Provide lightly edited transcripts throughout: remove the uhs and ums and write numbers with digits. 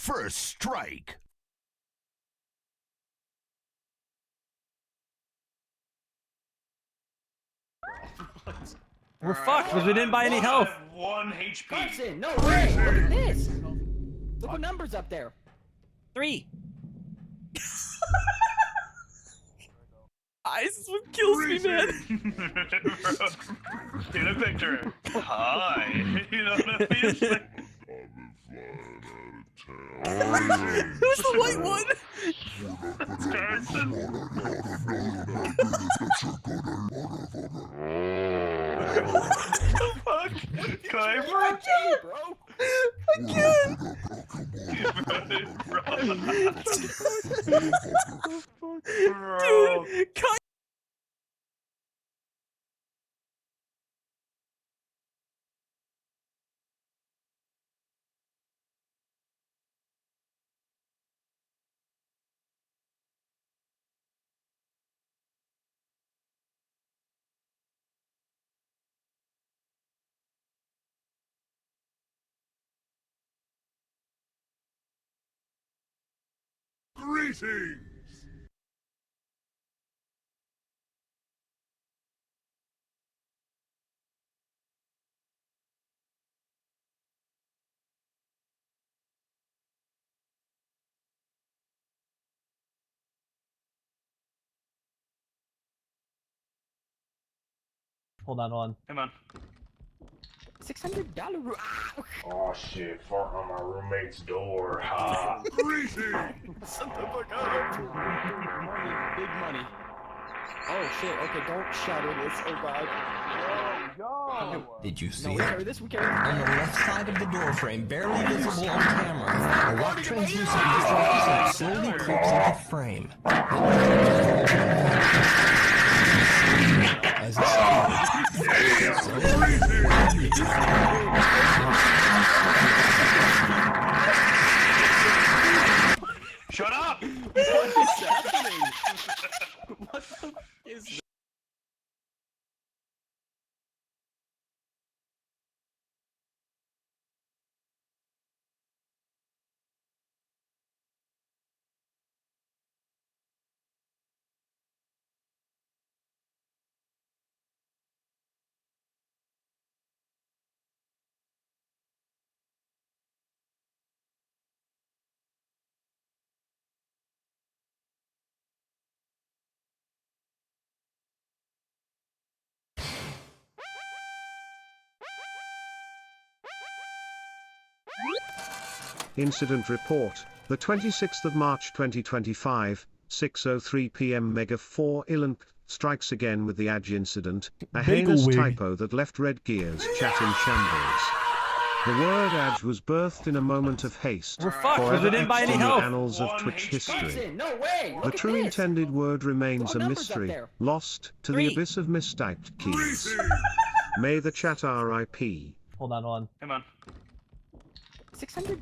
First strike. We're fucked because we didn't buy any health. I have 1 HP. Carson, no way! Look at this! Look what numbers up there. 3. Ice is what kills me, man. Get a picture. Hi. You know what I mean? It's like, Who's the white one? it's Carson. Fuck. Climber? Hey, bro! Again! Bro. Dude, Kai. Greetings. Hold on. Come on. $600. Oh shit, fart on my roommate's door. Ha. Greetings. Shut the fuck up. Big money. Oh shit, okay, don't shatter this. Oh god. Did you No, see we it? carry this, we carry On the this. left side of the door frame, barely visible on camera, a rock translucent that slowly creeps into frame. As Shut up! What is happening? What the fuck is this? Incident report, the 26th of March 2025, 6:03 p.m. Mega 4 Ilan strikes again with the Adge incident, a heinous typo that left RedGear's chat in shambles. The word Adge was birthed in a moment of haste, We're fucked because we forever didn't buy etched any in the health. annals of 1 Twitch HP. history. Carson, no way! Look The at true this. intended word remains What a numbers up mystery, there? lost to 3. the abyss of mistyped keys. Greetings. May the chat RIP. Hold on. Come on. $600.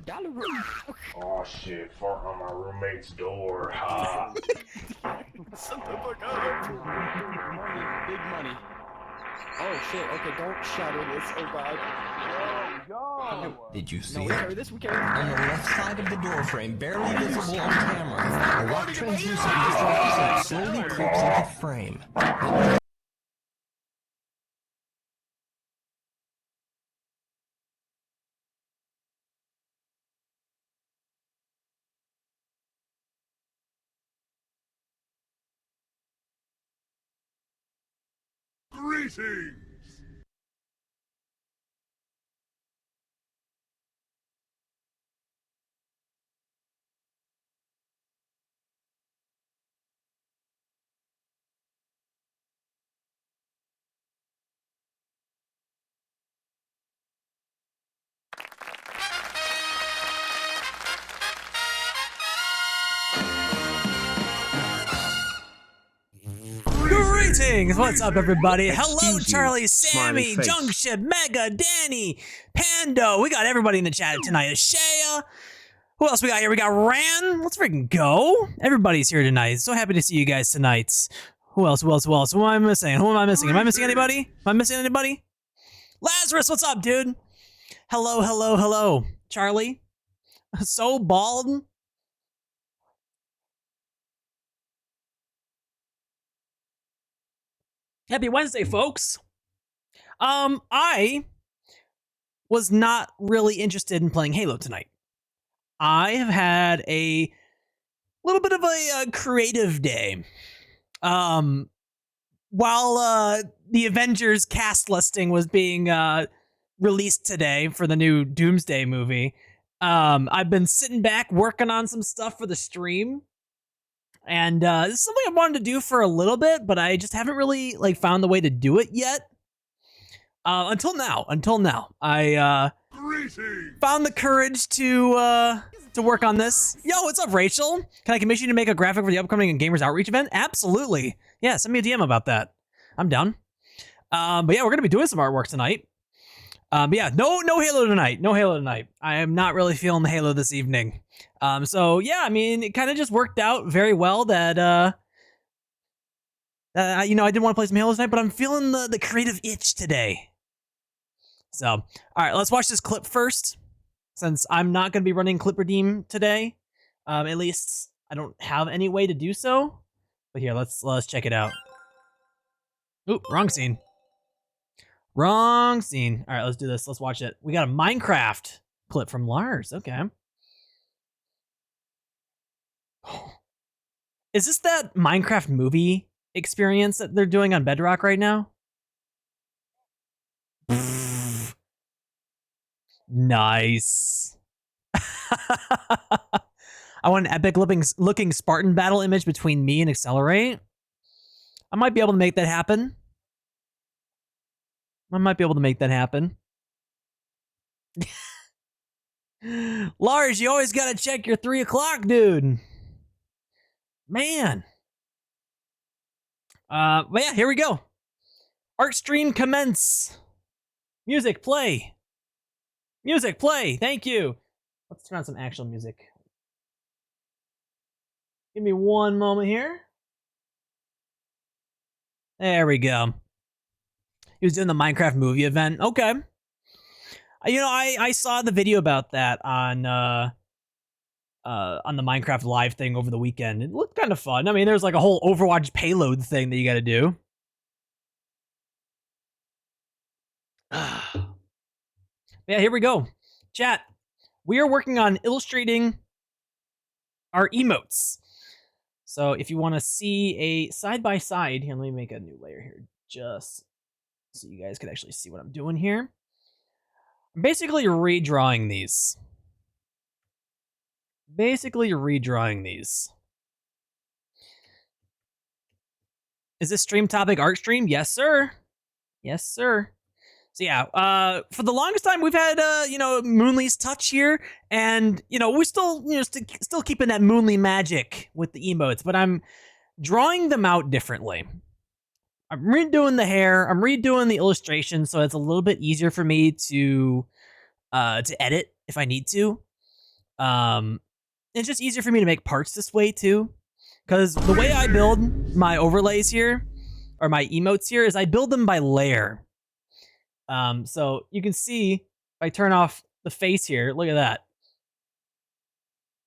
Oh shit, fart on my roommate's door. Ha. Shut the fuck up. Big money. Oh shit, okay, don't shatter this. Oh god. Did you No, see we it? carry this, we carry On the this. left side of the door frame, barely visible on camera, a rock translucent that slowly creeps into frame. Greetings. Greetings! What's up, everybody? Hello, Excuse you, Charlie, smiley Sammy, face. Junction, Mega, Danny, Pando. We got everybody in the chat tonight. Shea. Who else we got here? We got Ran. Let's freaking go. Everybody's here tonight. So happy to see you guys tonight. Who else? Who am I missing? Who am I missing? Am I missing anybody? Am I missing anybody? Lazarus, what's up, dude? Hello. Charlie. So bald. Happy Wednesday, folks. I was not really interested in playing Halo tonight. I have had a little bit of a creative day. While the Avengers cast listing was being released today for the new Doomsday movie, I've been sitting back working on some stuff for the stream. And this is something I wanted to do for a little bit, but I just haven't really found the way to do it yet. Until now, I found the courage to work on this. Yo, what's up, Rachel? Can I commission you to make a graphic for the upcoming Gamers Outreach event? Absolutely. Yeah, send me a DM about that. I'm down. But yeah, we're gonna be doing some artwork tonight. But yeah, no Halo tonight. No Halo tonight. I am not really feeling the Halo this evening. So yeah, I mean, it kind of just worked out very well that I didn't want to play some Halo tonight, but I'm feeling the creative itch today. So, all right, let's watch this clip first, since I'm not going to be running clip redeem today. At least I don't have any way to do so. But here, let's check it out. Oop, wrong scene. Wrong scene. All right, let's do this. Let's watch it. We got a Minecraft clip from Lars. Okay. Is this that Minecraft movie experience that they're doing on Bedrock right now? Nice. I want an epic looking Spartan battle image between me and Accelerate. I might be able to make that happen. Lars, you always gotta check your 3 o'clock, dude. Man. But yeah, here we go. Art stream commence. Music play. Music play. Thank you. Let's turn on some actual music. Give me one moment here. There we go. He was doing the Minecraft movie event. Okay. I saw the video about that on the Minecraft live thing over the weekend. It looked kind of fun. I mean, there's like a whole Overwatch payload thing that you got to do. Yeah, here we go. Chat, we are working on illustrating our emotes. So if you want to see a side-by-side, here, let me make a new layer here, just so you guys can actually see what I'm doing here. I'm basically redrawing these. Is this stream topic art stream? Yes, sir. Yes, sir. So yeah, for the longest time we've had Moonly's touch here, and we're still still keeping that Moonly magic with the emotes, but I'm drawing them out differently. I'm redoing the hair, I'm redoing the illustration, so it's a little bit easier for me to edit if I need to. It's just easier for me to make parts this way too, because the way I build my overlays here, or my emotes here, is I build them by layer. So you can see if I turn off the face here, look at that.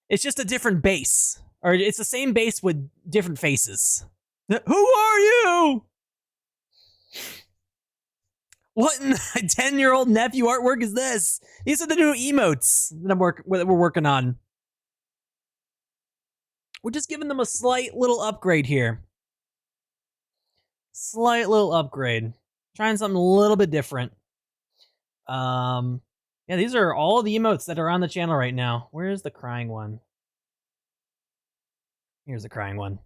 It's just a different base, or it's the same base with different faces. Who are you? What in the 10-year-old nephew artwork is this? These are the new emotes that we're working on. We're just giving them a slight little upgrade here. Slight little upgrade. Trying something a little bit different. Yeah, these are all the emotes that are on the channel right now. Where's the crying one? Here's the crying one.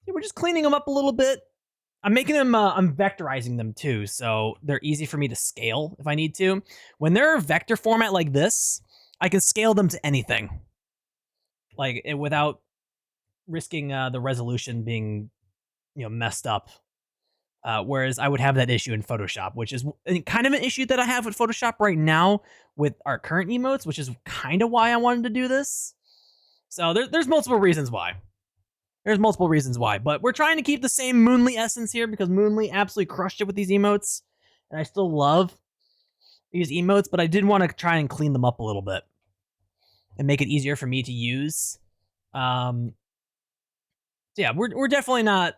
Yeah, we're just cleaning them up a little bit. I'm making them, I'm vectorizing them too, so they're easy for me to scale if I need to. When they're vector format like this, I can scale them to anything. Without risking the resolution being, messed up. Whereas I would have that issue in Photoshop, which is kind of an issue that I have with Photoshop right now with our current emotes, which is kind of why I wanted to do this. So there's multiple reasons why. But we're trying to keep the same Moonly essence here because Moonly absolutely crushed it with these emotes. And I still love these emotes, but I did want to try and clean them up a little bit. and make it easier for me to use. So yeah, we're definitely not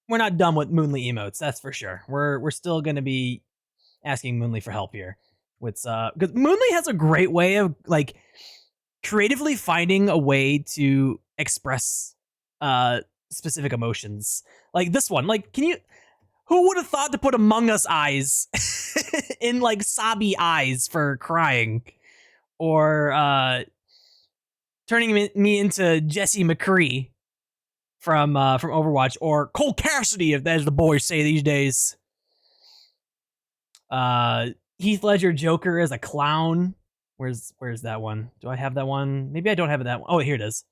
done with Moonly emotes. That's for sure. We're still gonna be asking Moonly for help here. Because Moonly has a great way of like creatively finding a way to express specific emotions. Like this one. Like, who would have thought to put Among Us eyes in like Sabi eyes for crying, or turning me into Jesse McCree from Overwatch, or Cole Cassidy, if as the boys say these days. Heath Ledger Joker as a clown. Where's that one? Do I have that one? Maybe I don't have that one. Oh, here it is.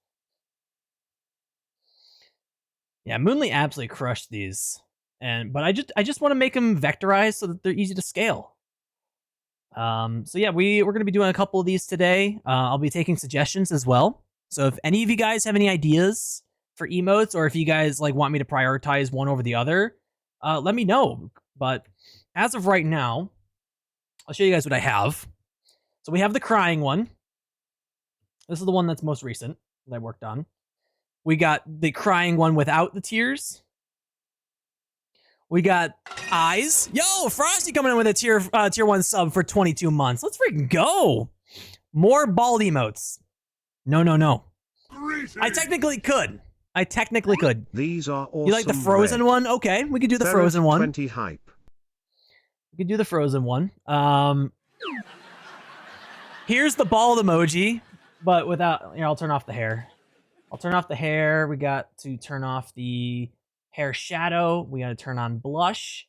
Yeah, Moonly absolutely crushed these. But I just want to make them vectorized so that they're easy to scale. So yeah, we're going to be doing a couple of these today. I'll be taking suggestions as well. So if any of you guys have any ideas for emotes, or if you guys like want me to prioritize one over the other, let me know. But as of right now, I'll show you guys what I have. So we have the crying one. This is the one that's most recent that I worked on. We got the crying one without the tears. We got eyes. Yo, Frosty coming in with a tier 1 sub for 22 months. Let's freaking go. More bald emotes. No. I technically could. These are awesome. You like the frozen one? Okay, we could do the frozen one. 20 hype. We could do the frozen one. Here's the bald emoji, but without, I'll turn off the hair. We got to turn off the hair shadow. We got to turn on blush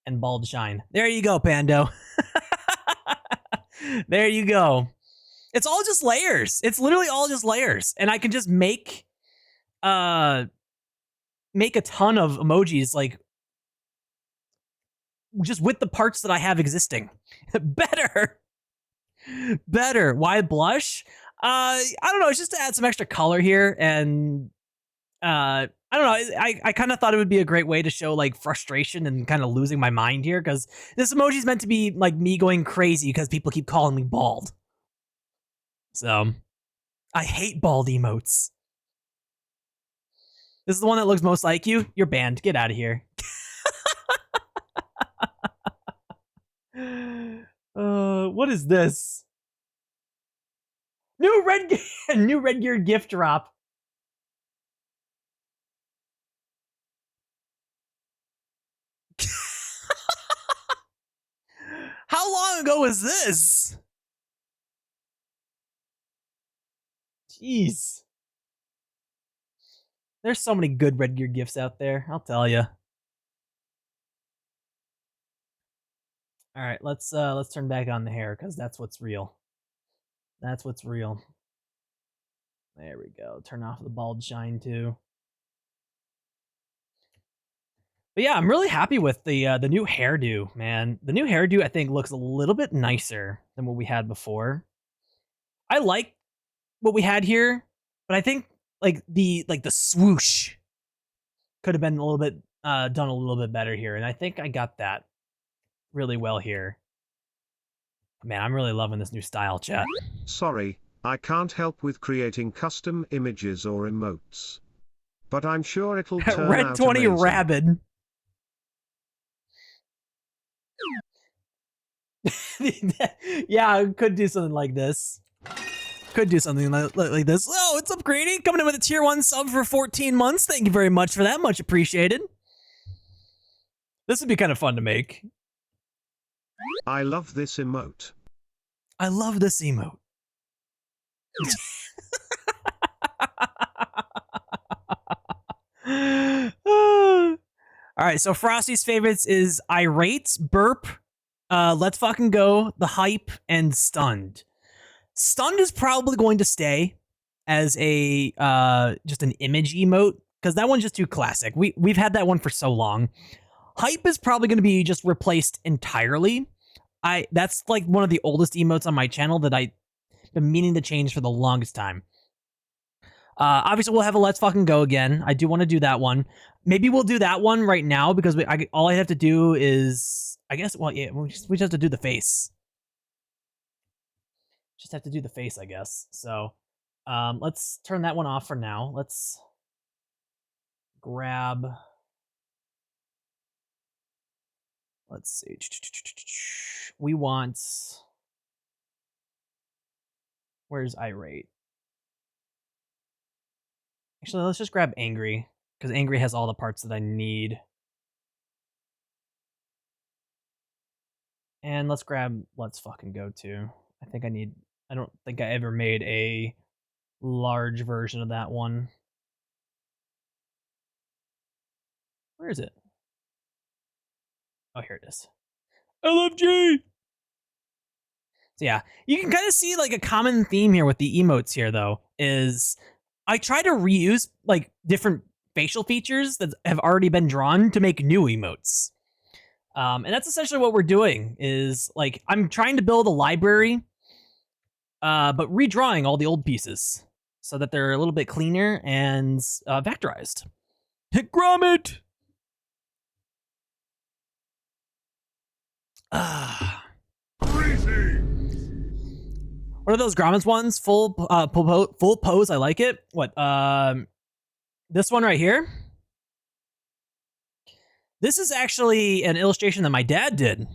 and bald shine. There you go, Pando. There you go. It's all just layers. It's literally all just layers. And I can just make a ton of emojis, like, just with the parts that I have existing. Better. Why blush? I don't know. It's just to add some extra color here, and I don't know. I kind of thought it would be a great way to show like frustration and kind of losing my mind here, because this emoji is meant to be like me going crazy because people keep calling me bald. So I hate bald emotes. This is the one that looks most like you. You're banned. Get out of here. What is this? New RedGear gift drop. How long ago was this? Jeez. There's so many good RedGear gifts out there, I'll tell you. All right, let's turn back on the hair, because that's what's real. That's what's real. There we go. Turn off the bald shine too. But yeah, I'm really happy with the new hairdo, man. The new hairdo I think looks a little bit nicer than what we had before. I like what we had here, but I think like the swoosh could have been a little bit done a little bit better here, and I think I got that really well here. Man, I'm really loving this new style, chat. Sorry, I can't help with creating custom images or emotes. But I'm sure it'll turn Red out 20 amazing. Rabid. Yeah, I could do something like this. Could do something like this. Oh, what's up, Greedy? Coming in with a tier 1 sub for 14 months. Thank you very much for that. Much appreciated. This would be kind of fun to make. I love this emote. I love this emote. All right, so Frosty's favorites is irate, burp, let's fucking go, the hype, and stunned. Stunned is probably going to stay as a just an image emote, because that one's just too classic. We've had that one for so long. Hype is probably going to be just replaced entirely. That's like one of the oldest emotes on my channel that I've been meaning to change for the longest time. Obviously, we'll have a let's fucking go again. I do want to do that one. Maybe we'll do that one right now, because all I have to do is, I guess, well, yeah, we just have to do the face. Just have to do the face, I guess. So let's turn that one off for now. Let's grab. Let's see. We want. Where's irate? Actually, let's just grab angry, because angry has all the parts that I need. And let's grab let's fucking go to. I don't think I ever made a large version of that one. Where is it? Oh, here it is. LFG! So yeah, you can kind of see like a common theme here with the emotes here though, is I try to reuse like different facial features that have already been drawn to make new emotes. And that's essentially what we're doing is like, I'm trying to build a library, but redrawing all the old pieces so that they're a little bit cleaner and vectorized. Gromit! What are those Grommets ones? Full pose. I like it. What? This one right here. This is actually an illustration that my dad did,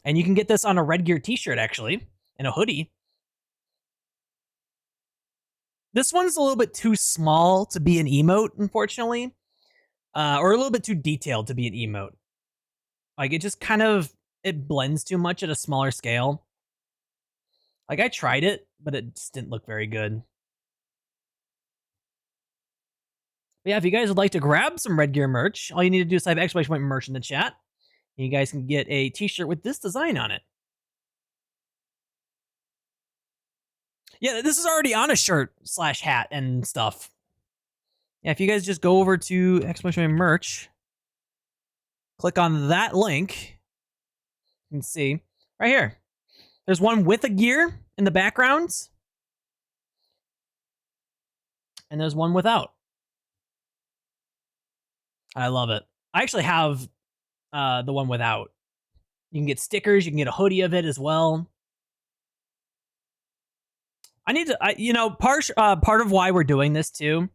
and you can get this on a RedGear T-shirt actually, and a hoodie. This one's a little bit too small to be an emote, unfortunately, or a little bit too detailed to be an emote. Like it just kind of it blends too much at a smaller scale. Like I tried it, but it just didn't look very good. But yeah, if you guys would like to grab some RedGear merch, all you need to do is type !merch in the chat. And you guys can get a t-shirt with this design on it. Yeah, this is already on a shirt / hat and stuff. Yeah, if you guys just go over to !merch, click on that link, you can see right here. There's one with a gear in the background, and there's one without. I love it. I actually have the one without. You can get stickers. You can get a hoodie of it as well. I need to, part of why we're doing this too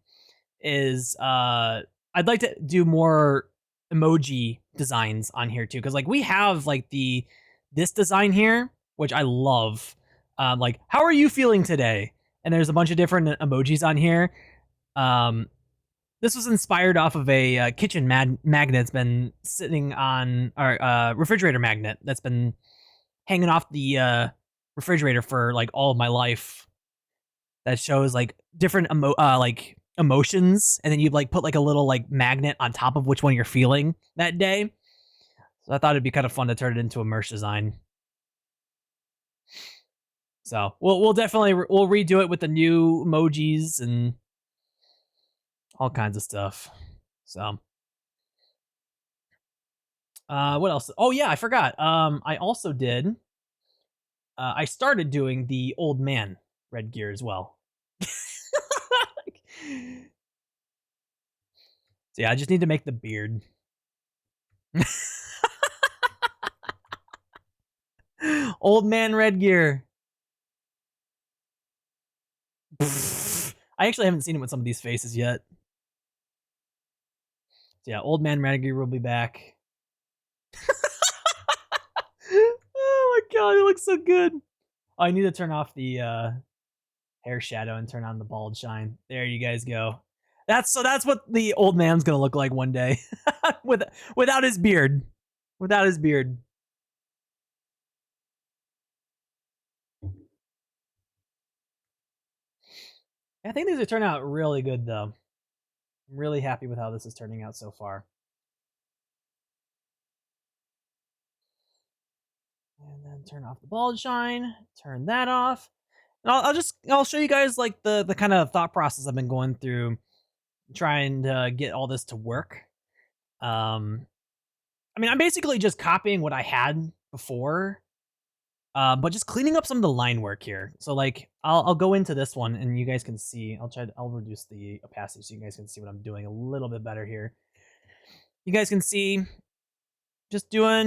is I'd like to do more emoji designs on here too, because like we have like this design here, which I love. Like, how are you feeling today? And there's a bunch of different emojis on here. This was inspired off of a kitchen magnet that's been sitting on our refrigerator magnet that's been hanging off the refrigerator for like all of my life. That shows like different like emotions, and then you like put like a little like magnet on top of which one you're feeling that day. So I thought it'd be kind of fun to turn it into a merch design. So we'll definitely we'll redo it with the new emojis and all kinds of stuff. So what else? Oh yeah, I forgot. I also did. I started doing the old man RedGear as well. So yeah, I just need to make the beard. Old man RedGear. I actually haven't seen it with some of these faces yet. So yeah, old man RedGear will be back. Oh my god, it looks so good. Oh, I need to turn off the hair shadow and turn on the bald shine. There you guys go. That's what the old man's gonna look like one day. without his beard. Without his beard. I think these are turning out really good though. I'm really happy with how this is turning out so far. And then turn off the bald shine, turn that off. And I'll show you guys like the kind of thought process I've been going through trying to get all this to work. I mean, I'm basically just copying what I had before, but just cleaning up some of the line work here. So like, I'll go into this one and you guys can see. I'll reduce the opacity so you guys can see what I'm doing a little bit better here. You guys can see, just doing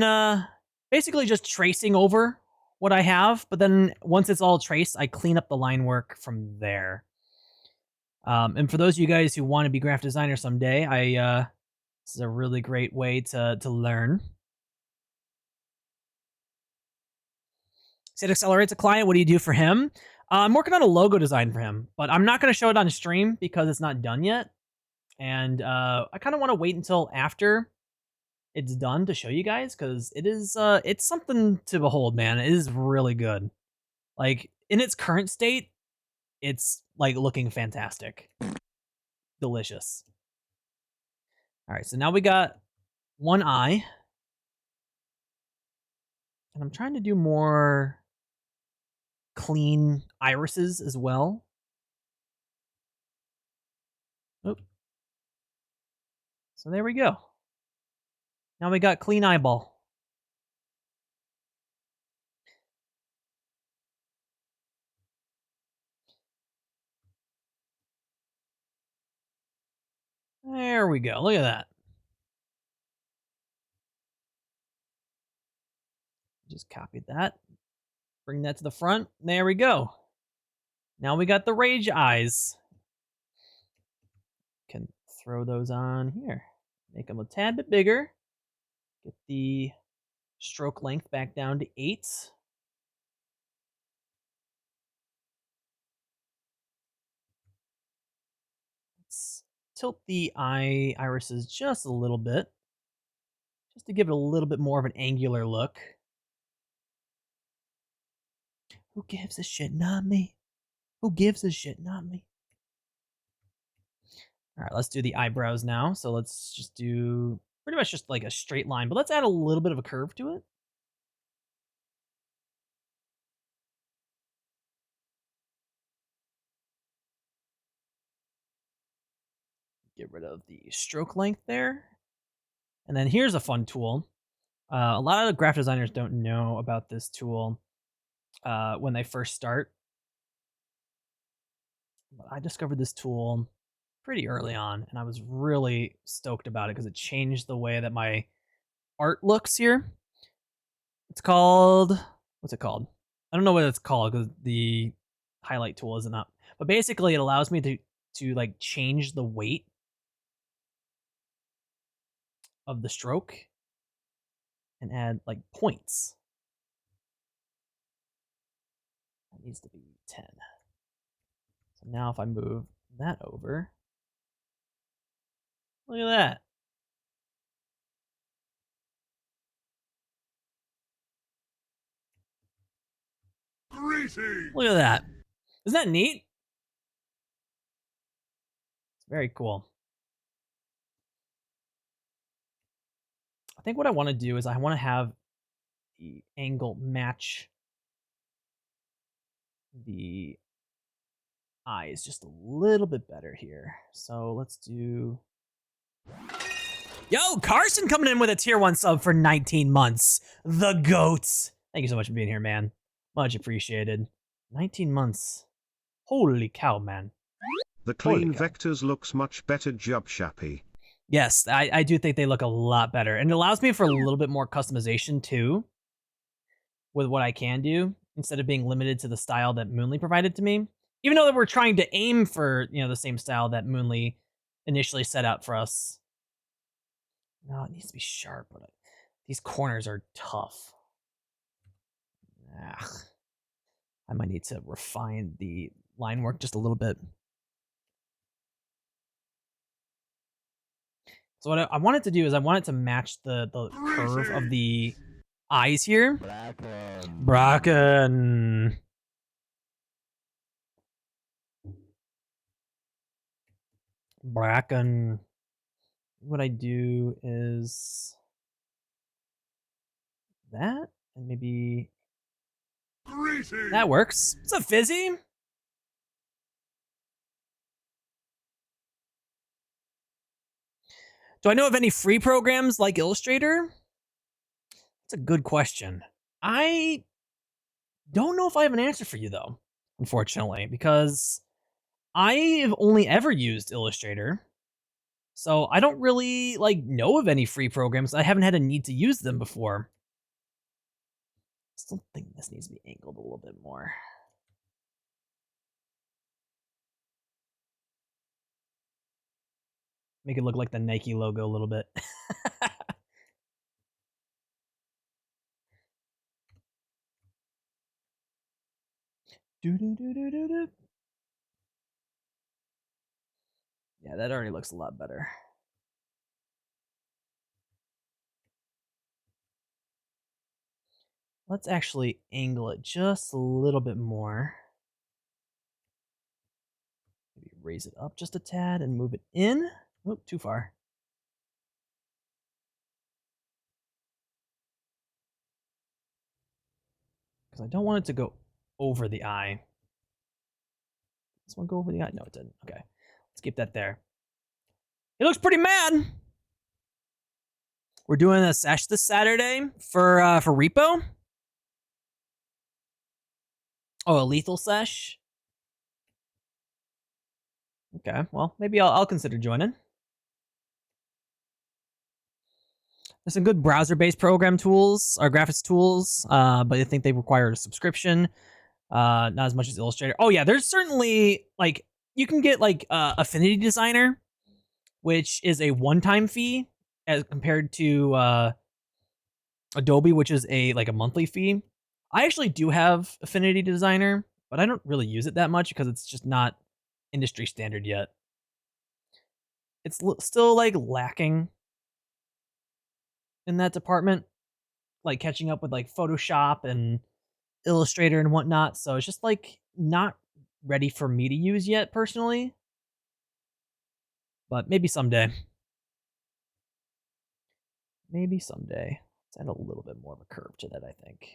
basically just tracing over what I have, but then once it's all traced, I clean up the line work from there. And for those of you guys who want to be graphic designer someday, this is a really great way to learn. So it accelerates a client. What do you do for him? I'm working on a logo design for him, but I'm not going to show it on stream because it's not done yet. And I kind of want to wait until after it's done to show you guys, because it's something to behold, man. It is really good. Like, in its current state, it's like looking fantastic. Delicious. All right, so now we got one eye. And I'm trying to do more clean irises as well. Oop. So there we go. Now we got clean eyeball. There we go. Look at that. Just copied that. Bring that to the front. There we go. Now we got the rage eyes. Can throw those on here. Make them a tad bit bigger. Get the stroke length back down to 8. Let's tilt the irises just a little bit, just to give it a little bit more of an angular look. Who gives a shit? Not me. Who gives a shit? Not me. All right, let's do the eyebrows now. So let's just do pretty much just like a straight line, but let's add a little bit of a curve to it. Get rid of the stroke length there. And then here's a fun tool. A lot of the graphic designers don't know about this tool when they first start. But I discovered this tool pretty early on, and I was really stoked about it because it changed the way that my art looks here. It's called, what's it called? I don't know what it's called because the highlight tool isn't up. But basically, it allows me to like change the weight of the stroke and add like points. That needs to be 10. So now if I move that over, look at that. Greetings! Look at that. Isn't that neat? It's very cool. I think what I want to do is I want to have the angle match the eyes just a little bit better here. So let's do... Yo, Carson coming in with a tier 1 sub for 19 months. The GOATs. Thank you so much for being here, man. Much appreciated. 19 months. Holy cow, man. The clean vectors looks much better, job Shappy. Yes, I do think they look a lot better. And it allows me for a little bit more customization, too, with what I can do, instead of being limited to the style that Moonly provided to me. Even though we're trying to aim for, you know, the same style that Moonly initially set out for us. No, it needs to be sharp, but these corners are tough. Ugh. I might need to refine the line work just a little bit. So what I wanted to do is I wanted to match the curve of the eyes here. Bracken. Bracken. What I do is that, and maybe Greetings! that works. What's up, Fizzy? Do I know of any free programs like Illustrator? That's a good question. I don't know if I have an answer for you, though, unfortunately, because I've only ever used Illustrator. So I don't really know of any free programs. I haven't had a need to use them before. Still think this needs to be angled a little bit more. Make it look like the Nike logo a little bit. Do. Yeah, that already looks a lot better. Let's actually angle it just a little bit more. Maybe raise it up just a tad and move it in. Oh, too far. Because I don't want it to go over the eye. This one go over the eye? No, it didn't. Okay. Let's keep that there. It looks pretty mad. We're doing a sesh this Saturday for repo. Oh, a lethal sesh. Okay, well, maybe I'll consider joining. There's some good browser-based program tools or graphics tools, but I think they require a subscription. Not as much as Illustrator. Oh yeah, there's certainly like you can get like Affinity Designer, which is a one-time fee as compared to Adobe, which is a monthly fee. I actually do have Affinity Designer, but I don't really use it that much because it's just not industry standard yet. It's still like lacking in that department, like catching up with like Photoshop and Illustrator and whatnot. So it's just like not ready for me to use yet personally, but maybe someday. Maybe someday. Let's add a little bit more of a curve to that, I think.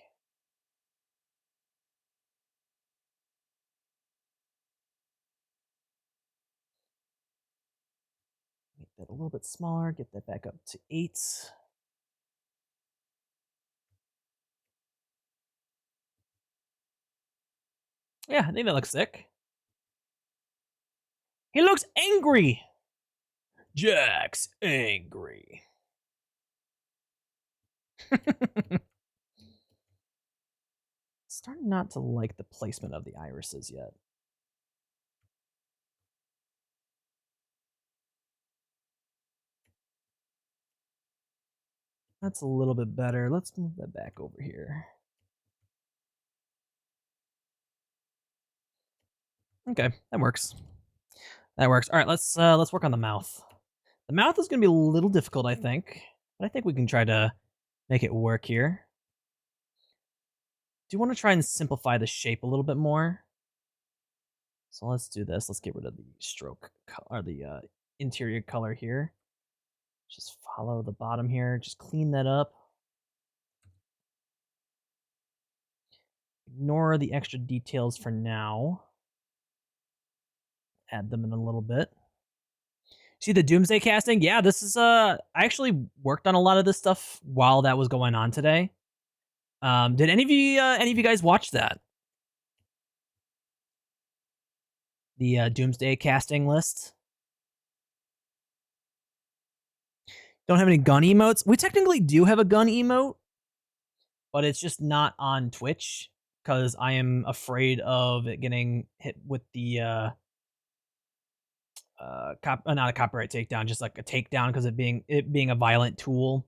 Make that a little bit smaller, get that back up to 8. Yeah, I think that looks sick. He looks angry. Jack's angry. Starting not to like the placement of the irises yet. That's a little bit better. Let's move that back over here. Okay, that works. That works. All right, let's work on the mouth. The mouth is going to be a little difficult, I think, but I think we can try to make it work here. Do you want to try and simplify the shape a little bit more? So let's do this. Let's get rid of the stroke or the interior color here. Just follow the bottom here. Just clean that up. Ignore the extra details for now. Add them in a little bit. See the Doomsday casting? Yeah, this is I actually worked on a lot of this stuff while that was going on today. Did any of you guys watch that? The Doomsday casting list? Don't have any gun emotes? We technically do have a gun emote, but it's just not on Twitch because I am afraid of it getting hit with the not a copyright takedown, just like a takedown because it being a violent tool.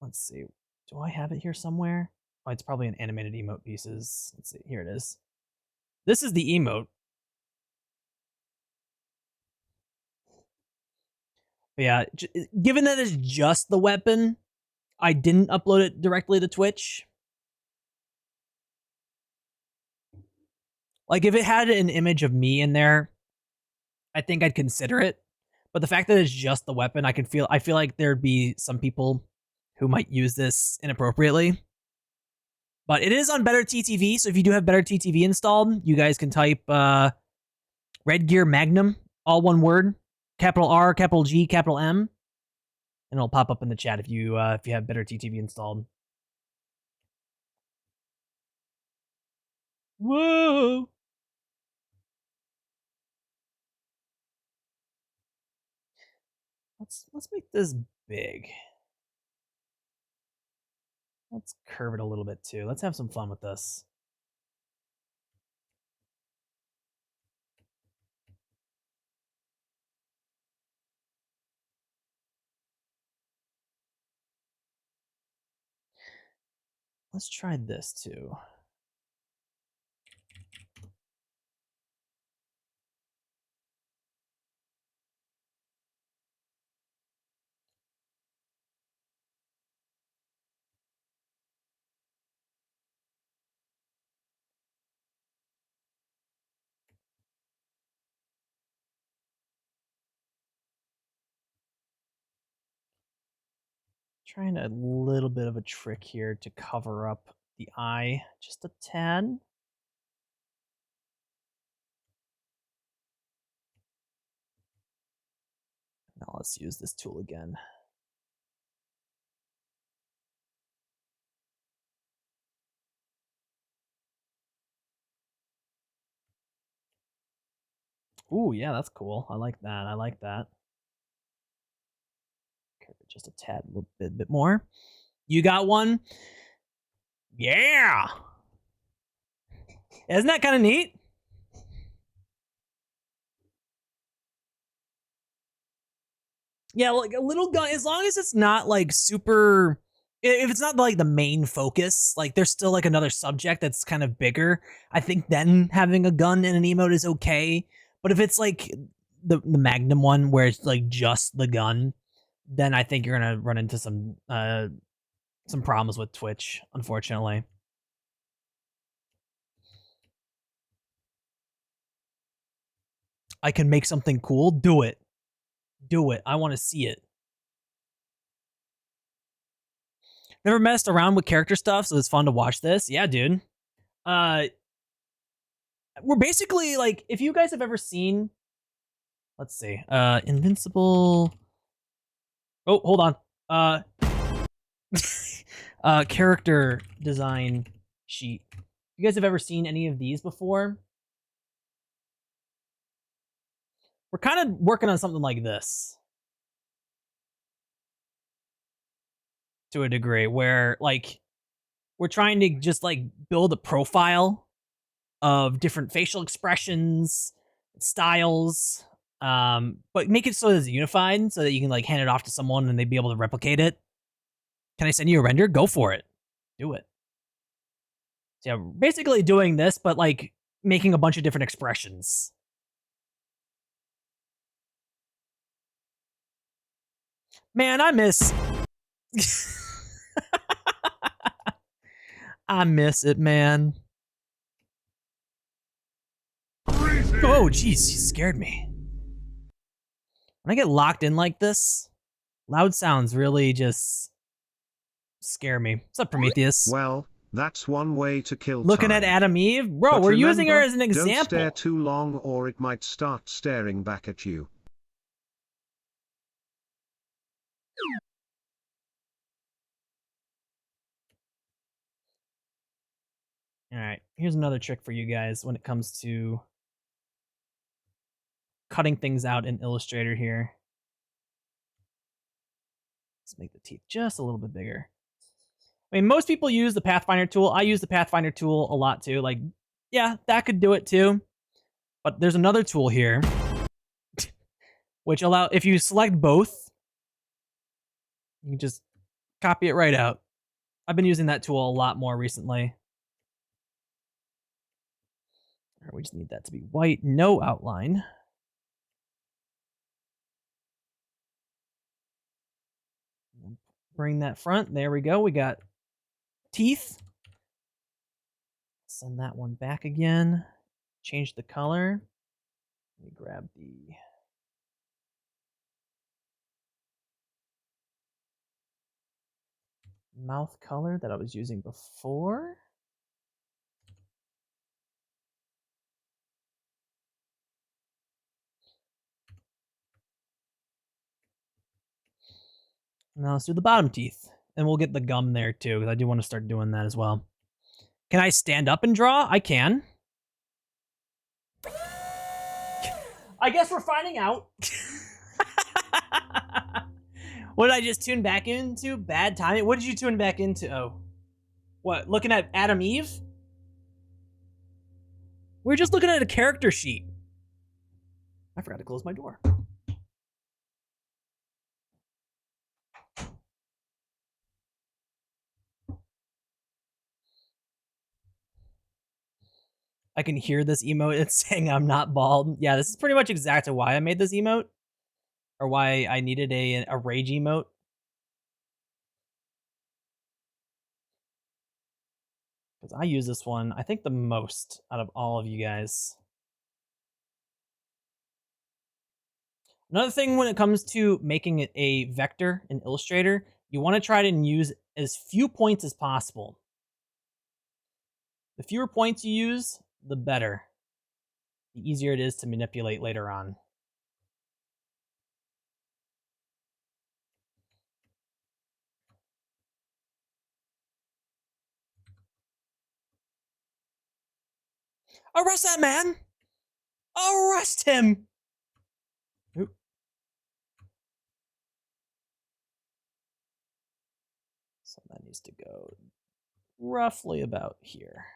Let's see. Do I have it here somewhere? Oh, it's probably in animated emote pieces. Let's see. Here it is. This is the emote. But yeah, given that it's just the weapon, I didn't upload it directly to Twitch. Like if it had an image of me in there, I think I'd consider it. But the fact that it's just the weapon, I feel like there'd be some people who might use this inappropriately. But it is on Better TTV, so if you do have Better TTV installed, you guys can type RedGear Magnum, all one word, capital R, capital G, capital M, and it'll pop up in the chat if you have Better TTV installed. Whoa! Let's make this big. Let's curve it a little bit too. Let's have some fun with this. Let's try this too. Trying a little bit of a trick here to cover up the eye just a tad. Now let's use this tool again. Ooh, yeah, that's cool. I like that. I like that. Curve it just a tad, a little bit more. You got one? Yeah! Isn't that kind of neat? Yeah, like a little gun, as long as it's not like super, if it's not like the main focus, like there's still like another subject that's kind of bigger, I think then having a gun in an emote is okay. But if it's like the Magnum one where it's like just the gun, then I think you're gonna run into some problems with Twitch, unfortunately. I can make something cool. Do it. Do it. I want to see it. Never messed around with character stuff, so it's fun to watch this. Yeah, dude. We're basically like, if you guys have ever seen, let's see, Invincible. Oh, hold on. Character design sheet. You guys have ever seen any of these before? We're kind of working on something like this to a degree, where like we're trying to just like build a profile of different facial expressions, styles, but make it so that it's unified, so that you can like hand it off to someone and they'd be able to replicate it. Can I send you a render? Go for it. Do it. So yeah, basically doing this, but like making a bunch of different expressions. Man, I miss... I miss it, man. Oh, jeez, you scared me. When I get locked in like this, loud sounds really just scare me. What's up, Prometheus? Well, that's one way to kill Looking time. at Adam Eve? Bro, But we're using her remember, as an example. Don't stare too long or it might start staring back at you. Alright, here's another trick for you guys when it comes to cutting things out in Illustrator here. Let's make the teeth just a little bit bigger. I mean, most people use the Pathfinder tool. I use the Pathfinder tool a lot too. Like, yeah, that could do it too. But there's another tool here, which if you select both, you can just copy it right out. I've been using that tool a lot more recently. All right, we just need that to be white, no outline. Bring that front. There we go. We got teeth. Send that one back again. Change the color. Let me grab the mouth color that I was using before. Now let's do the bottom teeth. And we'll get the gum there too, because I do want to start doing that as well. Can I stand up and draw? I can. I guess we're finding out. What did I just tune back into? Bad timing? What did you tune back into? Oh, What, looking at Adam Eve? We're just looking at a character sheet. I forgot to close my door. I can hear this emote. It's saying I'm not bald. Yeah, this is pretty much exactly why I made this emote. Or why I needed a rage emote. Because I use this one, I think, the most out of all of you guys. Another thing when it comes to making it a vector in Illustrator, you want to try to use as few points as possible. The fewer points you use, the better. The easier it is to manipulate later on. Arrest that man! Arrest him! Oop. So that needs to go roughly about here.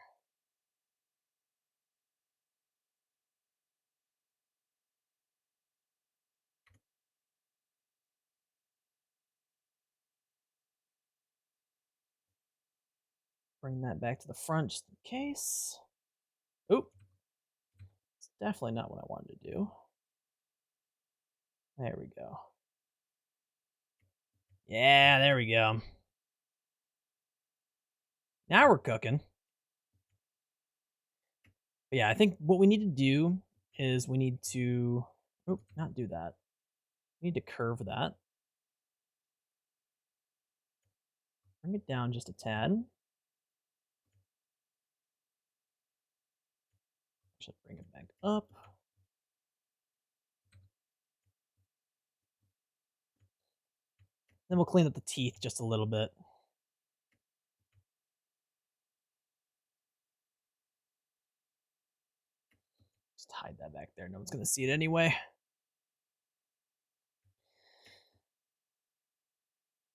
Bring that back to the front just in case. Oop. It's definitely not what I wanted to do. There we go. Yeah, there we go. Now we're cooking. But yeah, I think what we need to do is we need to... Oop, not do that. We need to curve that. Bring it down just a tad. Should bring it back up. Then we'll clean up the teeth just a little bit. Just hide that back there. No one's going to see it anyway.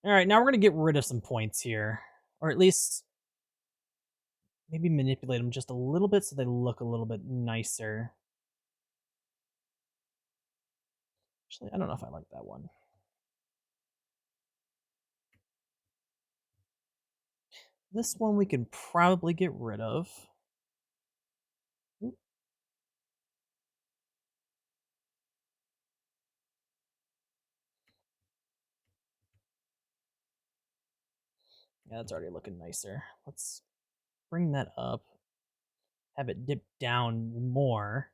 All right, now we're going to get rid of some points here. Or at least maybe manipulate them just a little bit so they look a little bit nicer. Actually, I don't know if I like that one. This one we can probably get rid of. Oop. Yeah, that's already looking nicer. Let's bring that up. Have it dip down more.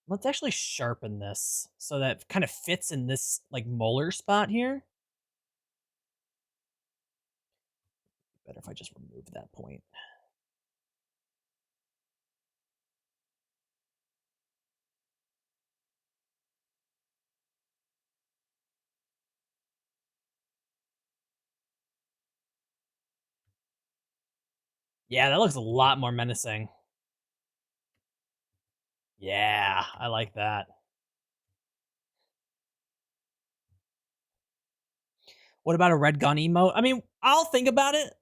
Let's actually sharpen this so that it kind of fits in this like molar spot here. Better if I just remove that point. Yeah, that looks a lot more menacing. Yeah, I like that. What about a red gun emote? I mean, I'll think about it.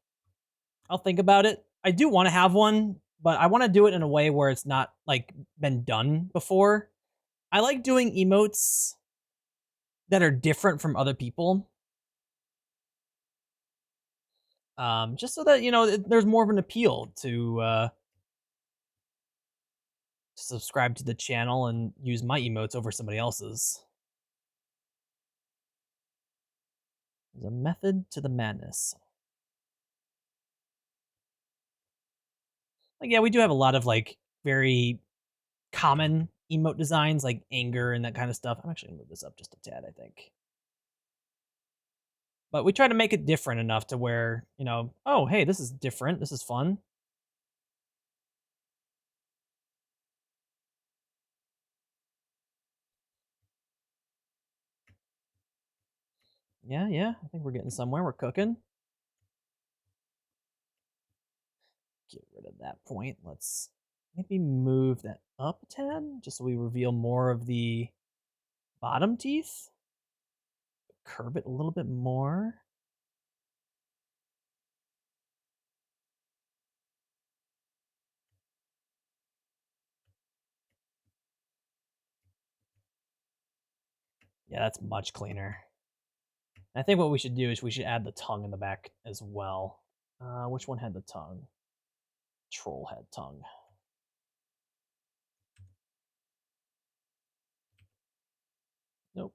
I do want to have one, but I want to do it in a way where it's not like been done before. I like doing emotes that are different from other people. Just so that, you know, there's more of an appeal to subscribe to the channel and use my emotes over somebody else's. There's a method to the madness. Like, yeah, we do have a lot of like very common emote designs like anger and that kind of stuff. I'm actually gonna move this up just a tad, I think. But we try to make it different enough to where, you know, oh, hey, this is different. This is fun. Yeah, I think we're getting somewhere. We're cooking. Get rid of that point. Let's maybe move that up a tad, just so we reveal more of the bottom teeth. Curve it a little bit more. Yeah, that's much cleaner. I think what we should do is we should add the tongue in the back as well. Which one had the tongue? Troll had tongue. Nope.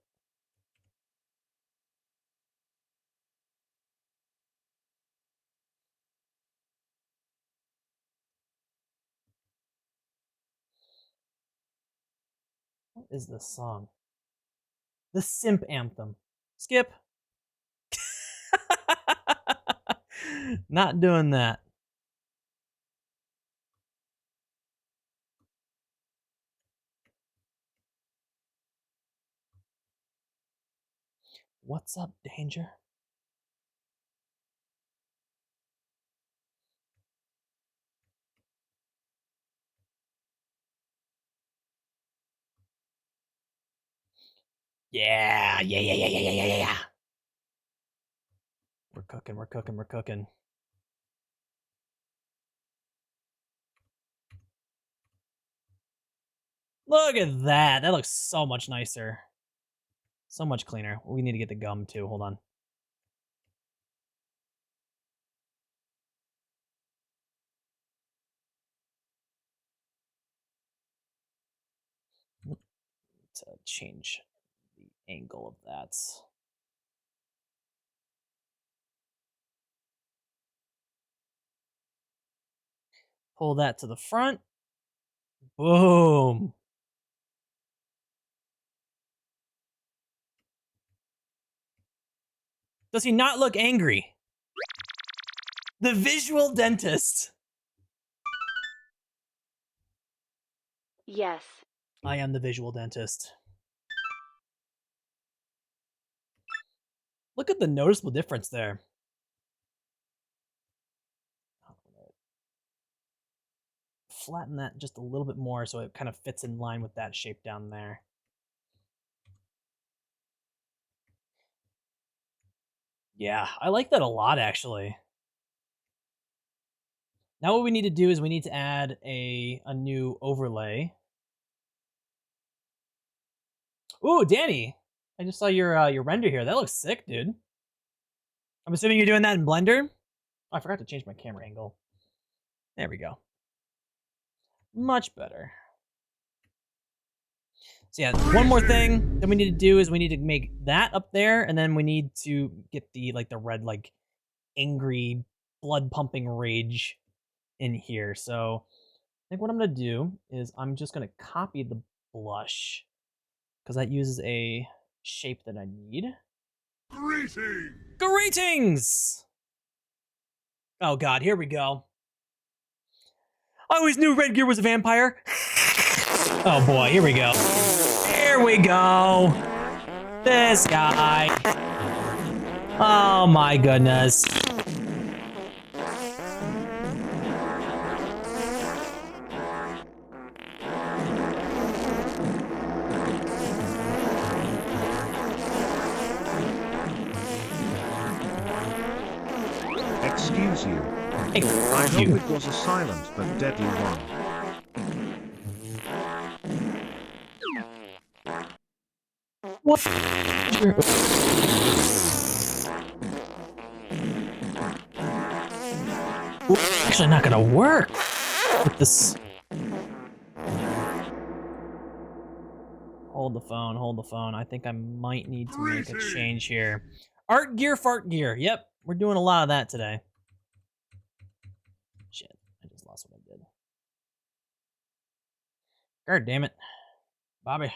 What is this song? The Simp Anthem. Skip. Not doing that. What's up, Danger? Yeah. We're cooking, we're cooking, we're cooking. Look at that. That looks so much nicer. So much cleaner. We need to get the gum too. Hold on. To change the angle of that. Pull that to the front. Boom. Does he not look angry? The visual dentist. Yes. I am the visual dentist. Look at the noticeable difference there. Flatten that just a little bit more so it kind of fits in line with that shape down there. Yeah, I like that a lot, actually. Now what we need to do is we need to add a new overlay. Ooh, Danny! I just saw your render here. That looks sick, dude. I'm assuming you're doing that in Blender? Oh, I forgot to change my camera angle. There we go. Much better. So yeah, one more thing that we need to do is we need to make that up there, and then we need to get the red angry blood pumping rage in here. So I think what I'm gonna do is I'm just gonna copy the blush because that uses a shape that I need. Greetings! Greetings! Oh god, here we go. I always knew RedGear was a vampire. Oh boy, here we go. Here we go. This guy. Oh my goodness. Excuse you. I Excuse hope you. it was a silent but deadly one. What? Actually not gonna work with this. Hold the phone, hold the phone. I think I might need to make a change here. Art gear, fart gear. Yep, we're doing a lot of that today. Shit, I just lost what I did. God damn it. Bobby.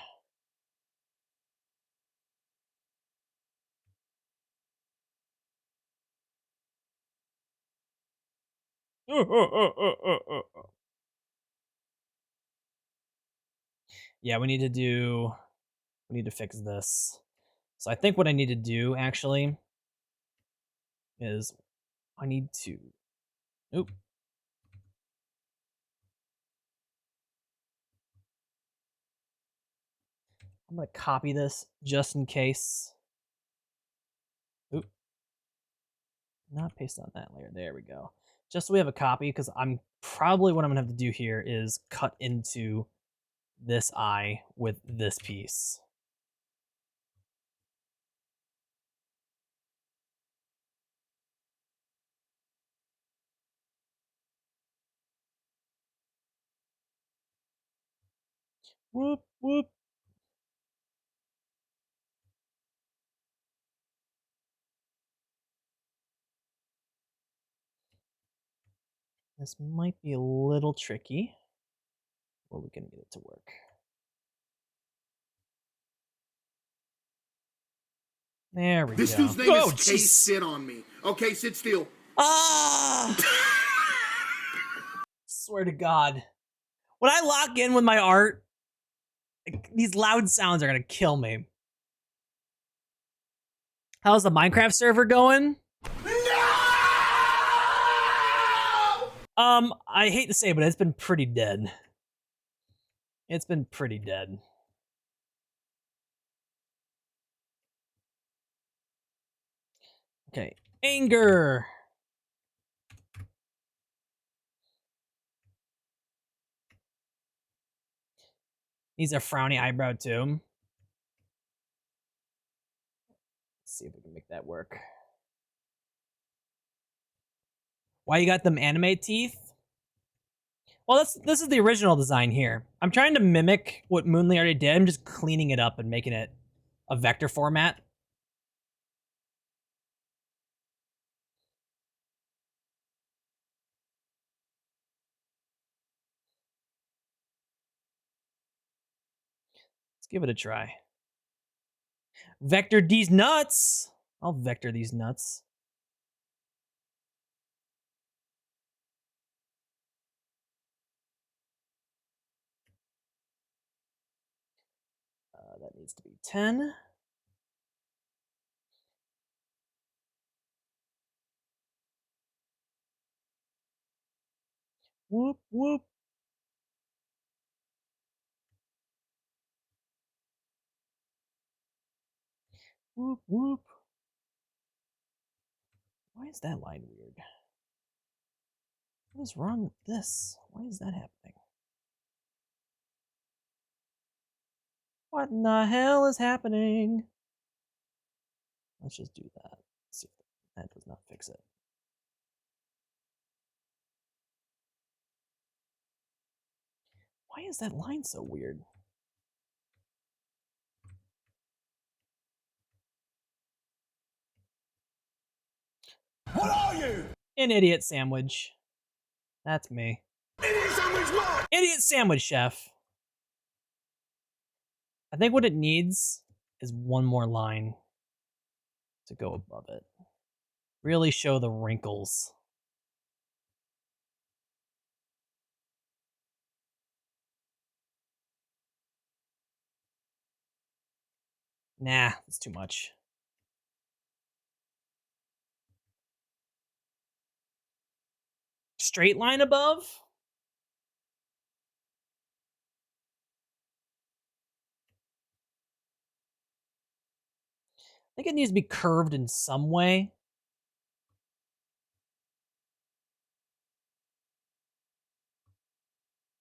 Yeah, we need to fix this. So I think what I need to do actually is I need to, oop. I'm gonna copy this just in case. Oop. Not paste on that layer. There we go. Just so we have a copy, because I'm probably what I'm gonna have to do here is cut into this eye with this piece. Whoop, whoop. This might be a little tricky. Or we can get it to work. There we This go. dude's name Oh, is Case. jeez. Sit on me. Okay, sit still. Ah! Swear to God. When I lock in with my art, these loud sounds are gonna kill me. How's the Minecraft server going? I hate to say it, but it's been pretty dead. It's been pretty dead. Okay, anger. Needs a frowny eyebrow too. Let's see if we can make that work. Why you got them anime teeth? Well, this is the original design here. I'm trying to mimic what Moonly already did. I'm just cleaning it up and making it a vector format. Let's give it a try. Vector these nuts. I'll vector these nuts. That needs to be 10. Whoop, whoop. Whoop, whoop. Why is that line weird? What is wrong with this? Why is that happening? What in the hell is happening? Let's just do that. Let's see if that does not fix it. Why is that line so weird? What are you? An idiot sandwich. That's me. Idiot sandwich what? Idiot sandwich, chef. I think what it needs is one more line to go above it. Really show the wrinkles. Nah, that's too much. Straight line above? I think it needs to be curved in some way.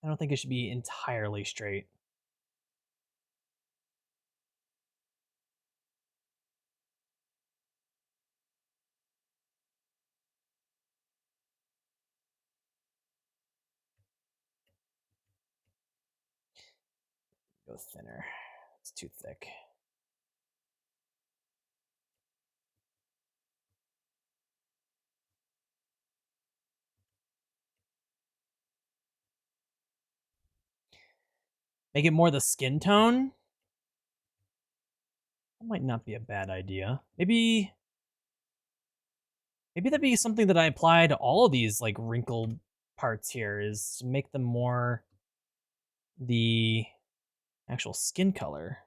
I don't think it should be entirely straight. Go thinner. It's too thick. Make it more the skin tone. That might not be a bad idea. Maybe that'd be something that I apply to all of these like wrinkled parts here, is to make them more the actual skin color.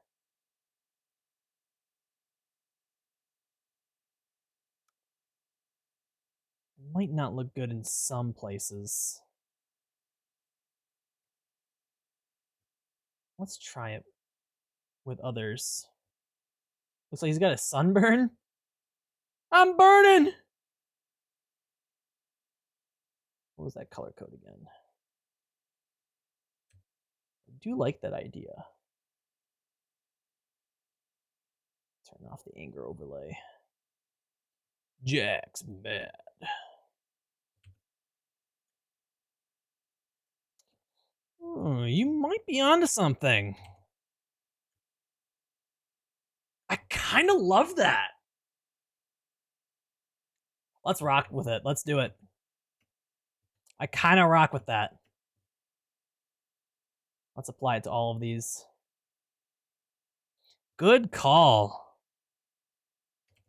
Might not look good in some places. Let's try it with others. Looks like he's got a sunburn. I'm burning! What was that color code again? I do like that idea. Turn off the anger overlay. Jack's mad. Oh, you might be onto something. I kind of love that. Let's rock with it. Let's do it. I kind of rock with that. Let's apply it to all of these. Good call.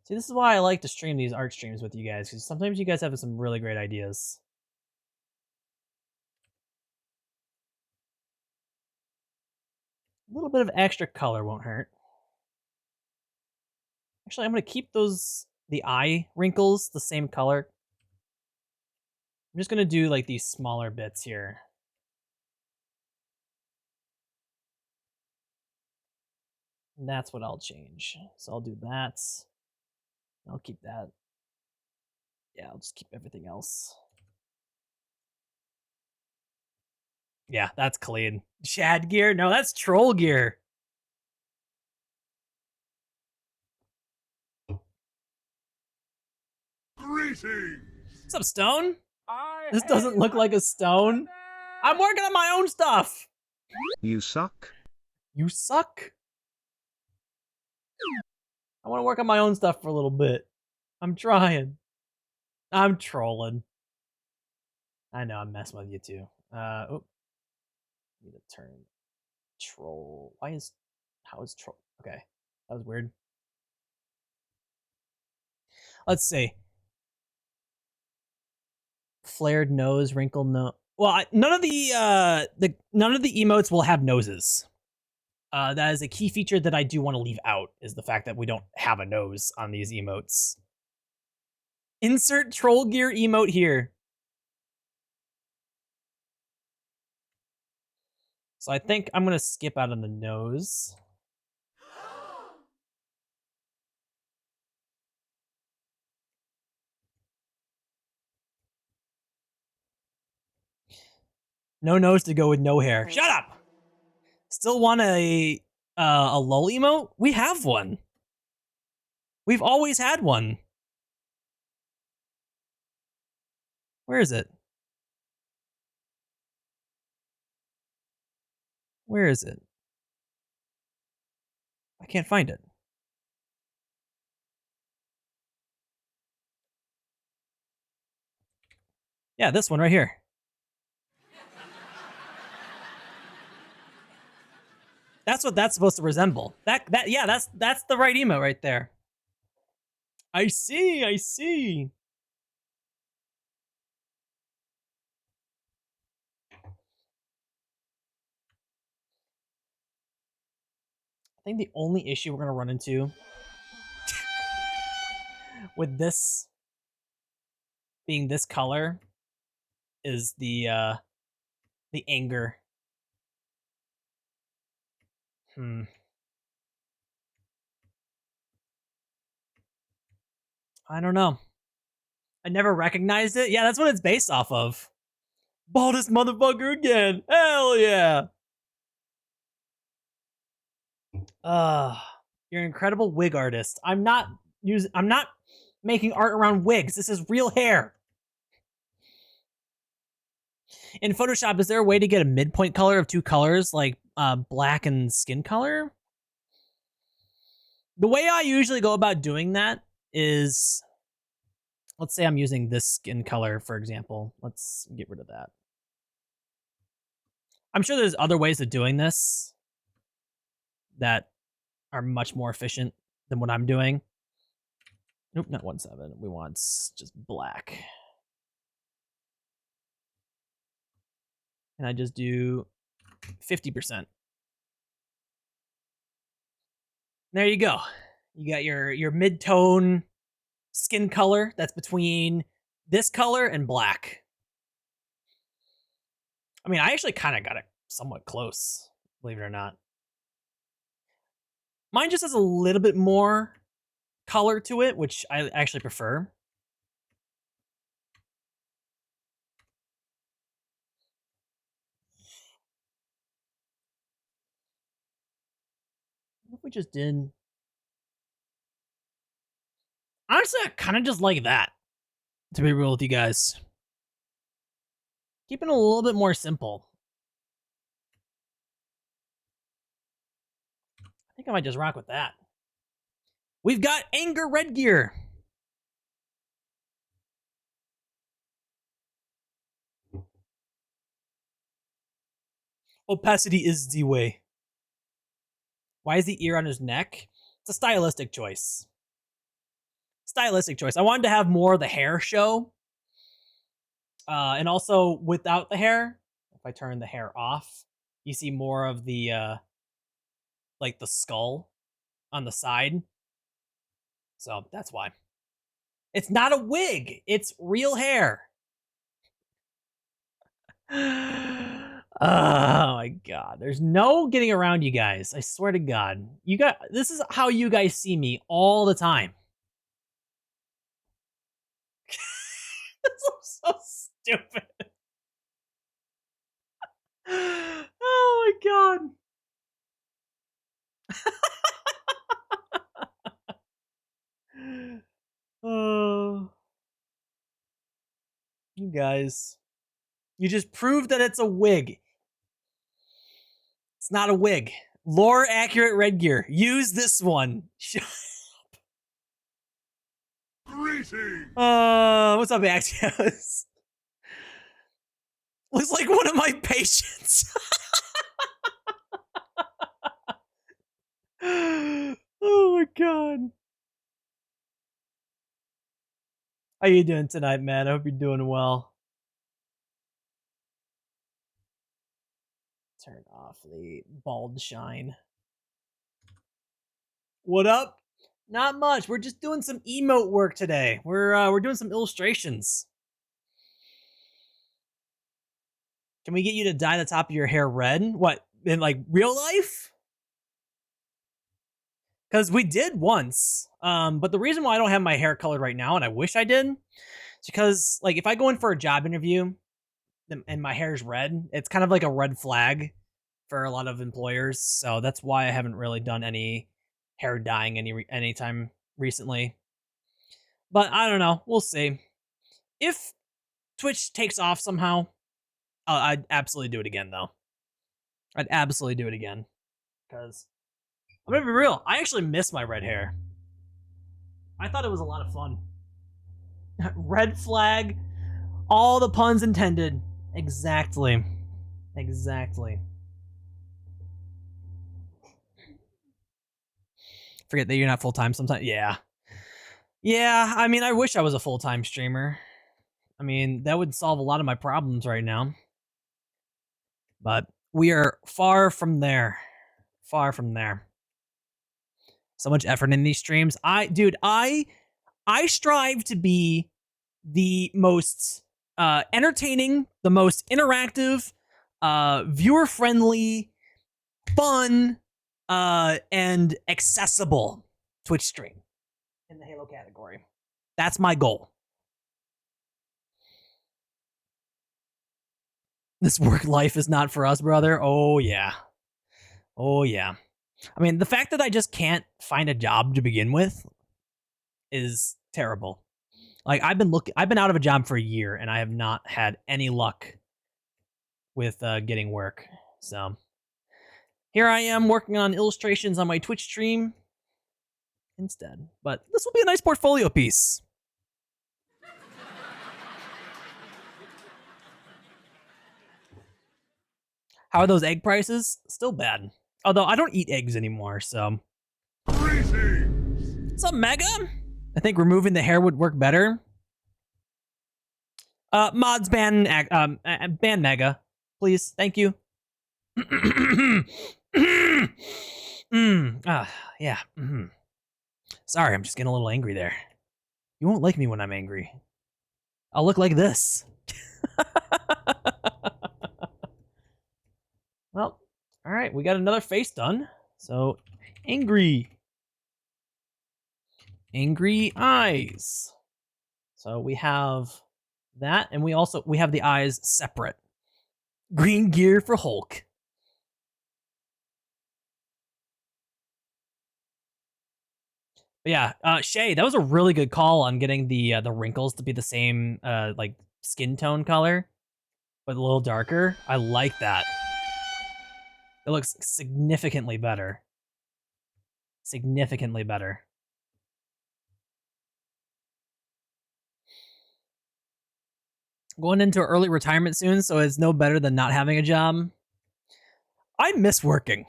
See, this is why I like to stream these art streams with you guys, because sometimes you guys have some really great ideas. A little bit of extra color won't hurt. Actually, I'm going to keep the eye wrinkles the same color. I'm just going to do like these smaller bits here. And that's what I'll change. So I'll do that. I'll keep that. Yeah, I'll just keep everything else. Yeah, that's clean. Shad gear? No, that's troll gear. Greetings! What's up, Stone? This doesn't look like a stone. I'm working on my own stuff. You suck. You suck. I want to work on my own stuff for a little bit. I'm trying. I'm trolling. I know, I'm messing with you too. Oh. Need to turn troll. How is troll? Okay, that was weird. Let's see. Flared nose, wrinkled nose. Well, none of the emotes will have noses. That is a key feature that I do want to leave out, is the fact that we don't have a nose on these emotes. Insert troll gear emote here. So I think I'm going to skip out on the nose. No nose to go with no hair. Shut up! Still want a lull emote? We have one. We've always had one. Where is it? Where is it? I can't find it. Yeah, this one right here. That's what that's supposed to resemble. Yeah, that's the right emote right there. I see, I see. I think the only issue we're gonna run into with this being this color is the anger. I don't know. I never recognized it. Yeah, that's what it's based off of. Baldest motherfucker again. Hell yeah. You're an incredible wig artist. I'm not making art around wigs. This is real hair. In Photoshop, is there a way to get a midpoint color of two colors, like black and skin color? The way I usually go about doing that is, let's say I'm using this skin color, for example. Let's get rid of that. I'm sure there's other ways of doing this that are much more efficient than what I'm doing. Nope, not 1.7. We want just black. And I just do 50%. There you go. You got your mid-tone skin color that's between this color and black. I mean, I actually kind of got it somewhat close, believe it or not. Mine just has a little bit more color to it, which I actually prefer. What if we just did? Honestly, I kind of just like that, to be real with you guys. Keeping it a little bit more simple. think I might just rock with that. We've got Anger RedGear. Opacity is the way. Why is the ear on his neck? It's a stylistic choice. Stylistic choice. I wanted to have more of the hair show. And also without the hair, if I turn the hair off, you see more of the like the skull on the side. So that's why. It's not a wig. It's real hair. Oh my god. There's no getting around you guys. I swear to god. This is how you guys see me all the time. This looks so stupid. Oh my god. Oh. You guys. You just proved that it's a wig. It's not a wig. Lore accurate RedGear. Use this one. Greetings! What's up, Axios? Looks like one of my patients. Oh my god. How you doing tonight, man? I hope you're doing well. Turn off the bald shine. What up? Not much. We're just doing some emote work today. We're doing some illustrations. Can we get you to dye the top of your hair red? What, in like real life? Because we did once. But the reason why I don't have my hair colored right now, and I wish I did, is because like if I go in for a job interview and my hair's red, it's kind of like a red flag for a lot of employers. So that's why I haven't really done any hair dyeing anytime recently. But I don't know. We'll see. If Twitch takes off somehow, I'd absolutely do it again, though. I'd absolutely do it again. Because I'm gonna be real. I actually miss my red hair. I thought it was a lot of fun. Red flag. All the puns intended. Exactly. Exactly. Forget that you're not full-time sometimes. Yeah. Yeah, I mean, I wish I was a full-time streamer. I mean, that would solve a lot of my problems right now. But we are far from there. Far from there. So much effort in these streams. I strive to be the most entertaining, the most interactive, viewer-friendly, fun, and accessible Twitch stream in the Halo category. That's my goal. This work life is not for us, brother. Oh, yeah. Oh, yeah. I mean, the fact that I just can't find a job to begin with is terrible. Like, I've been out of a job for a year, and I have not had any luck with getting work. So here I am working on illustrations on my Twitch stream instead. But this will be a nice portfolio piece. How are those egg prices? Still bad. Although I don't eat eggs anymore, so. Greetings! What's up, Mega? I think removing the hair would work better. Mods ban Mega, please. Thank you. Yeah. Sorry, I'm just getting a little angry there. You won't like me when I'm angry. I'll look like this. Well, all right, we got another face done. So, angry eyes. So we have that, and we have the eyes separate. Green gear for Hulk. But yeah, Shay, that was a really good call on getting the wrinkles to be the same like skin tone color, but a little darker. I like that. It looks significantly better. Significantly better. Going into early retirement soon, so it's no better than not having a job. I miss working.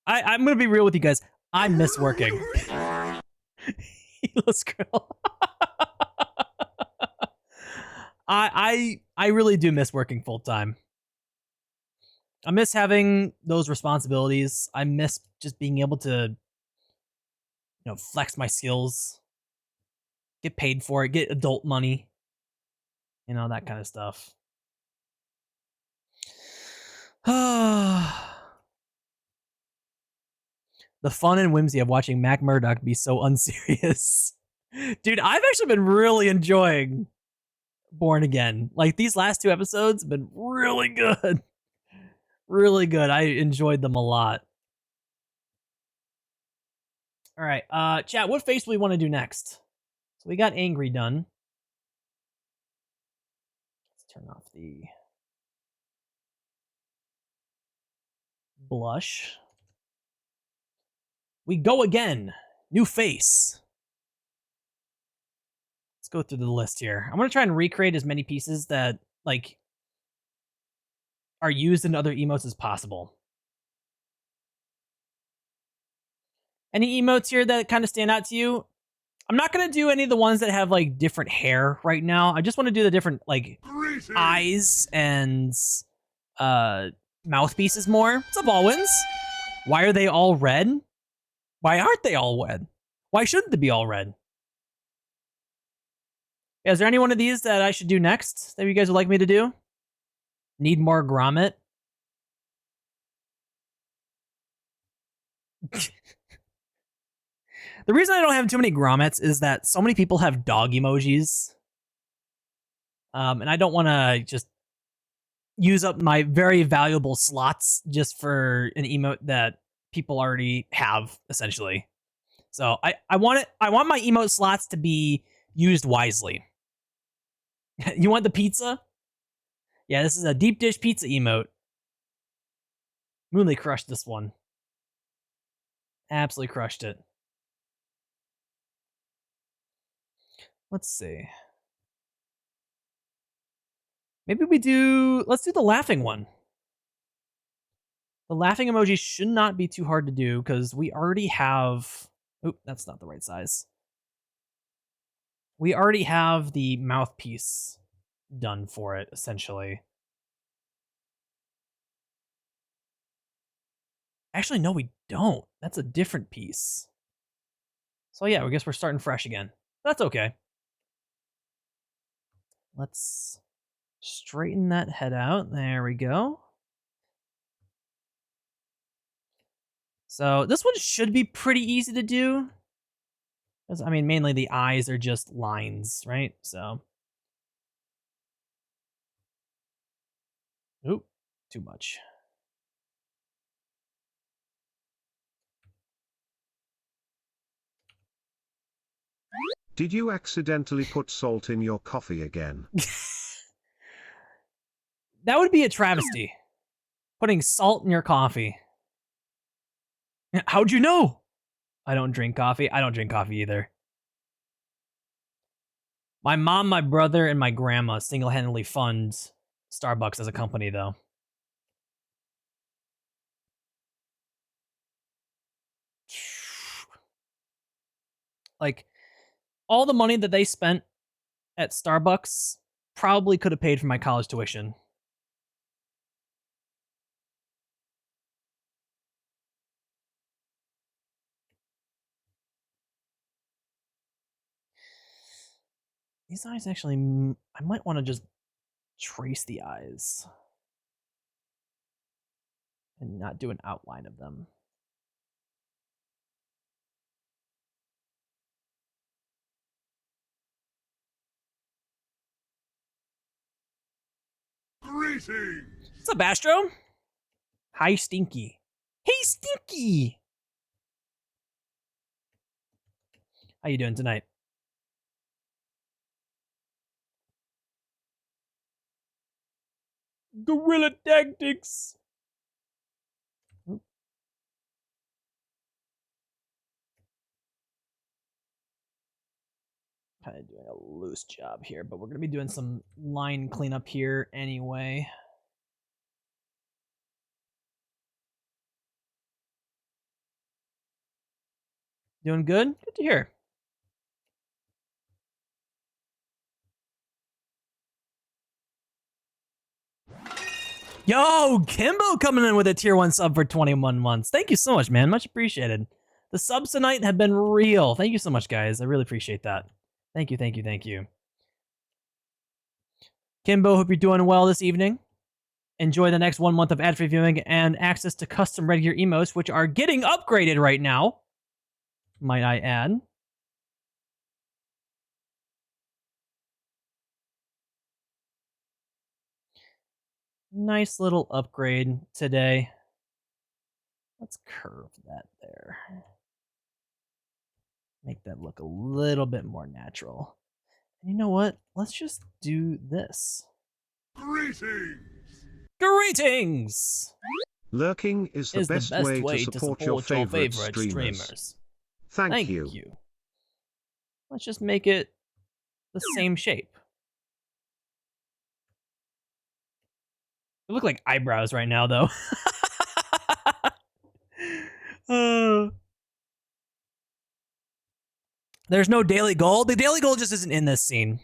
I'm gonna be real with you guys. I miss working. Let's go. I really do miss working full time. I miss having those responsibilities. I miss just being able to, flex my skills, get paid for it, get adult money, that kind of stuff. The fun and whimsy of watching Mac Murdock be so unserious. Dude, I've actually been really enjoying Born Again. Like, these last 2 episodes have been really good. Really good. I enjoyed them a lot. All right, chat, what face do we want to do next? So we got angry done. Let's turn off the blush. We go again. New face. Let's go through the list here. I'm going to try and recreate as many pieces that, like, are used in other emotes as possible. Any emotes here that kind of stand out to you? I'm not going to do any of the ones that have, like, different hair right now. I just want to do the different, like, eyes and mouthpieces more. What's up, Allwins? Why are they all red? Why aren't they all red? Why shouldn't they be all red? Yeah, is there any one of these that I should do next that you guys would like me to do? Need more grommet? The reason I don't have too many grommets is that so many people have dog emojis. And I don't want to just use up my very valuable slots just for an emote that people already have, essentially. So I want my emote slots to be used wisely. You want the pizza? Yeah, this is a deep dish pizza emote. Moonly crushed this one. Absolutely crushed it. Let's see. Maybe let's do the laughing one. The laughing emoji should not be too hard to do because we already have, oop, that's not the right size. We already have the mouthpiece done for it, essentially. Actually, no, we don't. That's a different piece. So yeah, I guess we're starting fresh again. That's okay. Let's straighten that head out. There we go. So this one should be pretty easy to do. Because, I mean, mainly the eyes are just lines, right? So. Oop, too much. Did you accidentally put salt in your coffee again? That would be a travesty. Putting salt in your coffee. How'd you know? I don't drink coffee. I don't drink coffee either. My mom, my brother, and my grandma single-handedly fund Starbucks as a company, though. Like, all the money that they spent at Starbucks probably could have paid for my college tuition. These eyes actually, I might want to just trace the eyes and not do an outline of them. Greetings! What's up, Astro? Hi, Stinky. Hey, Stinky! How you doing tonight? Guerrilla tactics! kind of doing a loose job here, but we're going to be doing some line cleanup here anyway. Doing good? Good to hear. Yo, Kimbo coming in with a tier 1 sub for 21 months. Thank you so much, man. Much appreciated. The subs tonight have been real. Thank you so much, guys. I really appreciate that. Thank you, thank you, thank you. Kimbo, hope you're doing well this evening. Enjoy the next 1 month of ad-free viewing and access to custom RedGear emotes, which are getting upgraded right now, might I add. Nice little upgrade today. Let's curve that there. Make that look a little bit more natural. And you know what? Let's just do this. Greetings! Greetings! Lurking is the best way to support your favorite streamers. Thank you. Let's just make it the same shape. They look like eyebrows right now, though. There's no daily gold. The daily gold just isn't in this scene.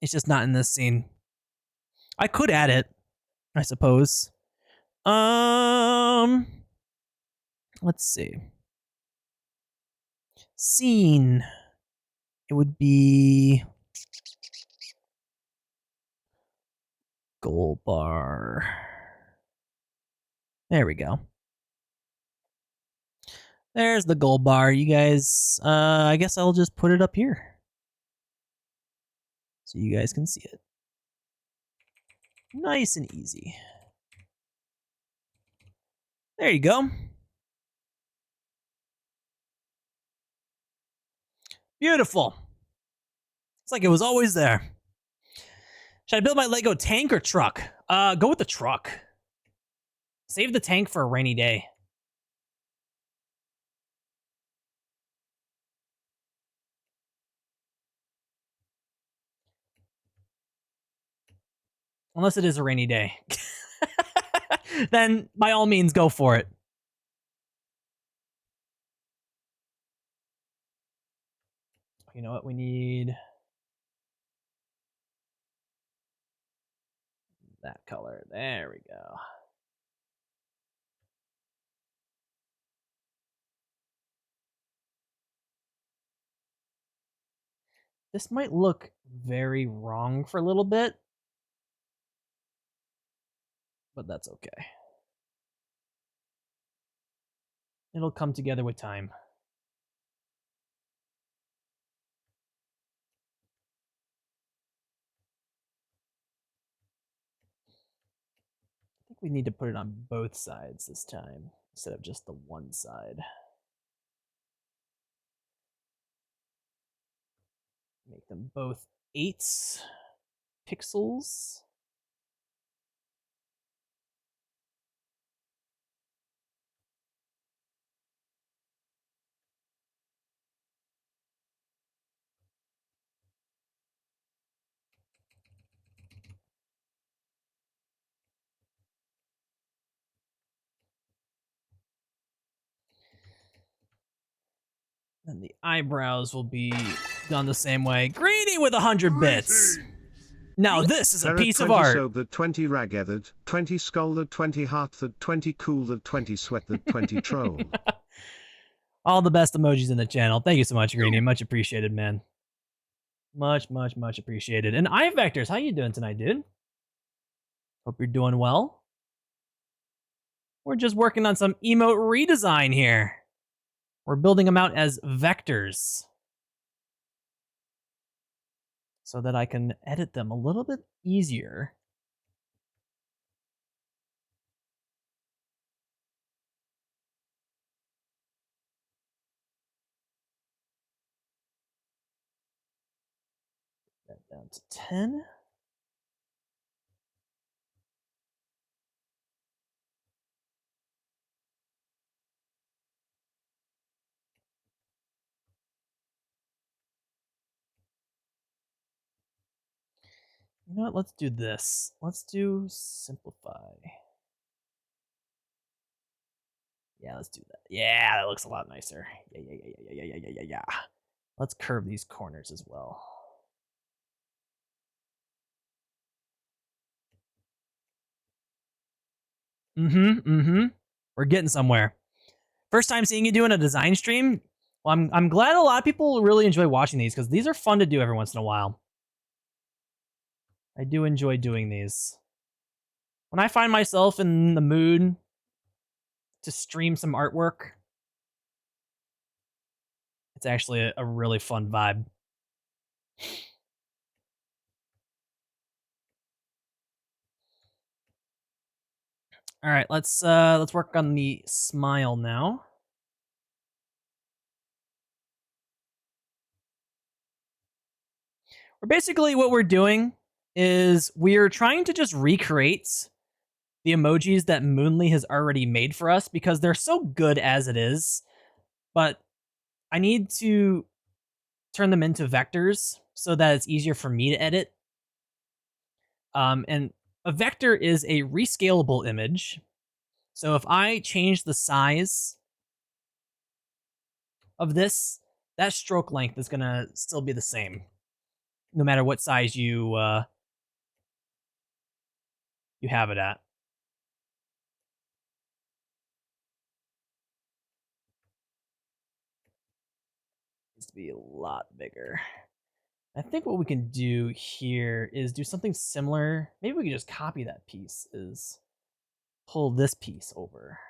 It's just not in this scene. I could add it, I suppose. Let's see. Scene. It would be gold bar. There we go. There's the gold bar. You guys, I guess I'll just put it up here so you guys can see it. Nice and easy. There you go. Beautiful. It's like it was always there. Should I build my Lego tank or truck? Go with the truck. Save the tank for a rainy day. Unless it is a rainy day. Then, by all means, go for it. You know what we need? That color. There we go. This might look very wrong for a little bit, but that's okay. It'll come together with time. I think we need to put it on both sides this time instead of just the one side. Make them both 8 pixels. And the eyebrows will be done the same way. Greedy with 100 bits. Now this is a piece of art. 20 ragethered, 20 skullered, 20 hearted, 20 coolered, 20 sweated, 20 troll. All the best emojis in the channel. Thank you so much, Greeny. Much appreciated, man. Much, much, much appreciated. And iVectors, how you doing tonight, dude? Hope you're doing well. We're just working on some emote redesign here. We're building them out as vectors so that I can edit them a little bit easier. That down to 10. You know what? Let's do this. Let's do simplify. Yeah, let's do that. Yeah, that looks a lot nicer. Yeah. Let's curve these corners as well. We're getting somewhere. First time seeing you doing a design stream. Well, I'm glad a lot of people really enjoy watching these because these are fun to do every once in a while. I do enjoy doing these. When I find myself in the mood to stream some artwork, it's actually a really fun vibe. All right, let's work on the smile now. Basically, what we're doing is we're trying to just recreate the emojis that Moonly has already made for us because they're so good as it is. But I need to turn them into vectors so that it's easier for me to edit. And a vector is a rescalable image. So if I change the size of this, that stroke length is gonna still be the same, no matter what size you have it at. Needs to be a lot bigger. I think what we can do here is do something similar. Maybe we can just copy that piece, is pull this piece over.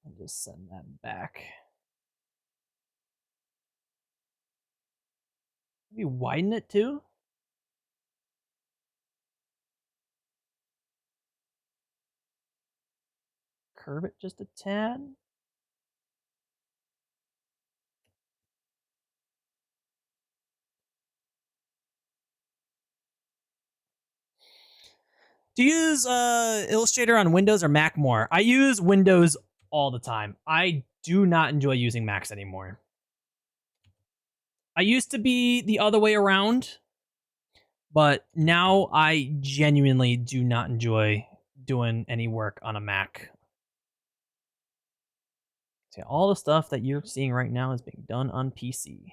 And just send that back. Maybe widen it too. Curve it just a tad. Do you use Illustrator on Windows or Mac more? I use Windows all the time. I do not enjoy using Macs anymore. I used to be the other way around, but now I genuinely do not enjoy doing any work on a Mac. So all the stuff that you're seeing right now is being done on PC.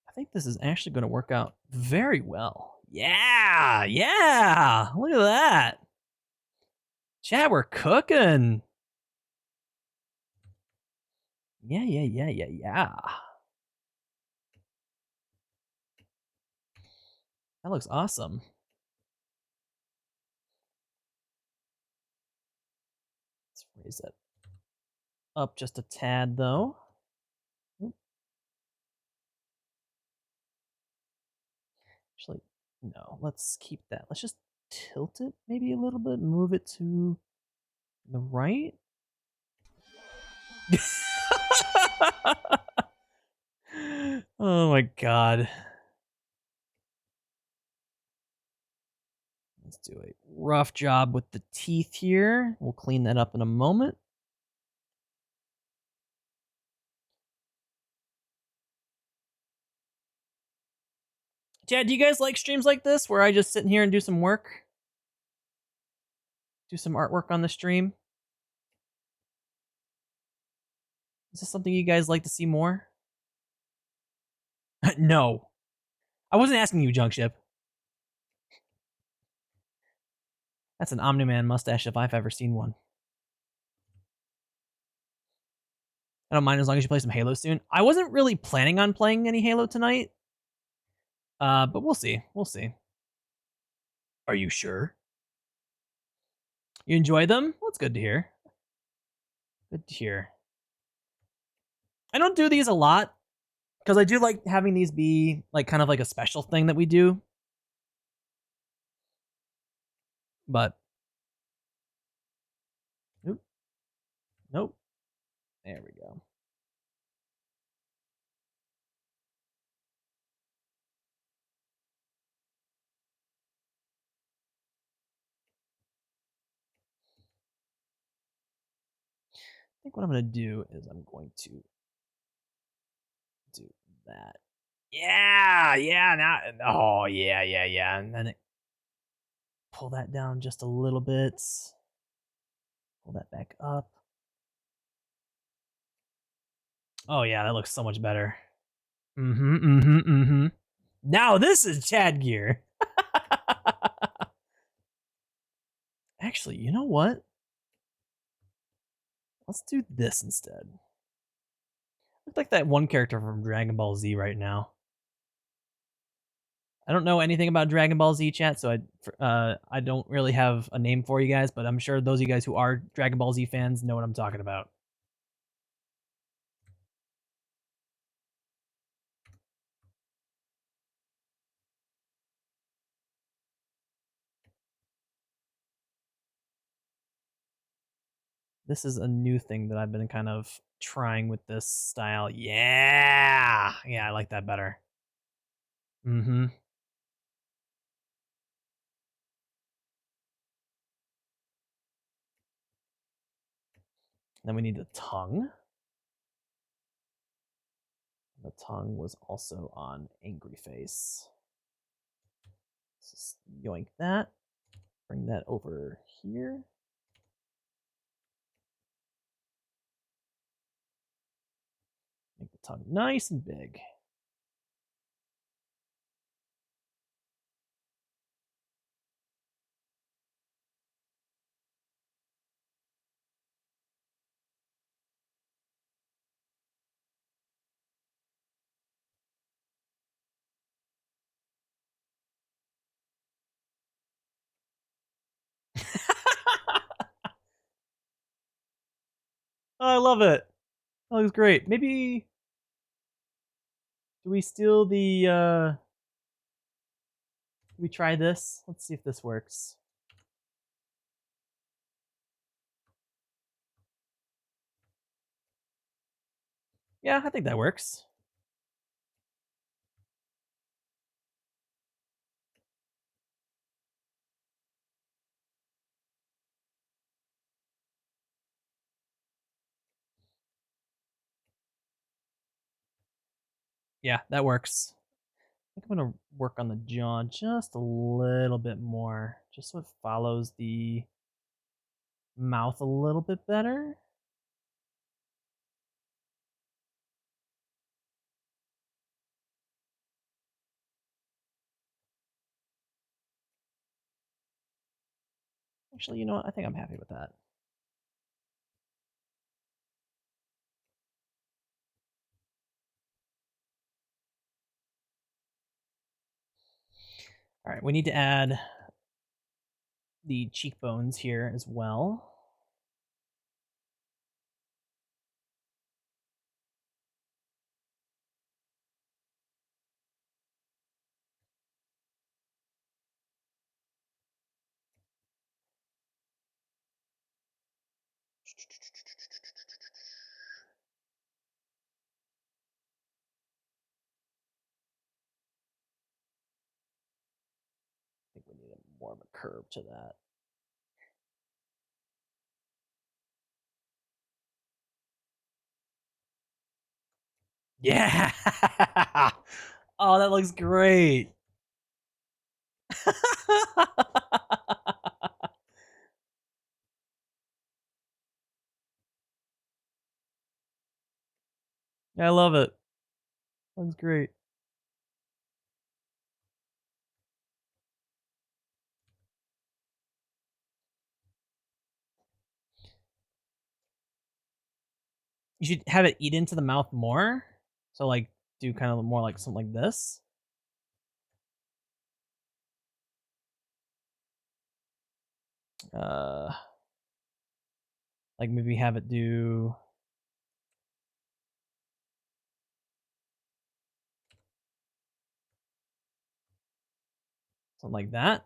I think this is actually going to work out very well. Yeah. Look at that. Chat, we're cooking. Yeah. That looks awesome. Let's raise that up just a tad, though. Actually, no, let's keep that. Let's just tilt it maybe a little bit, move it to the right. Oh my god. Let's do a rough job with the teeth here. We'll clean that up in a moment. Chad, do you guys like streams like this where I just sit in here and do some work? Do some artwork on the stream? Is this something you guys like to see more? No. I wasn't asking you, Junkship. That's an Omni-Man mustache if I've ever seen one. I don't mind as long as you play some Halo soon. I wasn't really planning on playing any Halo tonight. But we'll see. Are you sure? You enjoy them? Well, it's good to hear. Good to hear. I don't do these a lot because I do like having these be like kind of like a special thing that we do. But nope, nope. There we go. I think what I'm gonna do is I'm going to do that. Yeah, yeah. Now, oh yeah, yeah, yeah. And then pull that down just a little bit. Pull that back up. Oh yeah, that looks so much better. Now this is Chad gear. Actually, you know what? Let's do this instead. Look like that one character from Dragon Ball Z right now. I don't know anything about Dragon Ball Z chat, so I don't really have a name for you guys, but I'm sure those of you guys who are Dragon Ball Z fans know what I'm talking about. This is a new thing that I've been kind of trying with this style. Yeah, I like that better. Mm-hmm. Then we need the tongue. The tongue was also on Angry Face. Let's just yoink that. Bring that over here. Make the tongue nice and big. Oh, I love it. That looks great. Maybe do we steal the we try this? Let's see if this works. Yeah, I think that works. Yeah, that works. I think I'm gonna work on the jaw just a little bit more, just so it follows the mouth a little bit better. Actually, you know what? I think I'm happy with that. All right, we need to add the cheekbones here as well. I think we need more of a curve to that. Yeah. Oh, that looks great. I love it. Looks great. You should have it eat into the mouth more. So like do kind of more like something like this. Like maybe have it do something like that.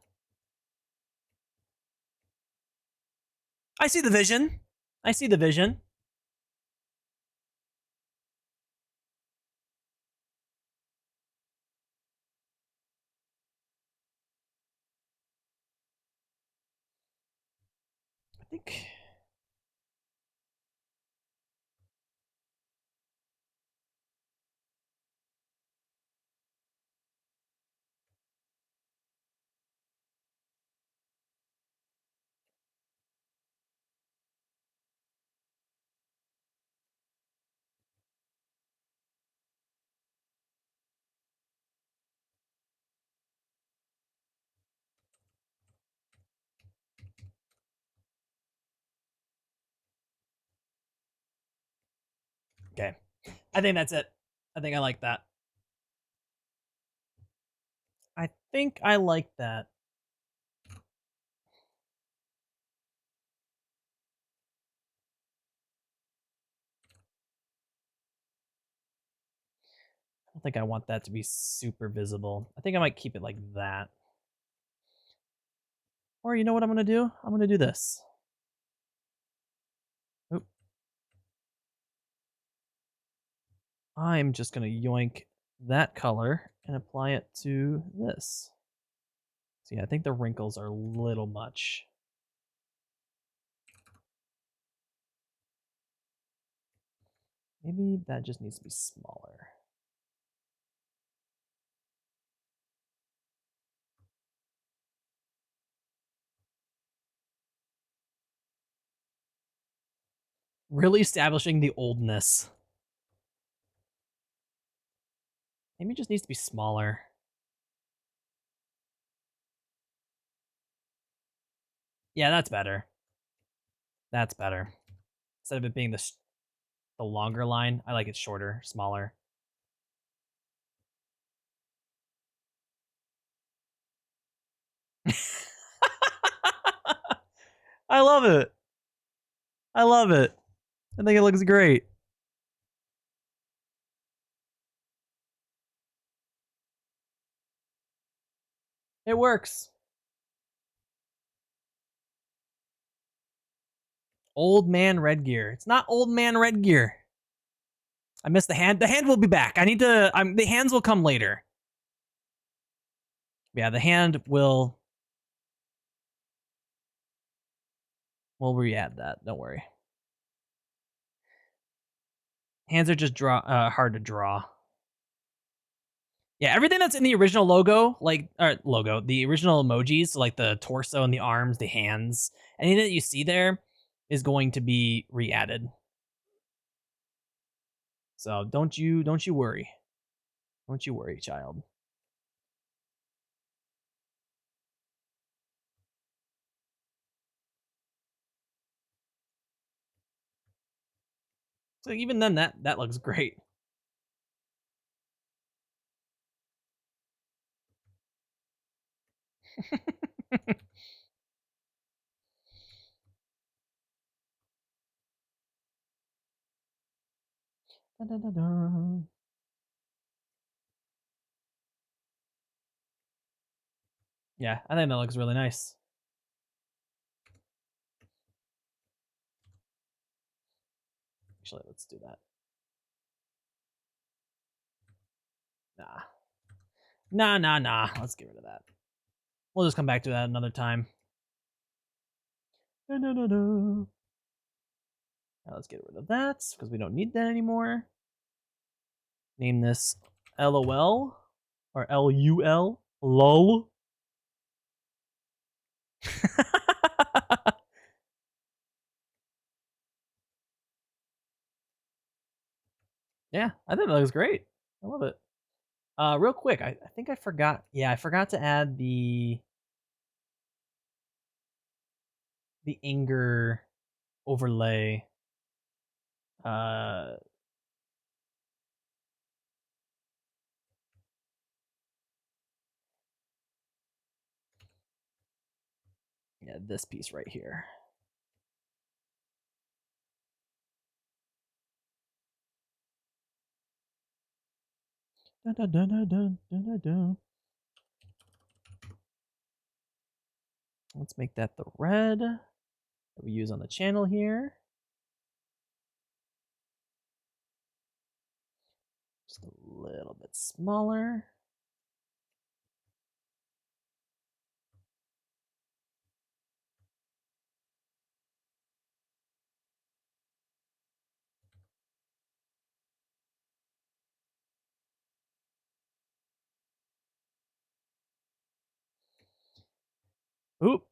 I see the vision. I see the vision. I think. Okay. I think that's it. I think I like that. I think I like that. I don't think I want that to be super visible. I think I might keep it like that. Or you know what I'm going to do? I'm going to do this. Oop. I'm just going to yoink that color and apply it to this. So yeah, I think the wrinkles are a little much. Maybe that just needs to be smaller. Really establishing the oldness. Maybe it just needs to be smaller. Yeah, that's better. That's better. Instead of it being the longer line, I like it shorter, smaller. I love it. I love it. I think it looks great. It works. Old man RedGear. It's not old man RedGear. I missed the hand. The hand will be back. I need to. The hands will come later. Yeah, the hand will. We'll re-add that. Don't worry. Hands are just hard to draw. Yeah, everything that's in the original logo, the original emojis, so like the torso and the arms, the hands, anything that you see there is going to be re-added. So don't you worry. Don't you worry, child. So even then, that looks great. Yeah, I think that looks really nice. Actually, let's do that. Nah. Let's get rid of that. We'll just come back to that another time. Now let's get rid of that because we don't need that anymore. Name this LOL or LUL. LOL. Yeah, I think that looks great. I love it. Real quick, I think I forgot. Yeah, I forgot to add the anger overlay. Yeah, this piece right here. Dun, dun, dun, dun, dun, dun, dun, dun. Let's make that the red that we use on the channel here. Just a little bit smaller. Oop.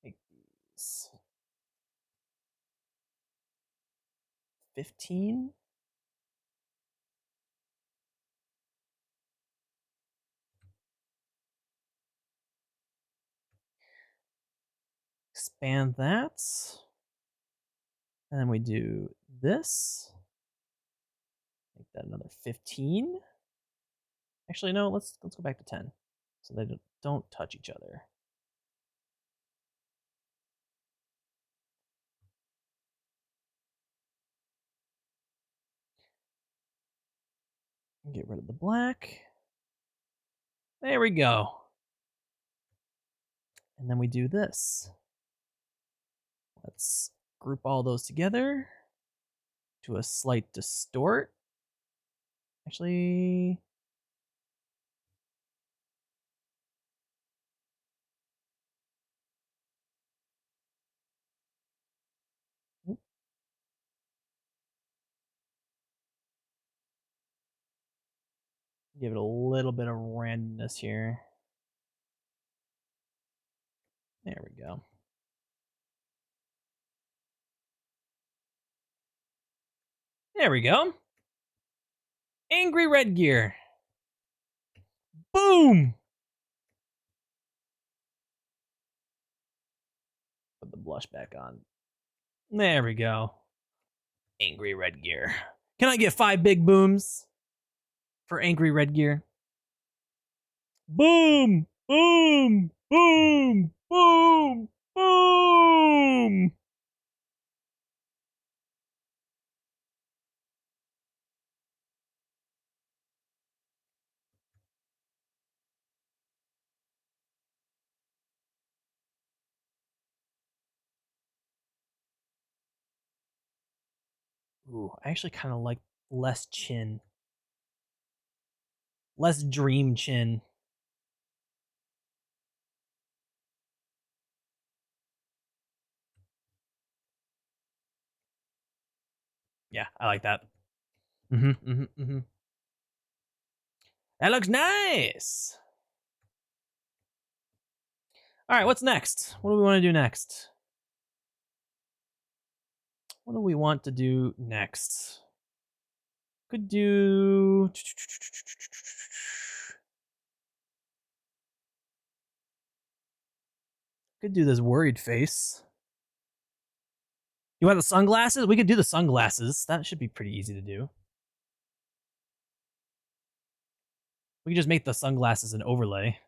Make these 15. Expand that. And then we do this. Make that another 15. Actually, no, let's go back to 10. So they don't touch each other. Get rid of the black. There we go. And then we do this. Let's group all those together to a slight distort. Actually, give it a little bit of randomness here. There we go. There we go. Angry RedGear. Boom! Put the blush back on. There we go. Angry RedGear. Can I get 5 big booms for Angry RedGear? Boom! Boom! Boom! Boom! Boom! Ooh, I actually kind of like less chin. Less dream chin. Yeah, I like that. That looks nice. All right, what's next? What do we want to do next? What do we want to do next? Could do... Could do this worried face. You want the sunglasses? We could do the sunglasses. That should be pretty easy to do. We could just make the sunglasses an overlay.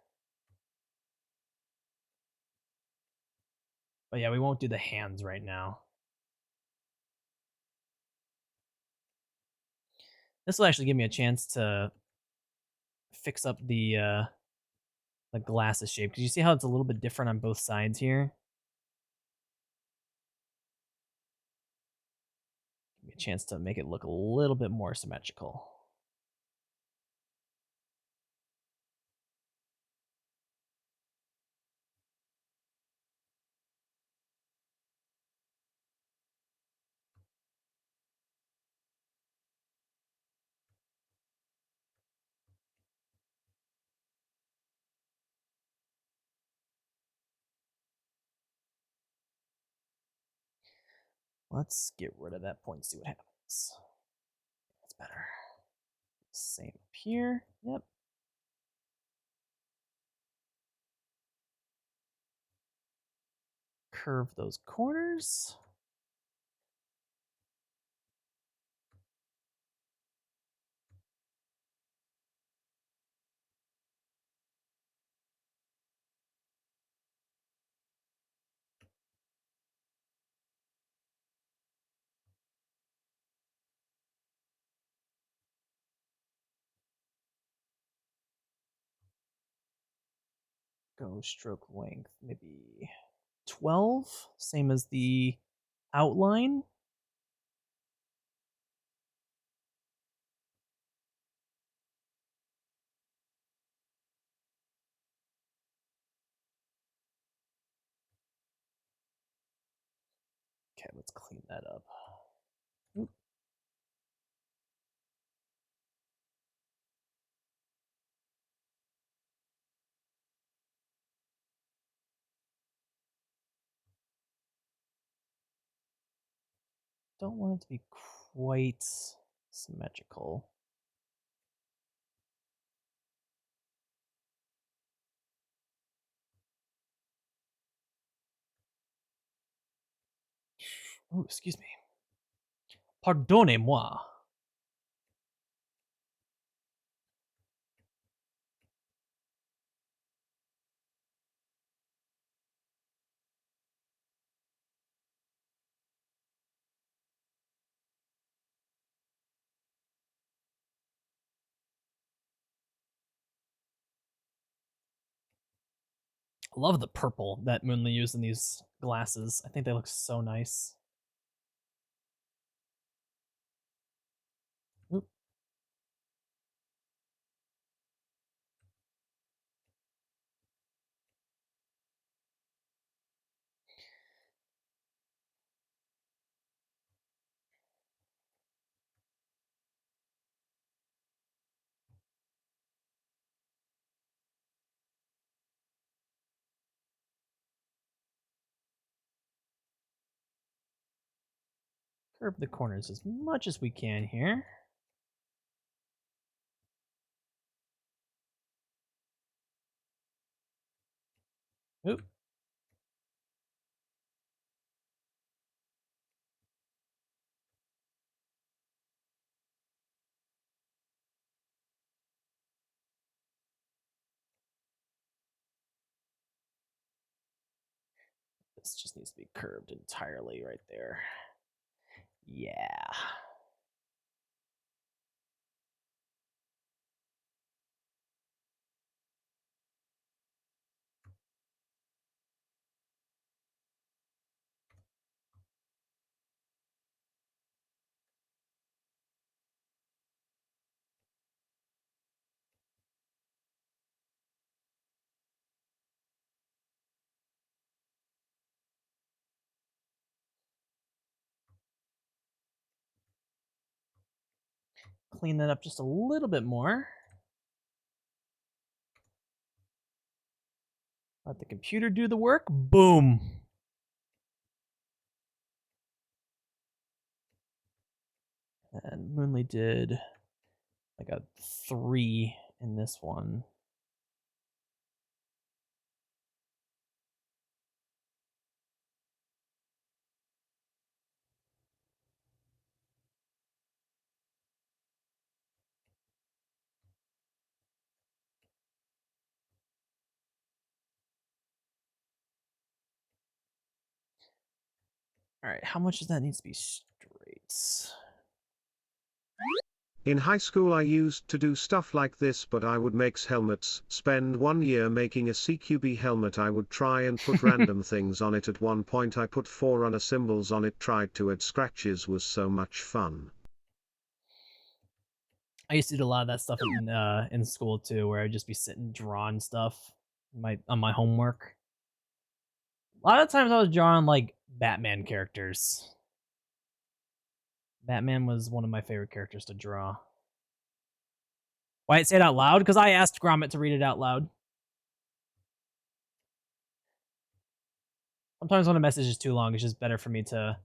But yeah, we won't do the hands right now. This will actually give me a chance to fix up the glasses shape. Because you see how it's a little bit different on both sides here? Give me a chance to make it look a little bit more symmetrical. Let's get rid of that point and see what happens. That's better. Same up here. Yep. Curve those corners. go stroke length? Maybe 12, same as the outline. Okay, let's clean that up. Oop. Don't want it to be quite symmetrical. Oh, excuse me. Pardonnez-moi. I love the purple that Moonly used in these glasses. I think they look so nice. Oop. Curve the corners as much as we can here. Oop. This just needs to be curved entirely right there. Yeah. Clean that up just a little bit more. Let the computer do the work. Boom. And Moonly did like a 3 in this one. All right, how much does that need to be straight? In high school I used to do stuff like this, but I would make helmets, spend 1 year making a CQB helmet. I would try and put random things on it. At one point I put Forerunner symbols on it, tried to add scratches, was so much fun. I used to do a lot of that stuff in school too, where I'd just be sitting drawing stuff on my homework. A lot of times I was drawing like Batman characters. Batman was one of my favorite characters to draw. Why did I say it out loud? Because I asked Gromit to read it out loud. Sometimes when a message is too long, it's just better for me to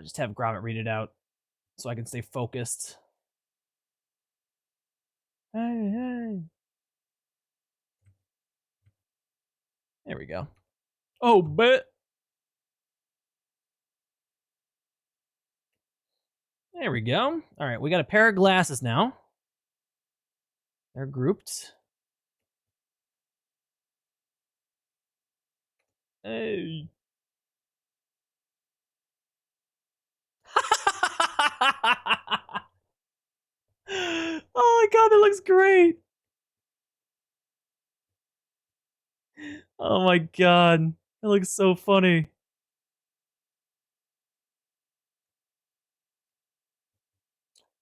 just have Gromit read it out so I can stay focused. Hey, hey. There we go. Oh, but there we go. All right, we got a pair of glasses now. They're grouped. Hey. Oh my god, that looks great. Oh my god. That looks so funny.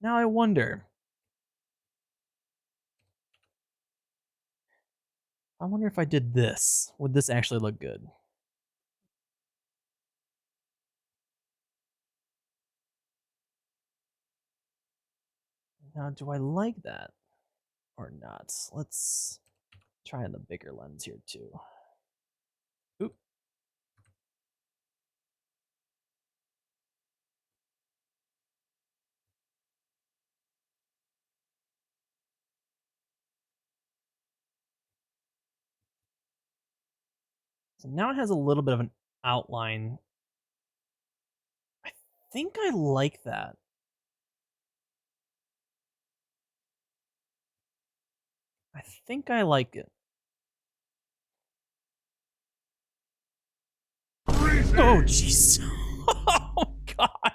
Now I wonder if I did this, would this actually look good? Now, do I like that or not? Let's try on the bigger lens here too. Oop. So now it has a little bit of an outline. I think I like that. I think I like it. Oh, jeez. Oh, God.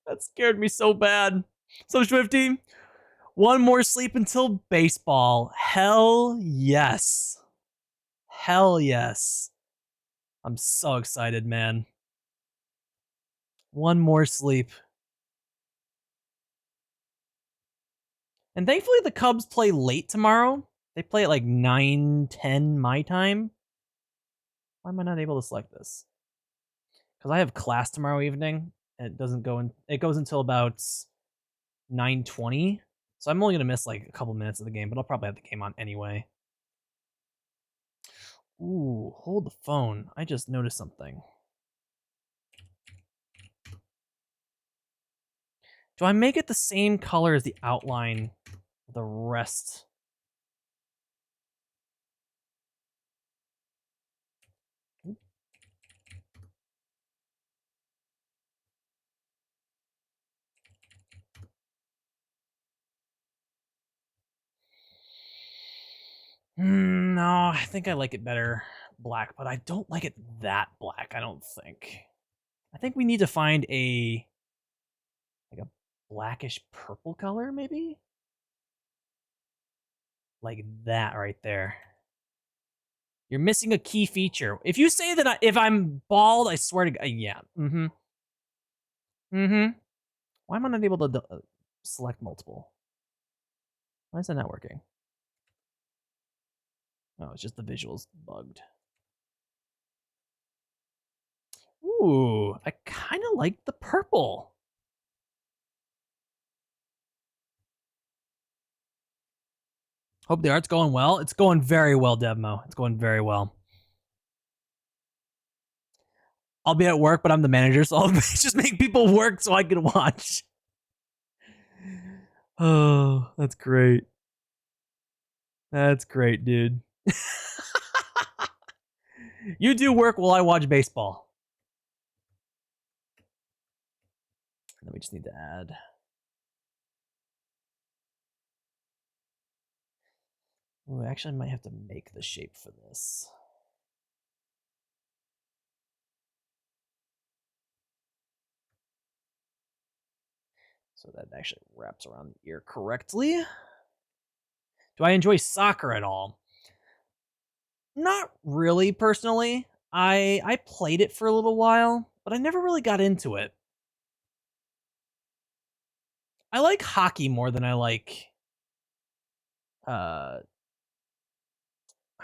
That scared me so bad. So, Swifty, one more sleep until baseball. Hell yes. Hell yes. I'm so excited, man. One more sleep. And thankfully, the Cubs play late tomorrow. They play at like 9:10 my time. Why am I not able to select this? Because I have class tomorrow evening. And it doesn't go in. It goes until about 9:20. So I'm only gonna miss like a couple minutes of the game, but I'll probably have the game on anyway. Ooh, hold the phone. I just noticed something. Do I make it the same color as the outline of the rest? No, I think I like it better black, but I don't like it that black, I don't think. I think we need to find a blackish purple color, maybe? Like that right there. You're missing a key feature. If you say that if I'm bald, I swear to God, yeah. Mm-hmm. Mm-hmm. Why am I not able to select multiple? Why is that not working? Oh, it's just the visuals bugged. Ooh, I kind of like the purple. Hope the art's going well. It's going very well, Devmo. It's going very well. I'll be at work, but I'm the manager, so I'll just make people work so I can watch. Oh, that's great. That's great, dude. You do work while I watch baseball. Then we just need to add. Ooh, actually, I might have to make the shape for this. So that actually wraps around the ear correctly. Do I enjoy soccer at all? Not really, personally. I played it for a little while, but I never really got into it. I like hockey more than I like... I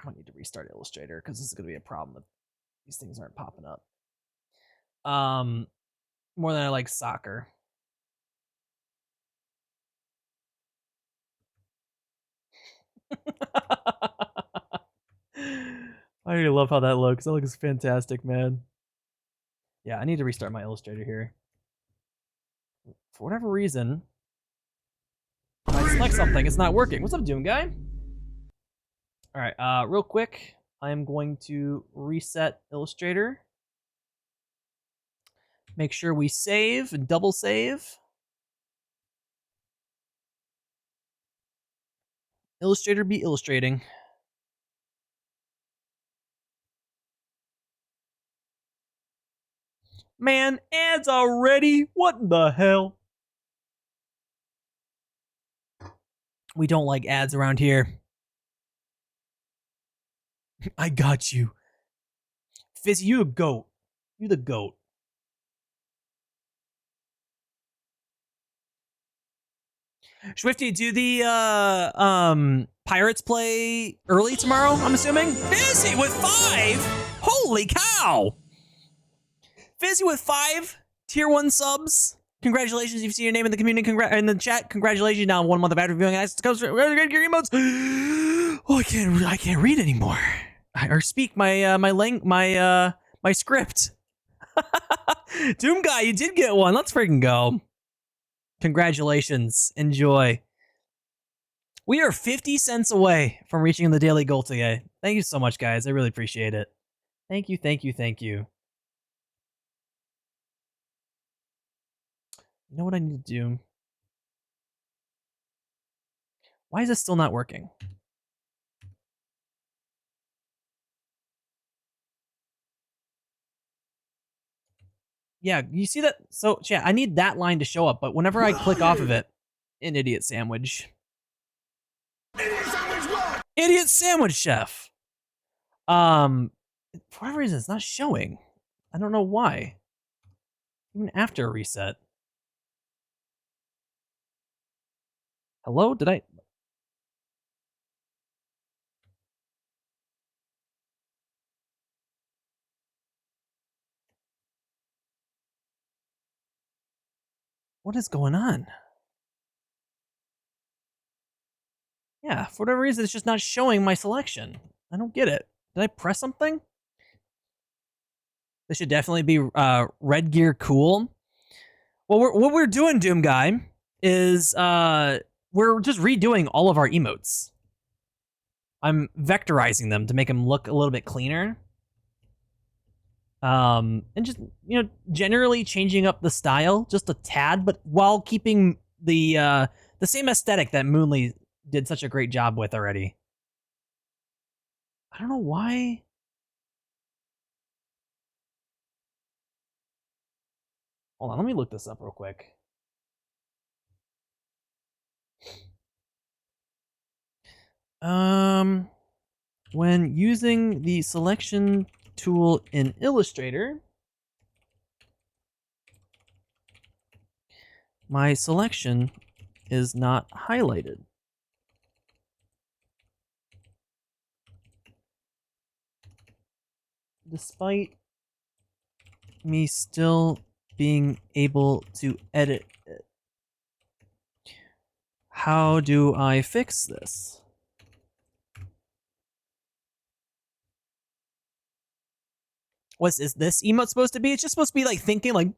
might need to restart Illustrator, because this is going to be a problem if these things aren't popping up. More than I like soccer. I really love how that looks. That looks fantastic, man. Yeah, I need to restart my Illustrator here. For whatever reason, if I select something, it's not working. What's up, Doom Guy? All right, real quick, I am going to reset Illustrator. Make sure we save and double save. Illustrator be illustrating. Man, ads already? What the hell? We don't like ads around here. I got you. Fizzy, you a goat. You the goat. Swifty, do the Pirates play early tomorrow, I'm assuming? Fizzy with 5? Holy cow! Fizzy with 5 tier 1 subs. Congratulations, you've seen your name in the community, in the chat. Congratulations, now 1 month of after viewing. It comes from your emotes. Oh, I can't read anymore. Or speak my script. Doom guy, you did get one. Let's freaking go. Congratulations. Enjoy. We are 50 cents away from reaching the daily goal today. Thank you so much, guys. I really appreciate it. Thank you, thank you, thank you. You know what I need to do? Why is this still not working? Yeah, you see that? So, chat, I need that line to show up, but whenever I click off of it, an idiot sandwich. Idiot sandwich chef. For whatever reason, it's not showing. I don't know why. Even after a reset. Hello? Did I? What is going on? Yeah, for whatever reason, it's just not showing my selection. I don't get it. Did I press something? This should definitely be RedGear cool. Well, what we're doing, Doom Guy, is we're just redoing all of our emotes. I'm vectorizing them to make them look a little bit cleaner. And just, you know, generally changing up the style just a tad, but while keeping the same aesthetic that Moonly did such a great job with already. I don't know why. Hold on, let me look this up real quick. When using the selection tool in Illustrator, my selection is not highlighted. Despite me still being able to edit it. How do I fix this? What's is this emote supposed to be? It's just supposed to be like thinking like,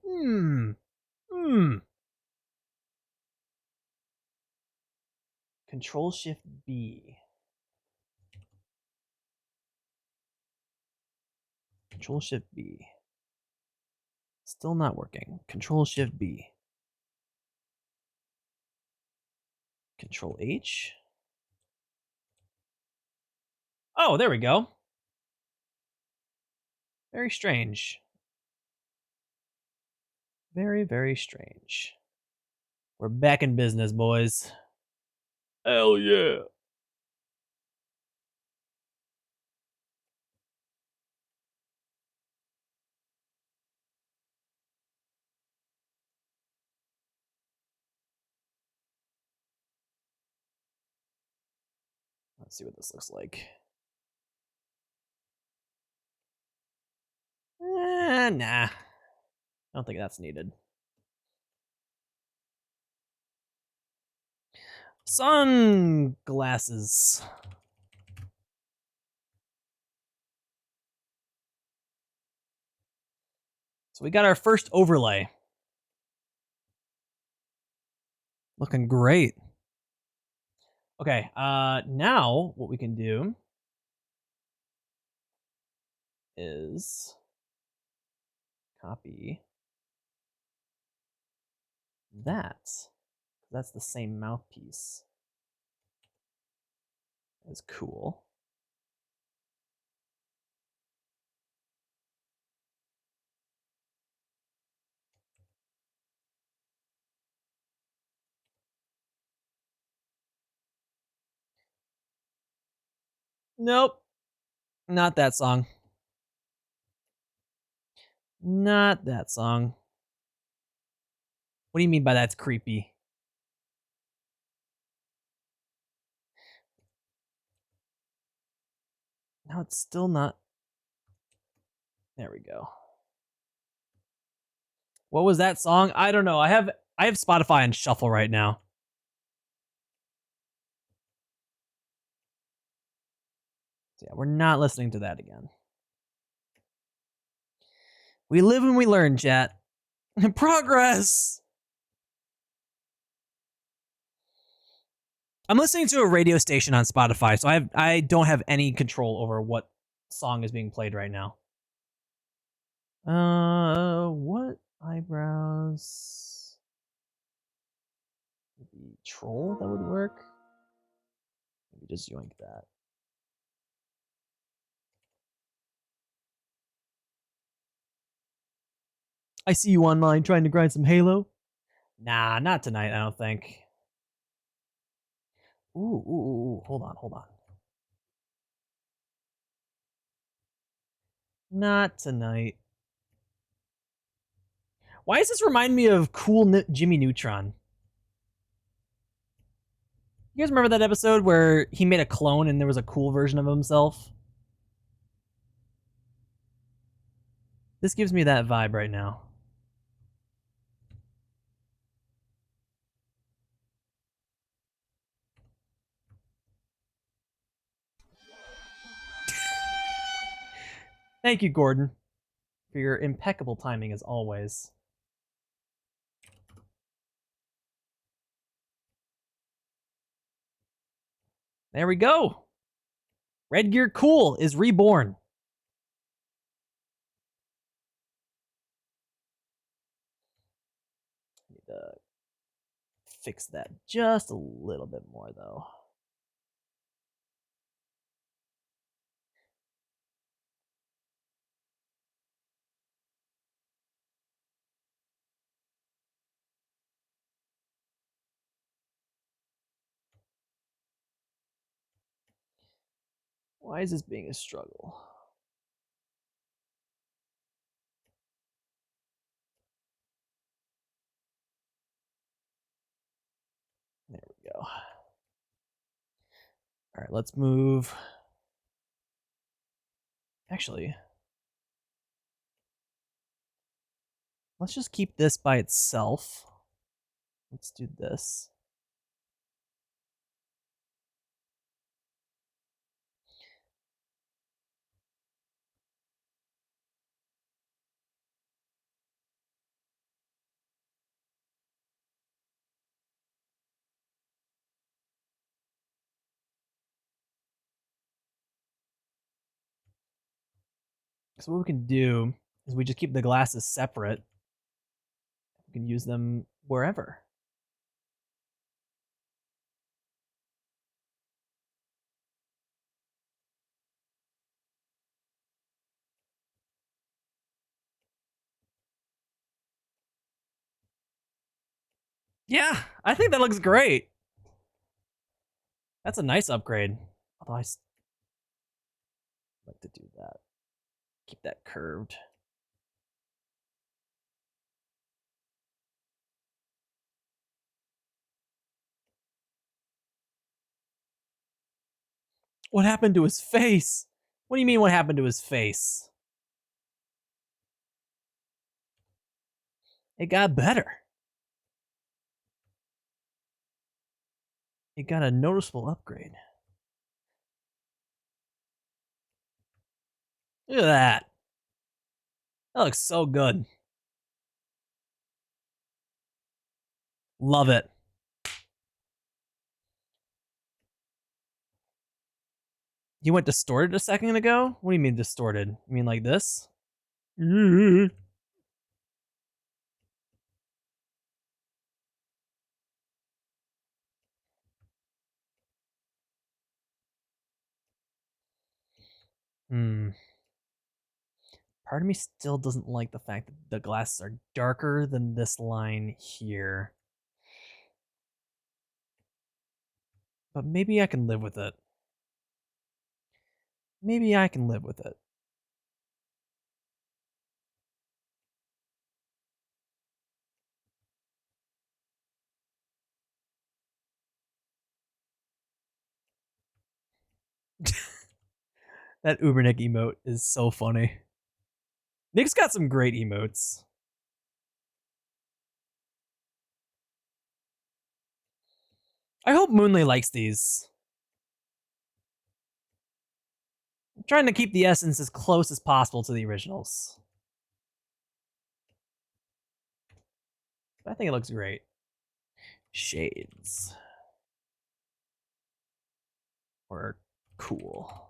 Control Shift B. Control Shift B. Still not working. Control Shift B. Control H. Oh, there we go. Very strange. Very, very strange. We're back in business, boys. Hell yeah. Let's see what this looks like. Nah. I don't think that's needed. Sunglasses. So we got our first overlay. Looking great. Okay, now what we can do is copy that. That's the same mouthpiece. That's cool. Nope. Not that song. Not that song. What do you mean by that's creepy? No, it's still not. There we go. What was that song? I don't know. I have Spotify on shuffle right now. So yeah, we're not listening to that again. We live and we learn, chat. Progress. I'm listening to a radio station on Spotify, so I don't have any control over what song is being played right now. What eyebrows? Maybe troll, that would work. Maybe just yoink that. I see you online trying to grind some Halo. Nah, not tonight, I don't think. Ooh, hold on. Not tonight. Why does this remind me of cool Jimmy Neutron? You guys remember that episode where he made a clone and there was a cool version of himself? This gives me that vibe right now. Thank you, Gordon, for your impeccable timing as always. There we go. RedGear Cool is reborn. Need to fix that just a little bit more, though. Why is this being a struggle? There we go. All right, let's move. Actually, let's just keep this by itself. Let's do this. So what we can do is we just keep the glasses separate. We can use them wherever. Yeah, I think that looks great. That's a nice upgrade. Although I like to do that. Keep that curved. What happened to his face? What do you mean what happened to his face? It got better. It got a noticeable upgrade. Look at that. That looks so good. Love it. You went distorted a second ago? What do you mean distorted? You mean like this? Part of me still doesn't like the fact that the glasses are darker than this line here. But maybe I can live with it. maybe I can live with it. That Uber Nick emote is so funny. Nick's got some great emotes. I hope Moonley likes these. I'm trying to keep the essence as close as possible to the originals. I think it looks great. Shades. Or cool.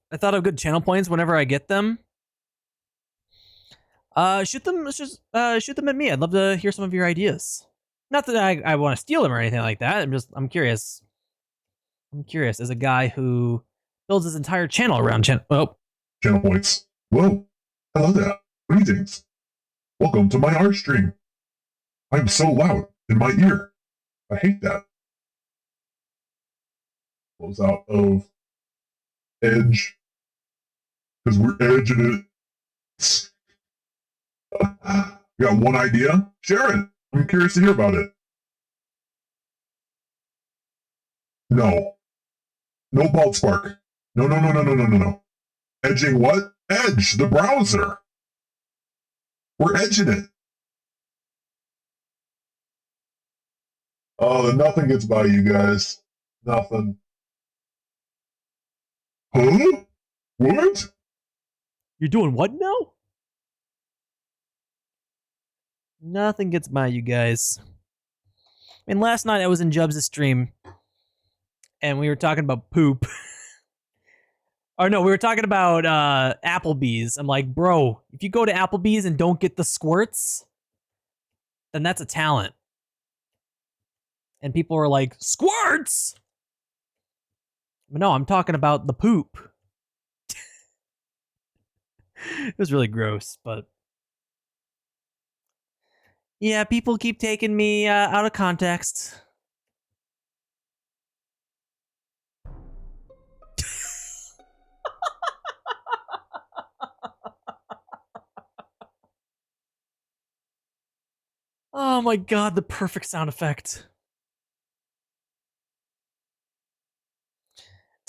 I thought of good channel points whenever I get them. Shoot them at me. I'd love to hear some of your ideas. Not that I want to steal them or anything like that. I'm curious. I'm curious as a guy who builds his entire channel around Channel points. Whoa. Hello there. Greetings. Welcome to my art stream. I'm so loud in my ear. I hate that. Close out of Edge. Because we're edging it. You got one idea? Share it. I'm curious to hear about it. No. No bald spark. No. Edging what? Edge, the browser. We're edging it. Oh, nothing gets by you guys. Nothing. Huh? What? You're doing what now? Nothing gets by you guys. And last night I was in Jubs' stream and we were talking about poop. Or no, we were talking about Applebee's. I'm like, bro, if you go to Applebee's and don't get the squirts, then that's a talent. And people were like, squirts? But no, I'm talking about the poop. It was really gross, but yeah, people keep taking me out of context. Oh my god, the perfect sound effect.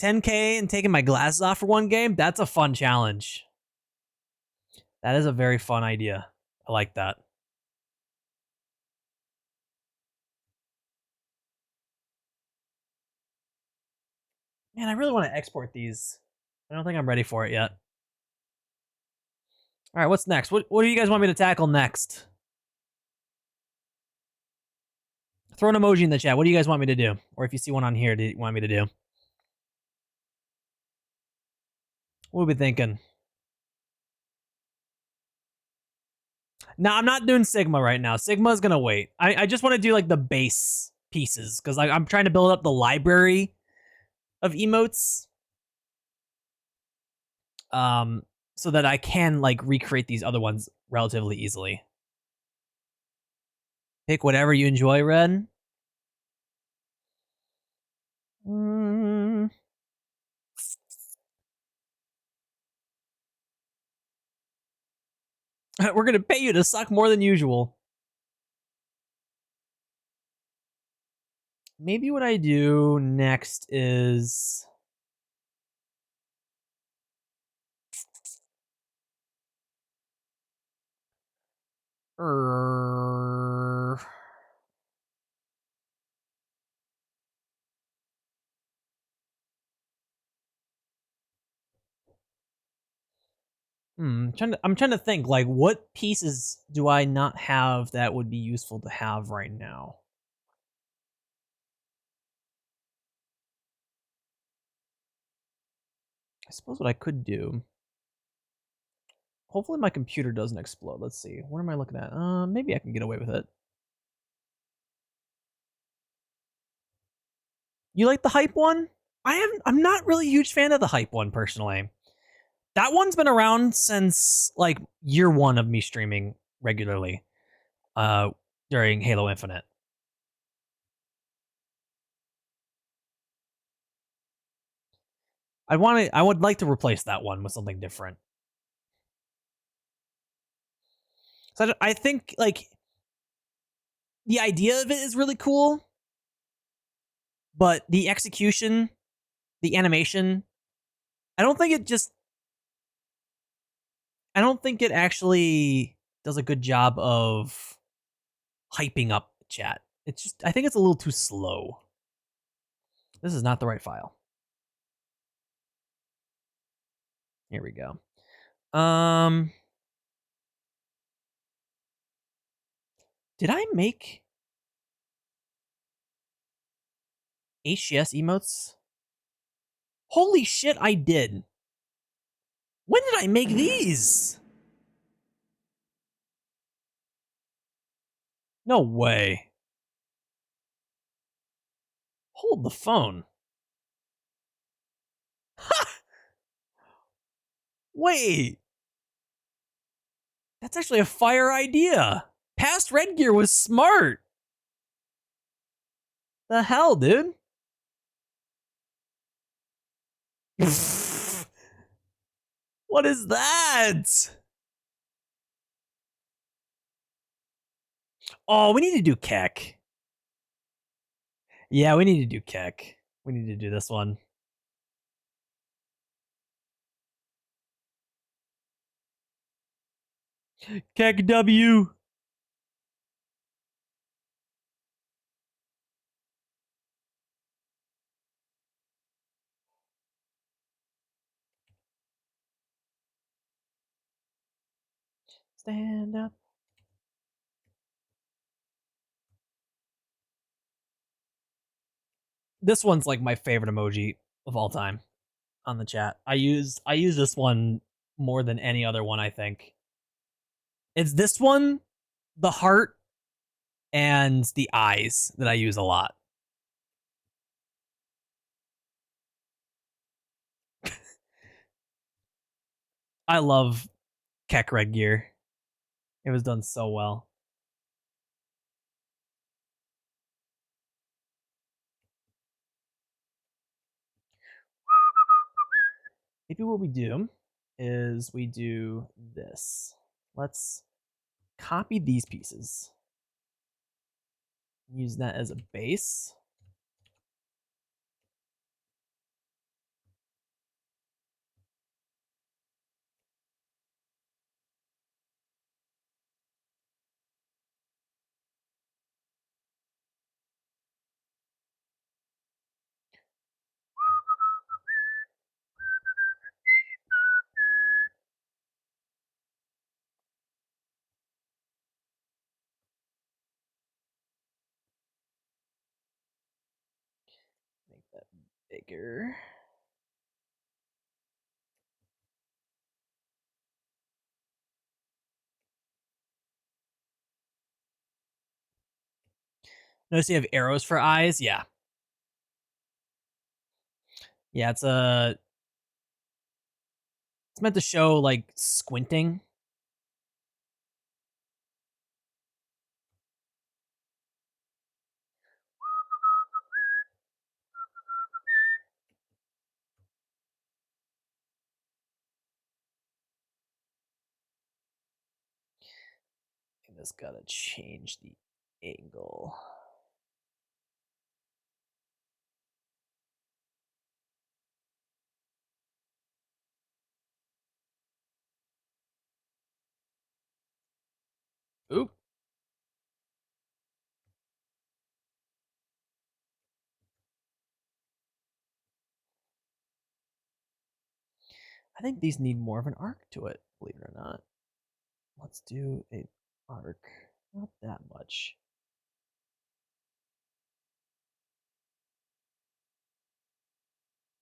10K and taking my glasses off for one game? That's a fun challenge. That is a very fun idea. I like that. Man, I really want to export these. I don't think I'm ready for it yet. All right, what's next? What do you guys want me to tackle next? Throw an emoji in the chat. What do you guys want me to do? Or if you see one on here, do you want me to do? What are we thinking? No, I'm not doing Sigma right now. Sigma's gonna wait. I just want to do like the base pieces because I'm trying to build up the library of emotes. So that I can like recreate these other ones relatively easily. Pick whatever you enjoy, Red. We're gonna pay you to suck more than usual. Maybe what I do next is I'm trying to think like what pieces do I not have that would be useful to have right now? I suppose what I could do. Hopefully my computer doesn't explode. Let's see. What am I looking at? Maybe I can get away with it. You like the hype one? I'm not really a huge fan of the hype one personally. That one's been around since like year one of me streaming regularly during Halo Infinite. I would like to replace that one with something different. So I think like the idea of it is really cool, but the execution, the animation, I don't think it actually does a good job of hyping up chat. It's just I think it's a little too slow. This is not the right file. Here we go. Did I make HGS emotes? Holy shit, I did. When did I make these? No way. Hold the phone. Ha! Wait. That's actually a fire idea. Past RedGear was smart. The hell, dude? What is that? Oh, we need to do Keck. Yeah, we need to do Keck. We need to do this one. Keck W. Stand up. This one's like my favorite emoji of all time on the chat. I use this one more than any other one, I think. It's this one, the heart, and the eyes that I use a lot. I love Keck RedGear. It was done so well. Maybe what we do is we do this. Let's copy these pieces. Use that as a base. Make that bigger. Notice you have arrows for eyes. Yeah. Yeah, it's meant to show like squinting. I just gotta change the angle. Oop. I think these need more of an arc to it, believe it or not. Let's do an arc. Not that much.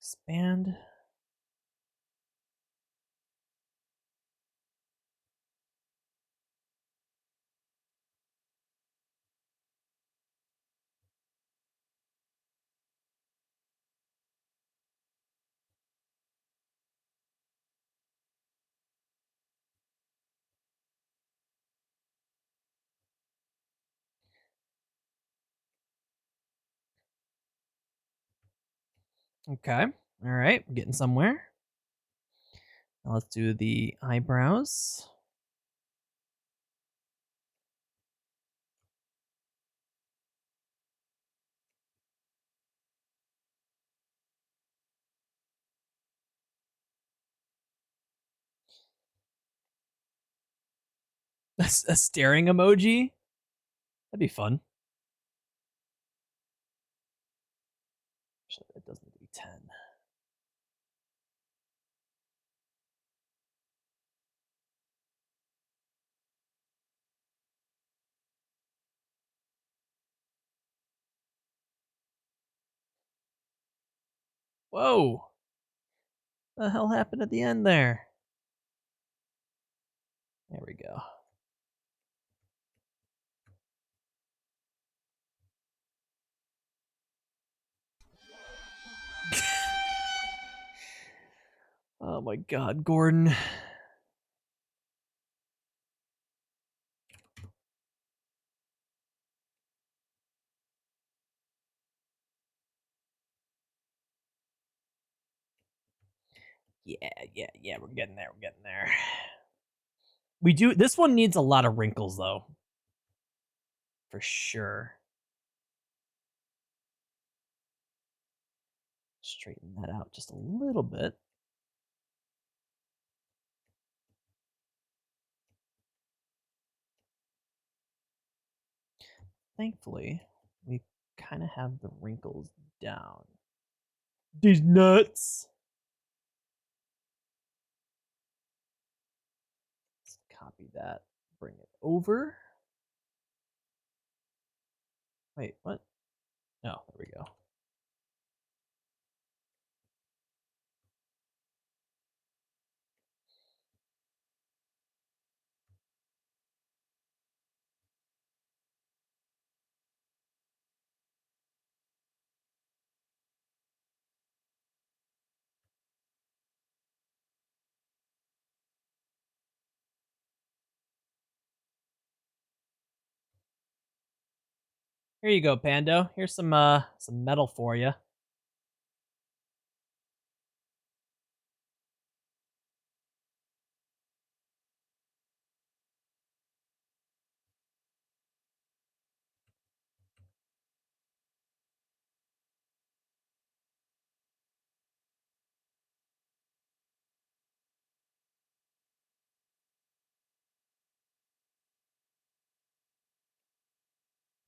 Expand. Okay. All right, we're getting somewhere. Now let's do the eyebrows. A staring emoji? That'd be fun. Actually, it doesn't need to be 10. Whoa! The hell happened at the end there? There we go. Oh my god, Gordon. Yeah, we're getting there, We do, this one needs a lot of wrinkles though. For sure. Straighten that out just a little bit. Thankfully, we kind of have the wrinkles down. These nuts. Let's copy that, bring it over. Wait, what? No, there we go. Here you go, Pando. Here's some metal for you.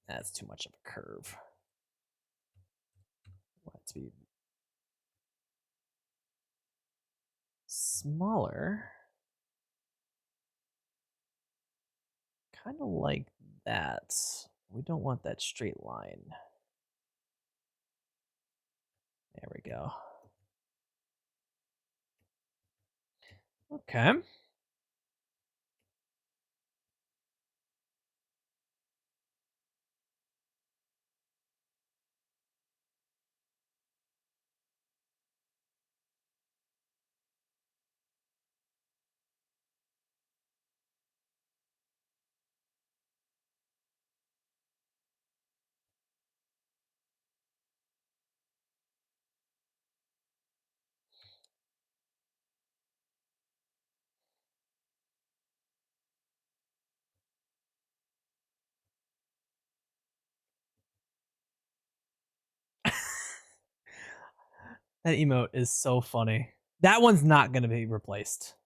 That's too much of a curve. Want it to be smaller. Kind of like that. We don't want that straight line. There we go. Okay. That emote is so funny. That one's not going to be replaced.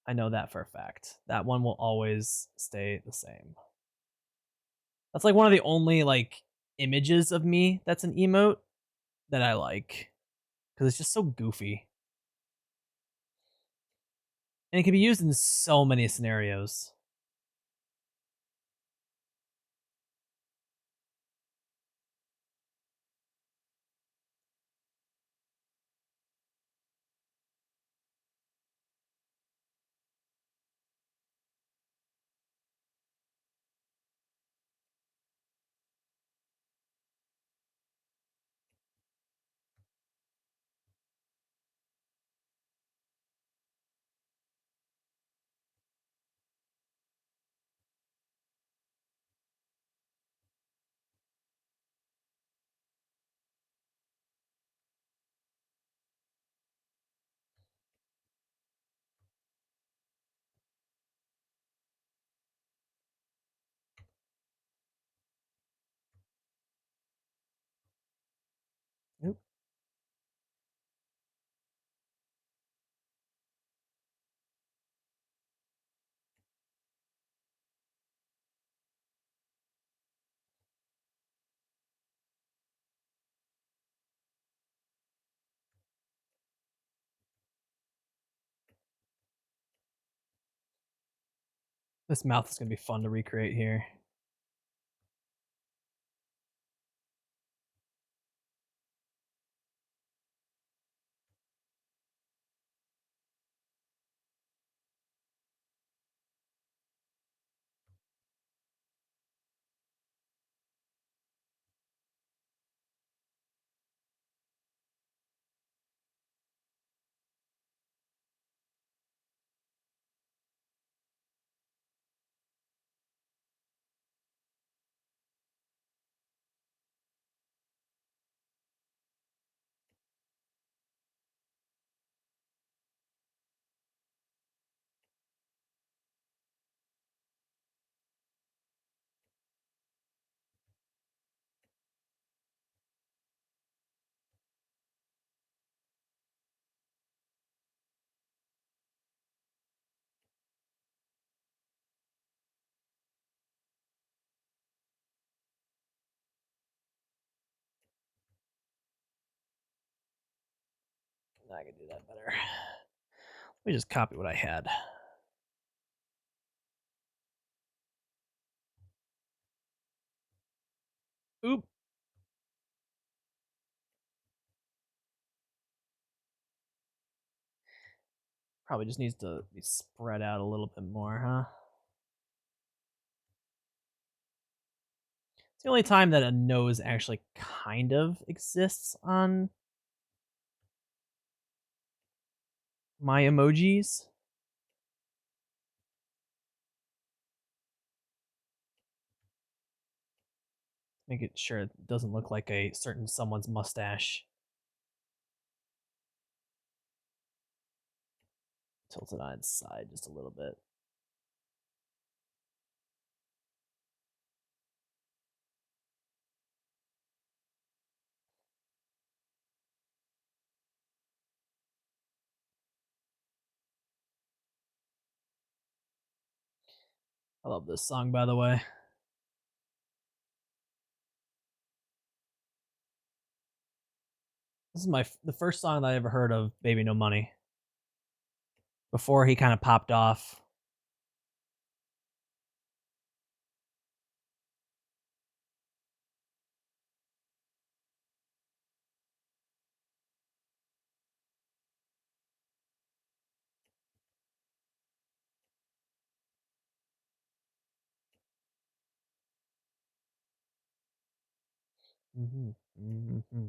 I know that for a fact. That one will always stay the same. That's like one of the only like images of me that's an emote that I like because it's just so goofy. And it can be used in so many scenarios. This mouth is gonna be fun to recreate here. I can do that better. Let me just copy what I had. Oop. Probably just needs to be spread out a little bit more, huh? It's the only time that a nose actually kind of exists on my emojis. Make it sure it doesn't look like a certain someone's mustache. Tilt it on its side just a little bit. I love this song, by the way. This is the first song that I ever heard of Baby No Money. Before he kind of popped off. Mm-hmm. Mm-hmm.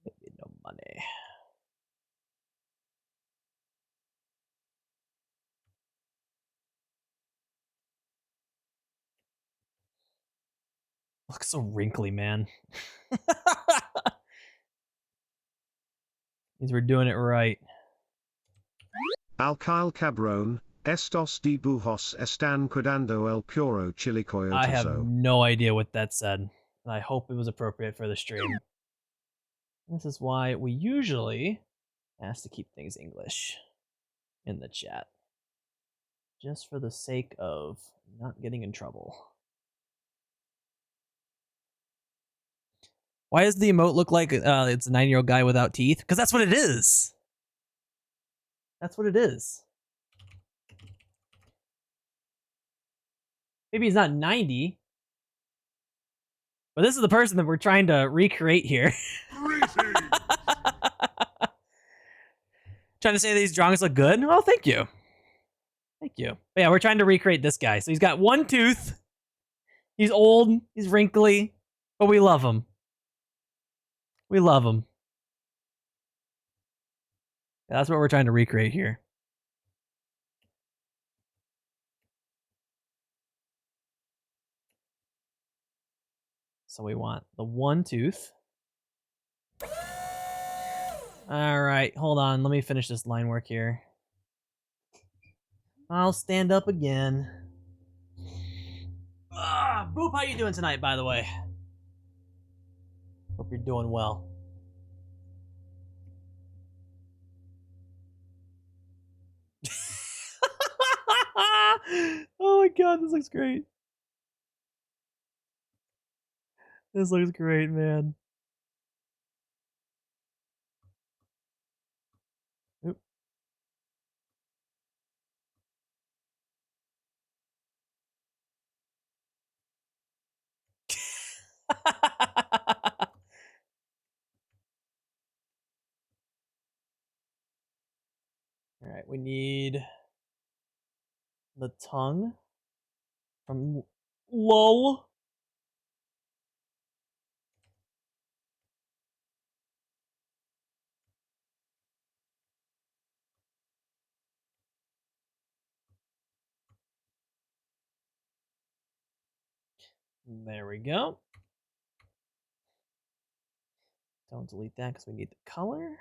Baby No Money. Looks so wrinkly, man. Means we're doing it right. Alkyl Cabron, estos dibujos están cuidando el puro I have chilicoyotazo. no idea what that said. I hope it was appropriate for the stream. This is why we usually ask to keep things English in the chat. Just for the sake of not getting in trouble. Why does the emote look like it's a 9-year-old guy without teeth? Because that's what it is. That's what it is. Maybe he's not 90. But this is the person that we're trying to recreate here. Trying to say that these drawings look good? Oh, thank you. Thank you. But yeah, we're trying to recreate this guy. So he's got one tooth. He's old. He's wrinkly. But we love him. We love him. Yeah, that's what we're trying to recreate here. So we want the one tooth. All right, hold on. Let me finish this line work here. I'll stand up again. Boop, how you doing tonight, by the way? Hope you're doing well. Oh my god, this looks great. This looks great, man. Oop. All right, we need the tongue from LOL. There we go. Don't delete that because we need the color.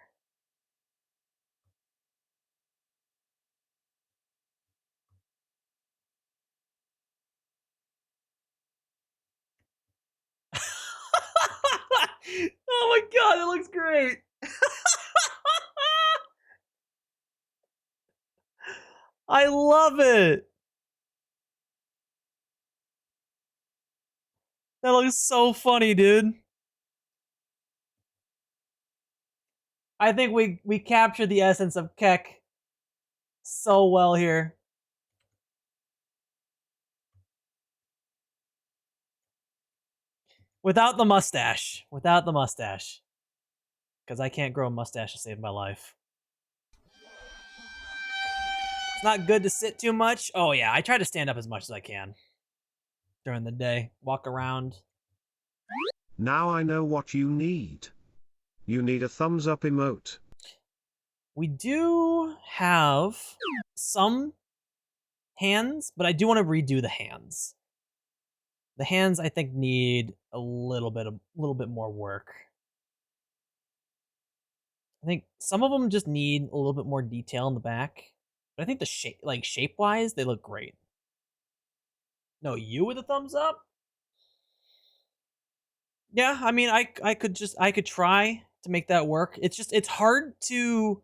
Oh my god, it looks great. I love it. That looks so funny, dude. I think we captured the essence of Keck so well here. Without the mustache. Without the mustache. Because I can't grow a mustache to save my life. It's not good to sit too much. Oh yeah, I try to stand up as much as I can during the day. Walk around. Now I know what you need. You need a thumbs up emote. We do have some hands, but I do want to redo the hands. The hands I think need a little bit more work. I think some of them just need a little bit more detail in the back. But I think the shape wise, they look great. No, you with a thumbs up? Yeah, I mean I could try to make that work. It's hard to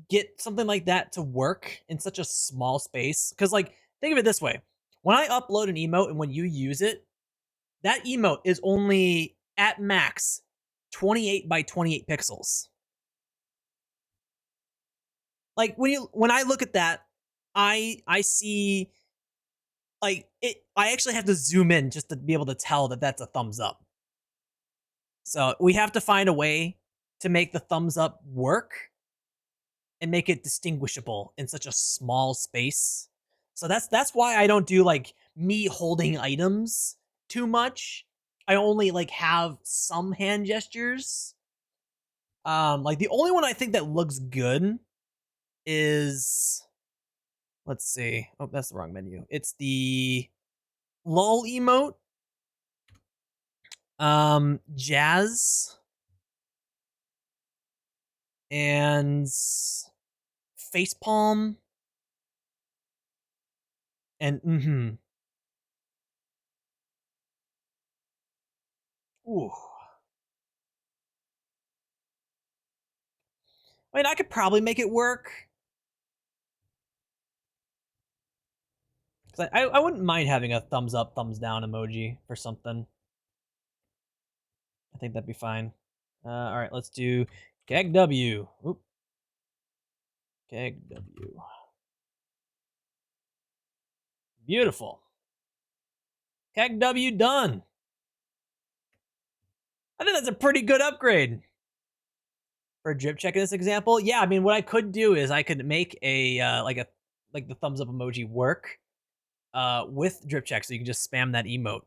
get something like that to work in such a small space. Cause like, think of it this way. When I upload an emote and when you use it, that emote is only at max 28 by 28 pixels. Like when I look at that, I see like it. I actually have to zoom in just to be able to tell that that's a thumbs up. So we have to find a way to make the thumbs up work and make it distinguishable in such a small space. So that's why I don't do like me holding items too much. I only like have some hand gestures. Like the only one I think that looks good is, let's see. Oh, that's the wrong menu. It's the LOL emote. Jazz and facepalm and Ooh. I mean, I could probably make it work. Cause I wouldn't mind having a thumbs up, thumbs down emoji for something. I think that'd be fine. All right, let's do Keg W. Oop. Keg W. Beautiful. Keg W done. I think that's a pretty good upgrade for drip check in this example. Yeah, I mean, what I could do is I could make a like the thumbs up emoji work with drip check, so you can just spam that emote.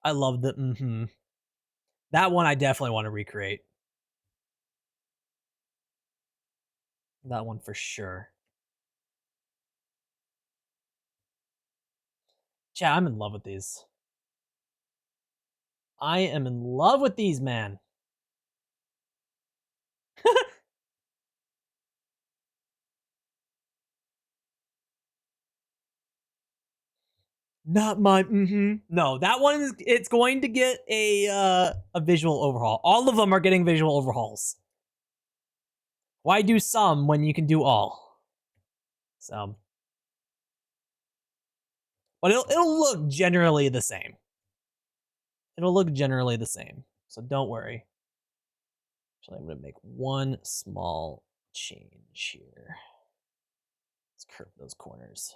I love the That one I definitely want to recreate. That one for sure. Chat, I'm in love with these. I am in love with these, man. Not my No, that one is it's going to get a visual overhaul. All of them are getting visual overhauls. Why do some when you can do all? So But it'll look generally the same. It'll look generally the same. So don't worry. Actually, I'm going to make one small change here. Let's curve those corners.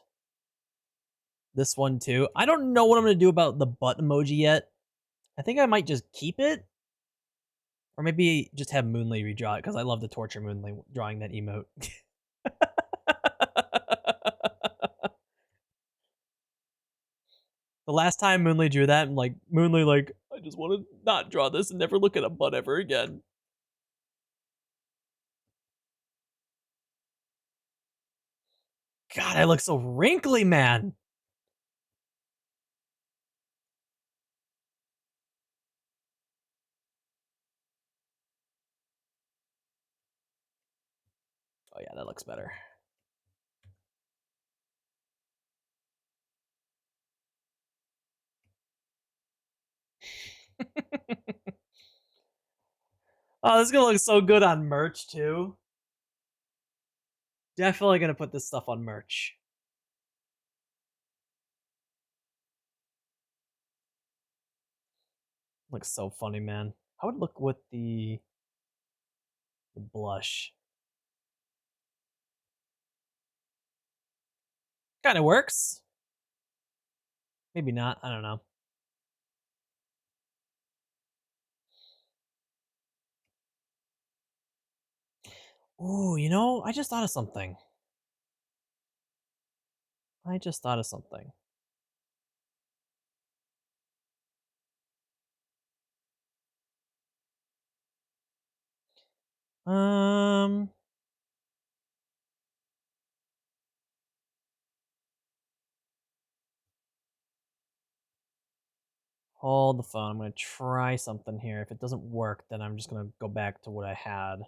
This one too. I don't know what I'm going to do about the butt emoji yet. I think I might just keep it. Or maybe just have Moonly redraw it, because I love to torture Moonly drawing that emote. The last time Moonly drew that, like, Moonly, like, I just want to not draw this and never look at a butt ever again. God, I look so wrinkly, man. Oh yeah, that looks better. Oh, this is gonna look so good on merch too. Definitely gonna put this stuff on merch. Looks so funny, man. How would it look with the blush? Kind of works. Maybe not. I don't know. Ooh, you know, I just thought of something. Um, Hold the phone. I'm gonna try something here. If it doesn't work, then I'm just gonna go back to what I had.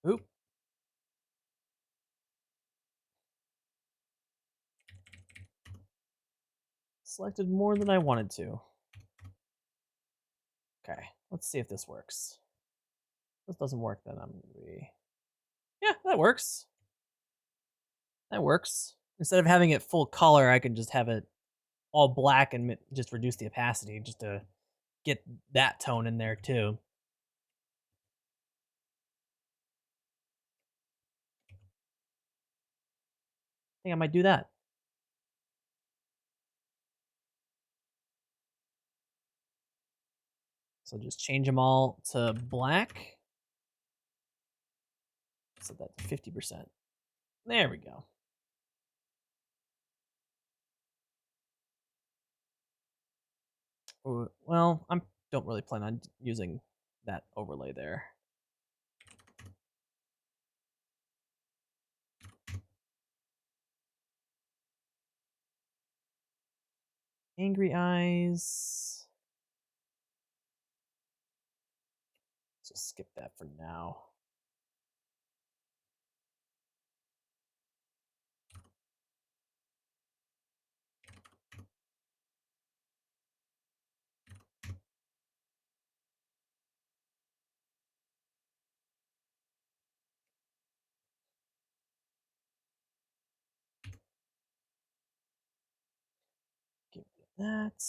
Oop. Selected more than I wanted to. Okay, let's see if this works. If this doesn't work, then I'm gonna be... Yeah, that works. That works. Instead of having it full color, I can just have it all black and just reduce the opacity just to get that tone in there too. I think I might do that. So just change them all to black. Set that to 50%. There we go. Ooh, well, I don't really plan on using that overlay there. Angry eyes. Let's just skip that for now. Get rid of that.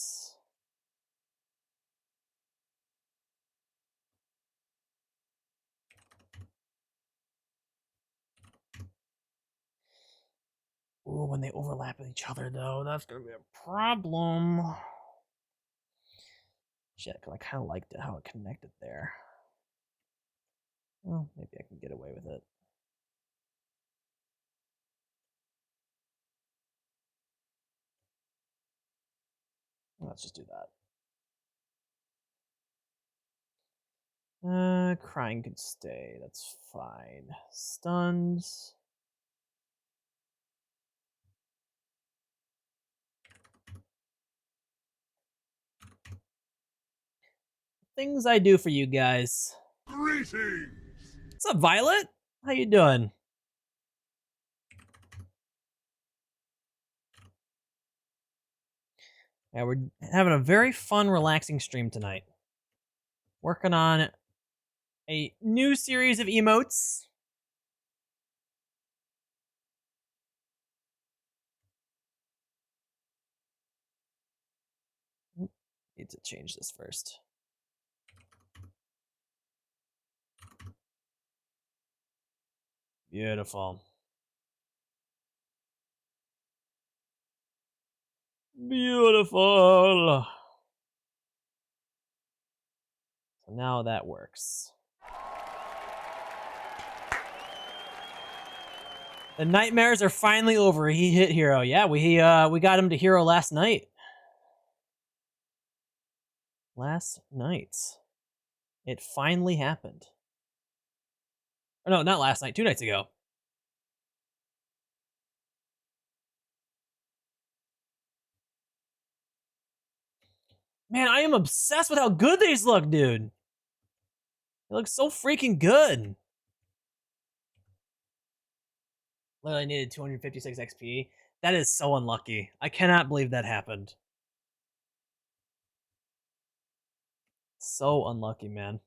Ooh, when they overlap with each other, though, that's gonna be a problem. Shit, because I kind of liked it how it connected there. Well, maybe I can get away with it. Let's just do that. Crying could stay. That's fine. Stuns. Things I do for you guys. Greetings! What's up, Violet? How you doing? Yeah, we're having a very fun, relaxing stream tonight. Working on a new series of emotes. Need to change this first. Beautiful. Beautiful. So now that works. The nightmares are finally over. He hit hero. Yeah, we got him to hero last night. Last night. It finally happened. Oh, no, not last night. 2 nights ago. Man, I am obsessed with how good these look, dude. They look so freaking good. Literally needed 256 XP. That is so unlucky. I cannot believe that happened. So unlucky, man.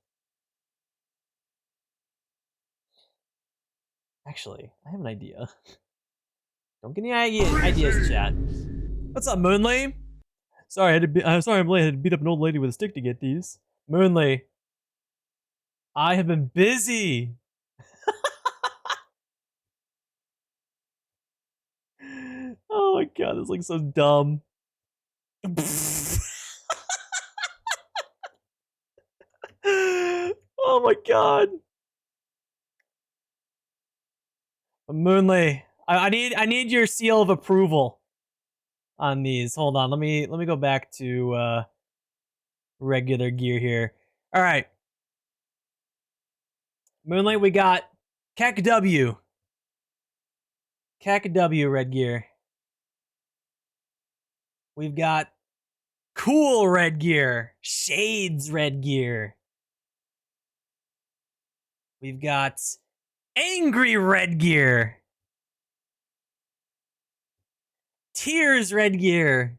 Actually, I have an idea. Don't get any ideas, chat. What's up, Moonley? Sorry, I'm sorry I'm late. I had to beat up an old lady with a stick to get these. Moonley, I have been busy. Oh my god, this looks so dumb. Oh my god. Moonley, I need your seal of approval on these. Hold on, let me go back to regular gear here. All right, Moonlight, we got Kek W, RedGear. We've got Cool RedGear, Shades RedGear. We've got Angry RedGear, Tears RedGear,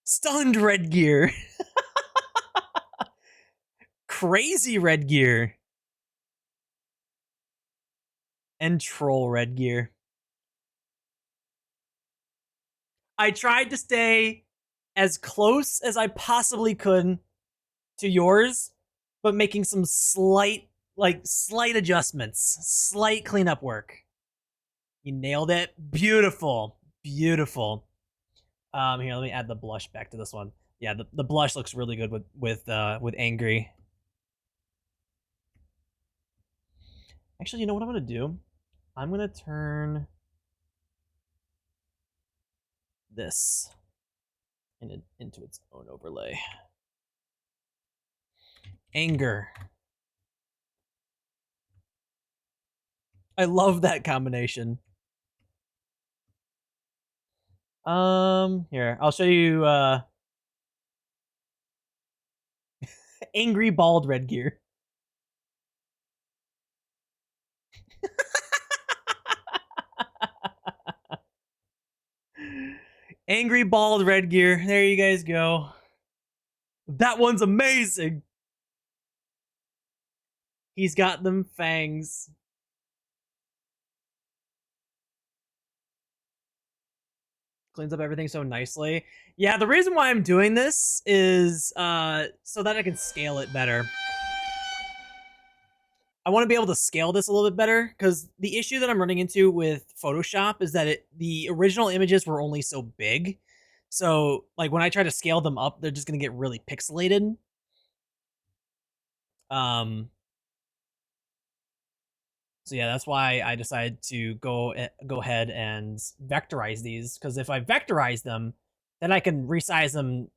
Stunned RedGear, Crazy RedGear, and Troll RedGear. I tried to stay as close as I possibly could to yours, but making some slight adjustments, slight cleanup work. You nailed it. Beautiful. Beautiful. Here, let me add the blush back to this one. Yeah, the blush looks really good with Angry. Actually, you know what I'm gonna do? I'm gonna turn this into its own overlay. Anger. I love that combination. Here, I'll show you Angry Bald RedGear. Angry Bald RedGear. There you guys go. That one's amazing. He's got them fangs. Cleans up everything so nicely. Yeah, the reason why I'm doing this is so that I can scale it better. I want to be able to scale this a little bit better, because the issue that I'm running into with Photoshop is that the original images were only so big. So, like, when I try to scale them up, they're just going to get really pixelated. So yeah, that's why I decided to go ahead and vectorize these, because if I vectorize them, then I can resize them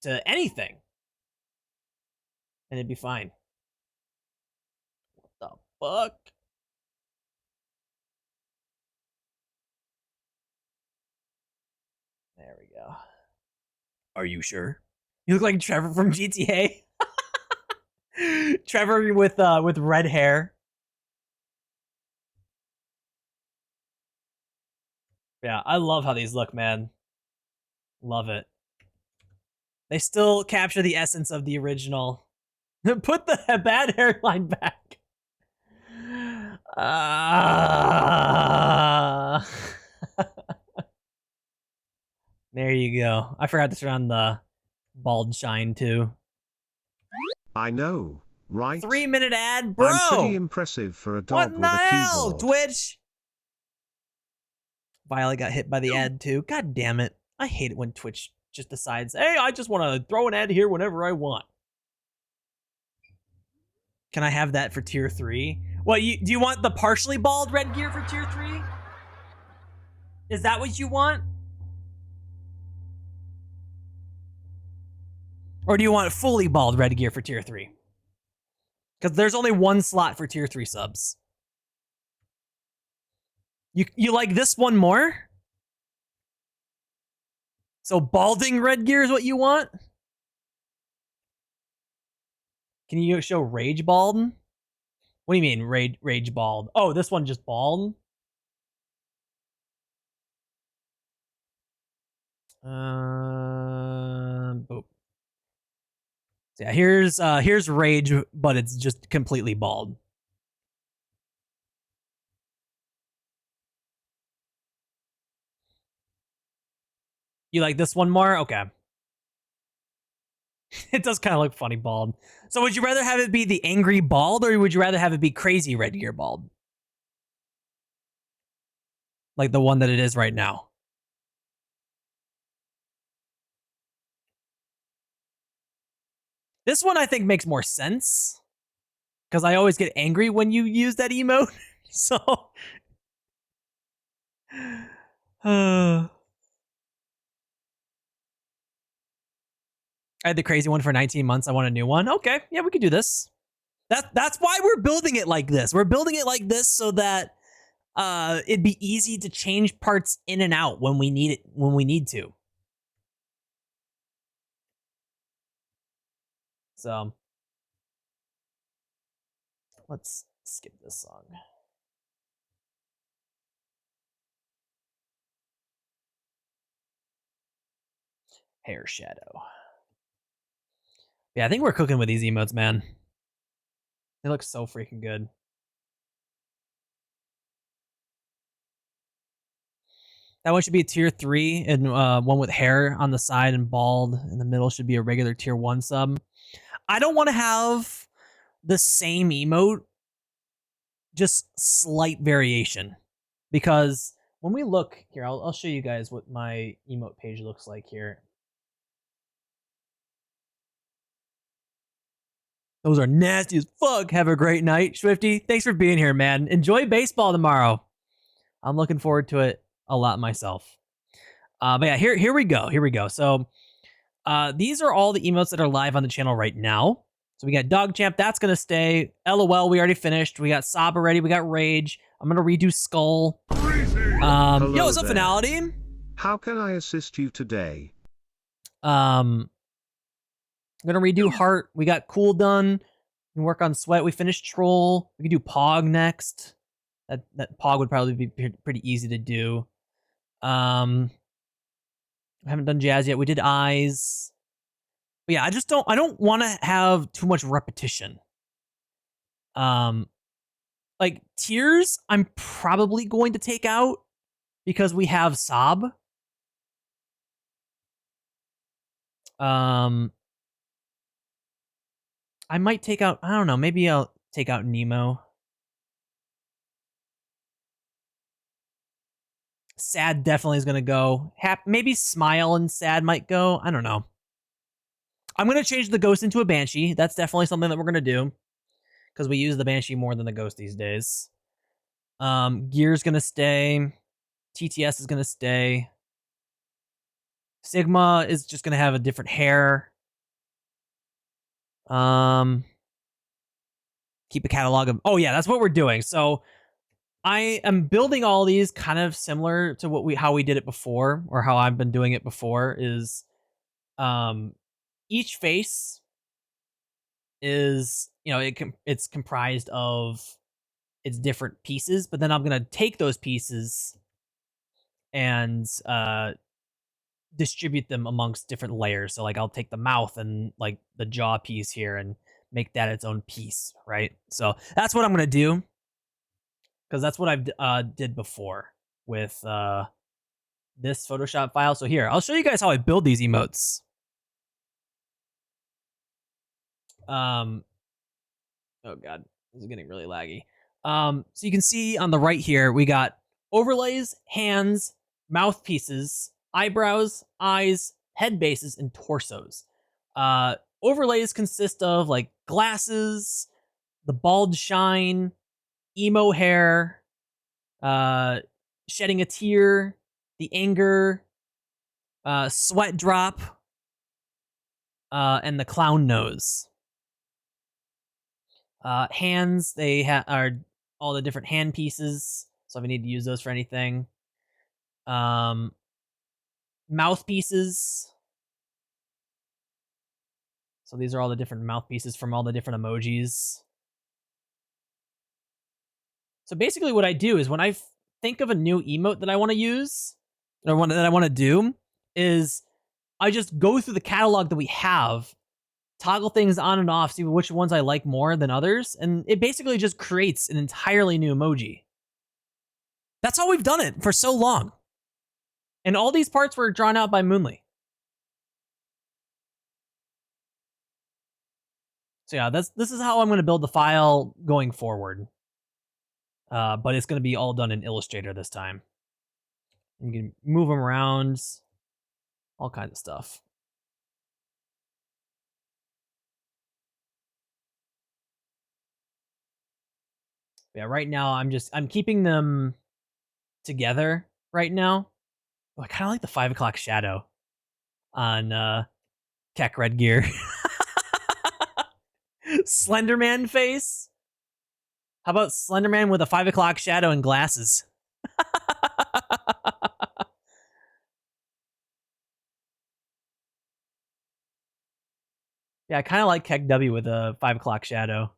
to anything, and it'd be fine. What the fuck? There we go. Are you sure? You look like Trevor from GTA. Trevor with red hair. Yeah, I love how these look, man. Love it. They still capture the essence of the original. Put the bad hairline back. There you go. I forgot to turn on the bald shine too. I know, right? 3-minute ad, bro. I'm pretty impressive for a What dog in with the a hell, keyboard. Twitch? Violet got hit by the ad too. God damn it. I hate it when Twitch just decides, hey, I just want to throw an ad here whenever I want. Can I have that for tier 3? What, do you want the partially bald RedGear for tier 3? Is that what you want? Or do you want fully bald RedGear for tier 3? Because there's only one slot for tier 3 subs. You like this one more? So balding RedGear is what you want? Can you show rage bald? What do you mean rage bald? Oh, this one just bald? Boop. So yeah, here's rage, but it's just completely bald. You like this one more? Okay. It does kind of look funny bald. So would you rather have it be the angry bald, or would you rather have it be crazy RedGear bald? Like the one that it is right now. This one I think makes more sense, because I always get angry when you use that emote. So I had the crazy one for 19 months. I want a new one. Okay, yeah, we could do this. That's why we're building it like this. We're building it like this so that it'd be easy to change parts in and out when we need it, when we need to. So let's skip this song. Hair shadow. Yeah, I think we're cooking with these emotes, man. They look so freaking good. That one should be a tier 3, and one with hair on the side and bald in the middle should be a regular tier 1 sub. I don't want to have the same emote, just slight variation. Because when we look here, I'll show you guys what my emote page looks like here. Those are nasty as fuck. Have a great night, Swifty. Thanks for being here, man. Enjoy baseball tomorrow. I'm looking forward to it a lot myself. But yeah, here we go. Here we go. So these are all the emotes that are live on the channel right now. So we got Dog Champ, that's gonna stay. LOL, we already finished. We got Sob already. We got Rage. I'm gonna redo Skull. Yo, what's up, there. Finality? How can I assist you today? I'm gonna redo Heart. We got Cool done. We can work on Sweat. We finished Troll. We can do Pog next. That Pog would probably be pretty easy to do. I haven't done Jazz yet. We did Eyes. But yeah, I don't want to have too much repetition. Like Tears, I'm probably going to take out because we have Sob. I might take out, I don't know, maybe I'll take out Nemo. Sad definitely is going to go. Maybe Smile and Sad might go. I don't know. I'm going to change the Ghost into a Banshee. That's definitely something that we're going to do, because we use the Banshee more than the Ghost these days. Gear's going to stay. TTS is going to stay. Sigma is just going to have a different hair. Keep a catalog of... Oh, yeah, that's what we're doing. So I am building all these kind of similar to how we did it before, or how I've been doing it before, is each face is, you know, it's comprised of its different pieces, but then I'm going to take those pieces and distribute them amongst different layers. So like I'll take the mouth and like the jaw piece here and make that its own piece, right? So that's what I'm gonna do, because that's what I've did before with this Photoshop file. So here, I'll show you guys how I build these emotes. Oh god, this is getting really laggy. So you can see on the right here, we got overlays, hands, mouthpieces, eyebrows, eyes, head bases, and torsos. Overlays consist of like glasses, the bald shine, emo hair, shedding a tear, the anger, sweat drop, and the clown nose. Hands, they are all the different hand pieces, so if I need to use those for anything. Mouthpieces. So these are all the different mouthpieces from all the different emojis. So basically what I do is when I think of a new emote that I want to use, or one that I want to do, is I just go through the catalog that we have, toggle things on and off, see which ones I like more than others, and it basically just creates an entirely new emoji. That's how we've done it for so long. And all these parts were drawn out by Moonly. So yeah, this is how I'm going to build the file going forward. But it's going to be all done in Illustrator this time. You can move them around, all kinds of stuff. Yeah, right now I'm keeping them together right now. Oh, I kind of like the 5 o'clock shadow on Keck RedGear. Slenderman face. How about Slenderman with a 5 o'clock shadow and glasses? Yeah, I kind of like Keck W with a 5 o'clock shadow.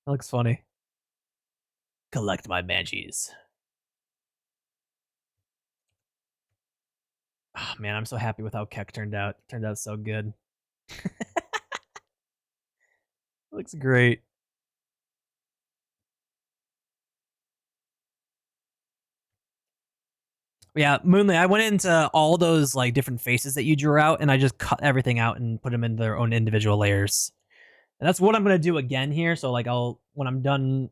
That looks funny. Collect my banshees. Oh man, I'm so happy with how Keck turned out. Turned out so good. Looks great. Yeah, Moonly, I went into all those like different faces that you drew out, and I just cut everything out and put them in their own individual layers. And that's what I'm gonna do again here. So like when I'm done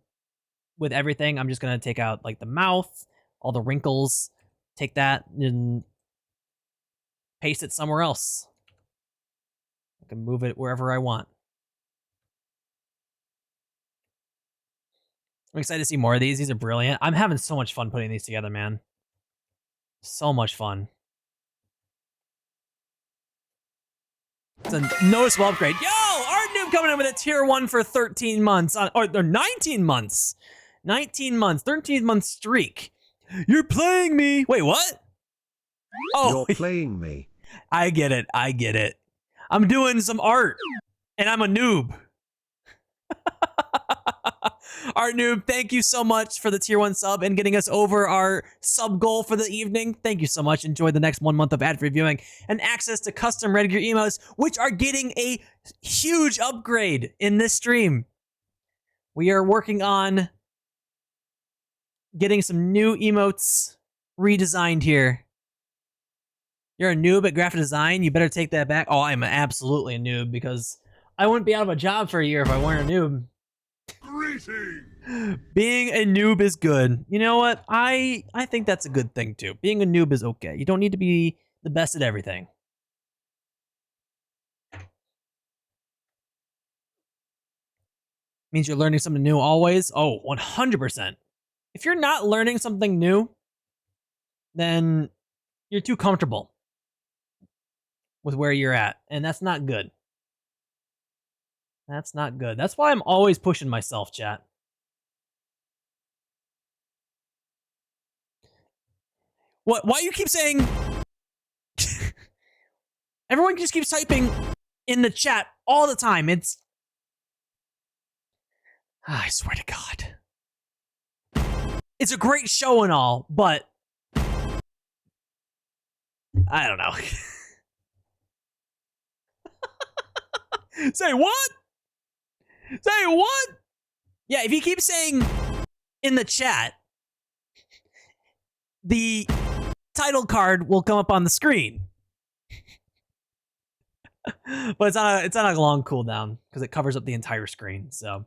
with everything, I'm just gonna take out like the mouth, all the wrinkles, take that and paste it somewhere else. I can move it wherever I want. I'm excited to see more of these. These are brilliant. I'm having so much fun putting these together, man. So much fun. It's a noticeable upgrade. Yo, Art Noob coming in with a tier 1 for 13 months. Or 19 months. 19 months. 13-month streak. You're playing me. Wait, what? Oh, You're playing me. I get it. I get it. I'm doing some art, and I'm a noob. Art Noob, thank you so much for the tier 1 sub and getting us over our sub goal for the evening. Thank you so much. Enjoy the next 1 month of ad-free viewing and access to custom RedGear emotes, which are getting a huge upgrade in this stream. We are working on getting some new emotes redesigned here. You're a noob at graphic design. You better take that back. Oh, I'm absolutely a noob because I wouldn't be out of a job for a year if I weren't a noob. Greetings! Being a noob is good. You know what? I think that's a good thing too. Being a noob is okay. You don't need to be the best at everything. Means you're learning something new always. Oh, 100%. If you're not learning something new, then you're too comfortable with where you're at, and that's not good. That's not good. That's why I'm always pushing myself, chat. What? Why you keep saying... Everyone just keeps typing in the chat all the time. It's... I swear to God. It's a great show and all, but I don't know. Say what? Say what? Yeah, if you keep saying in the chat, the title card will come up on the screen. But it's on a long cooldown because it covers up the entire screen. So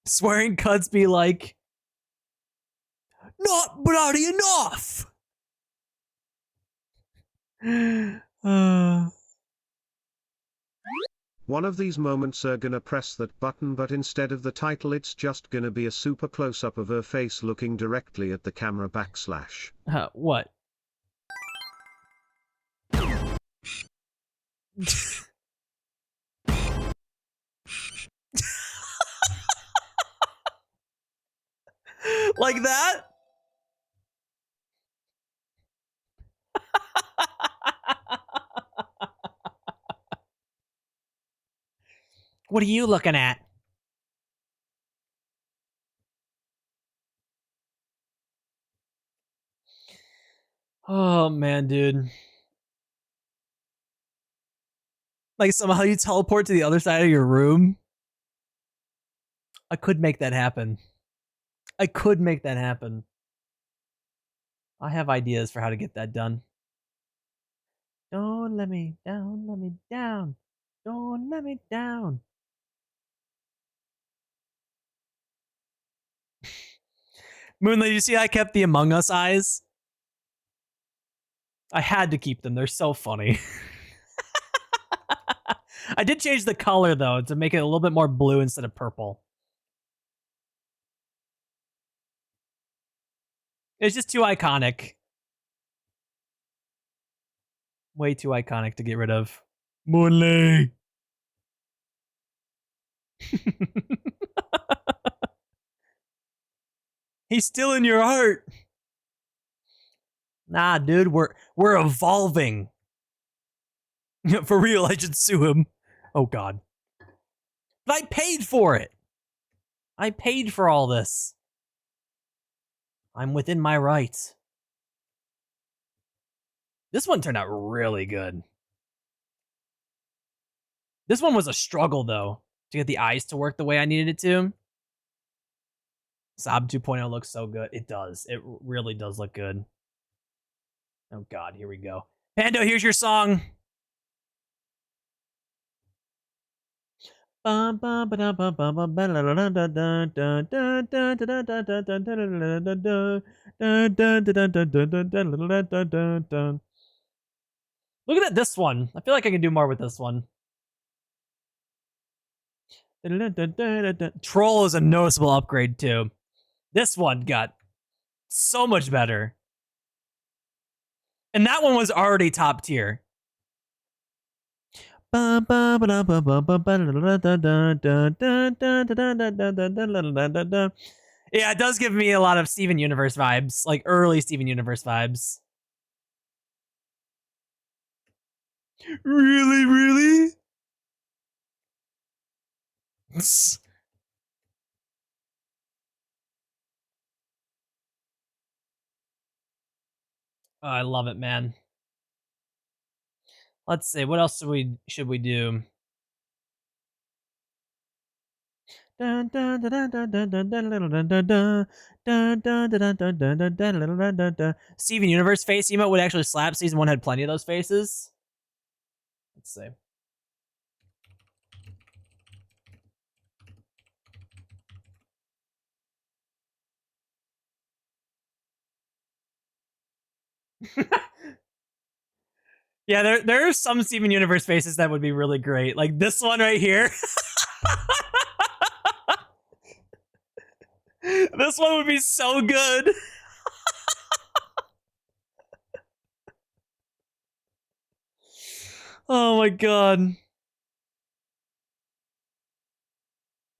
swearing cuts be like, not bloody enough. One of these moments are gonna press that button, but instead of the title it's just gonna be a super close-up of her face looking directly at the camera backslash. What? Like that? What are you looking at? Oh man, dude. Like somehow you teleport to the other side of your room. I could make that happen. I could make that happen. I have ideas for how to get that done. Don't let me down, let me down. Don't let me down. Moonlight, you see I kept the Among Us eyes? I had to keep them. They're so funny. I did change the color, though, to make it a little bit more blue instead of purple. It's just too iconic. Way too iconic to get rid of. Moonlight! He's still in your heart. Nah, dude, we're evolving. For real, I should sue him. Oh god. But I paid for it. I paid for all this. I'm within my rights. This one turned out really good. This one was a struggle, though, to get the eyes to work the way I needed it to. Sob 2.0 looks so good. It does. It really does look good. Oh god, here we go. Pando, here's your song. Look at this one. I feel like I can do more with this one. Troll is a noticeable upgrade too. This one got so much better. And that one was already top tier. Yeah, it does give me a lot of Steven Universe vibes, like early Steven Universe vibes. Really, really? Oh, I love it, man. Let's see, what else should we do? Steven Universe face emote would actually slap. Season 1 had plenty of those faces. Let's see. Yeah, there are some Steven Universe faces that would be really great. Like this one right here. This one would be so good. Oh my god.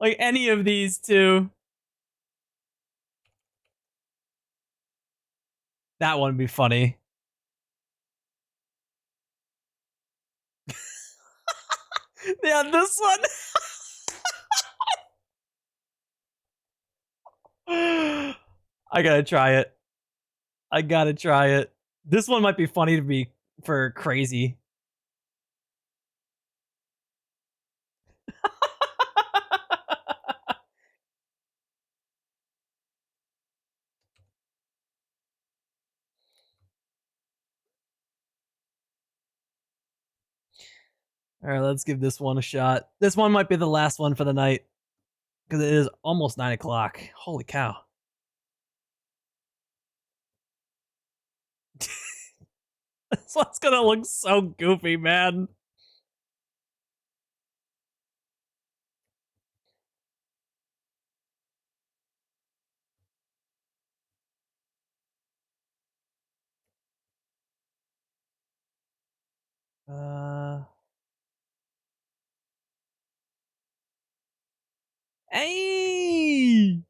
Like any of these two. That one would be funny. Yeah, this one. I gotta try it. I gotta try it. This one might be funny to be for crazy. All right, let's give this one a shot. This one might be the last one for the night because it is almost 9 o'clock. Holy cow. This one's gonna look so goofy, man. Hey!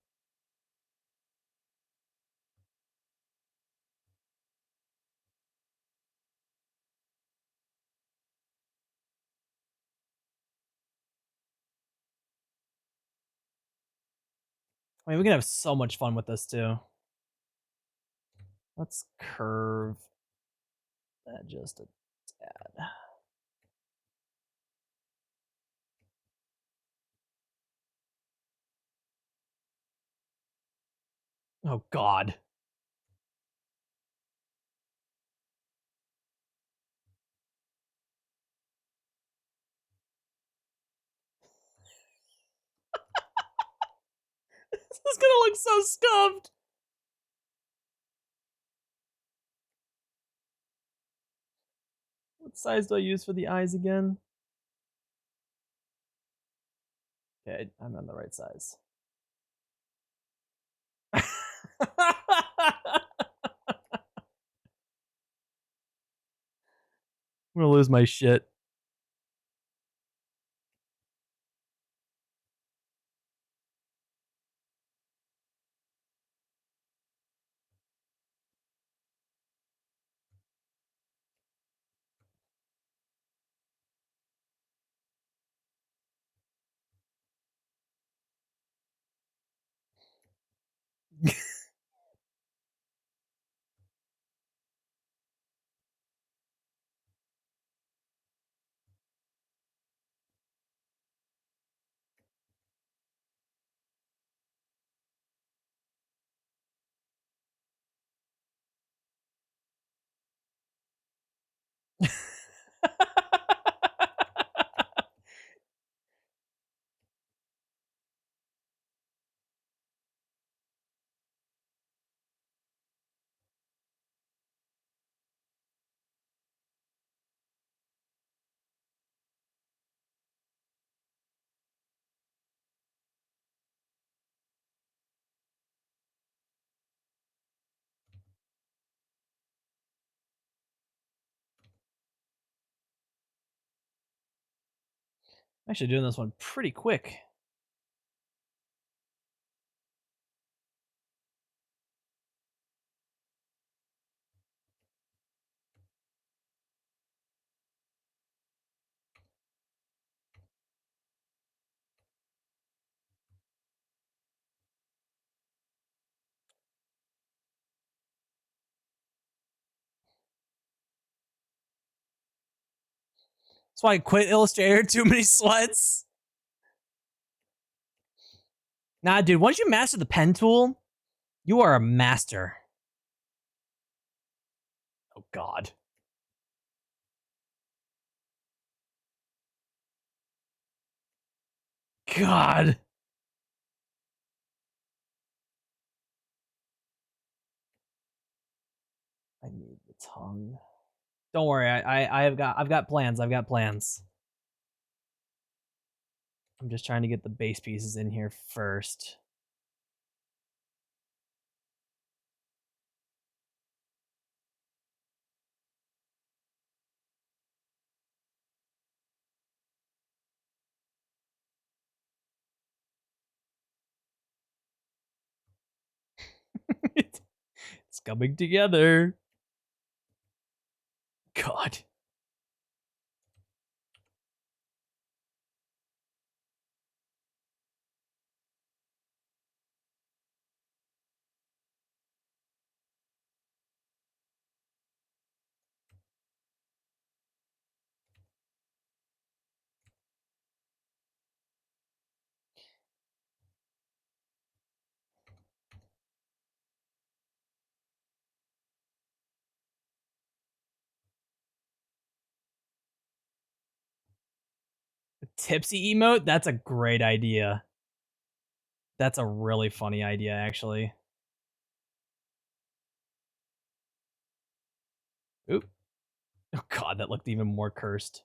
I mean, we can have so much fun with this too. Let's curve that just a tad. Oh, God. This is gonna look so scuffed. What size do I use for the eyes again? Okay, I'm on the right size. I'm gonna lose my shit. I'm actually doing this one pretty quick. That's why I quit Illustrator. Too many sweats. Nah, dude, once you master the pen tool, you are a master. Oh, God. God. I need the tongue. Don't worry, I've got plans. I've got plans. I'm just trying to get the base pieces in here first. It's coming together. God. tipsy emote? That's a great idea. That's a really funny idea, actually. Oop. Oh god, that looked even more cursed.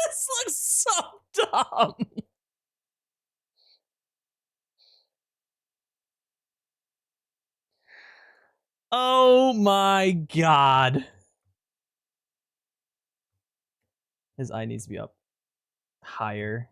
This looks so dumb. Oh my god. His eye needs to be up higher.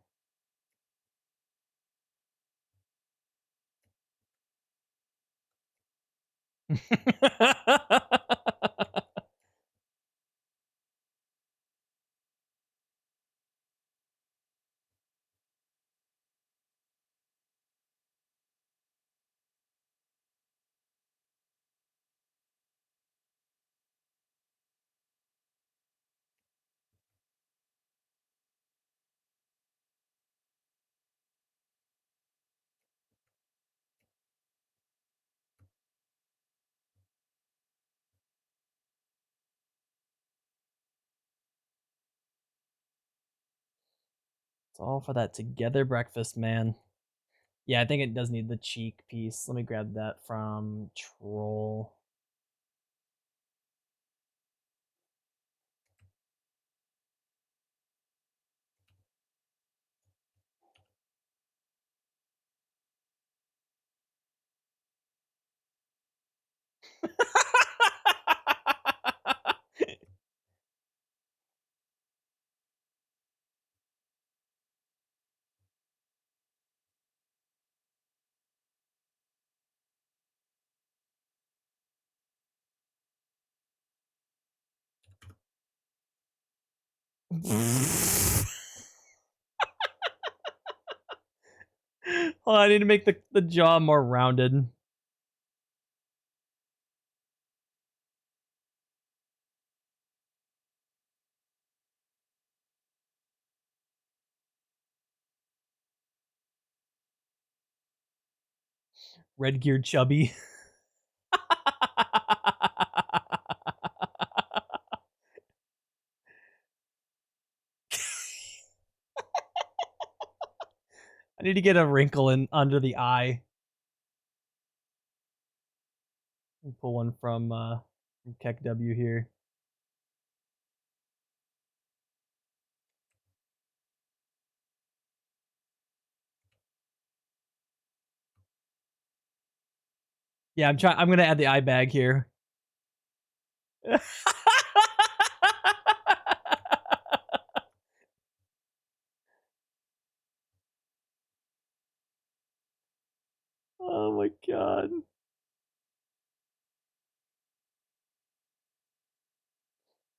It's all for that together breakfast, man. Yeah, I think it does need the cheek piece. Let me grab that from Troll. Oh, I need to make the jaw more rounded. RedGear chubby. I need to get a wrinkle in under the eye. Pull one from Keck W here. Yeah, I'm gonna add the eye bag here. Oh my god.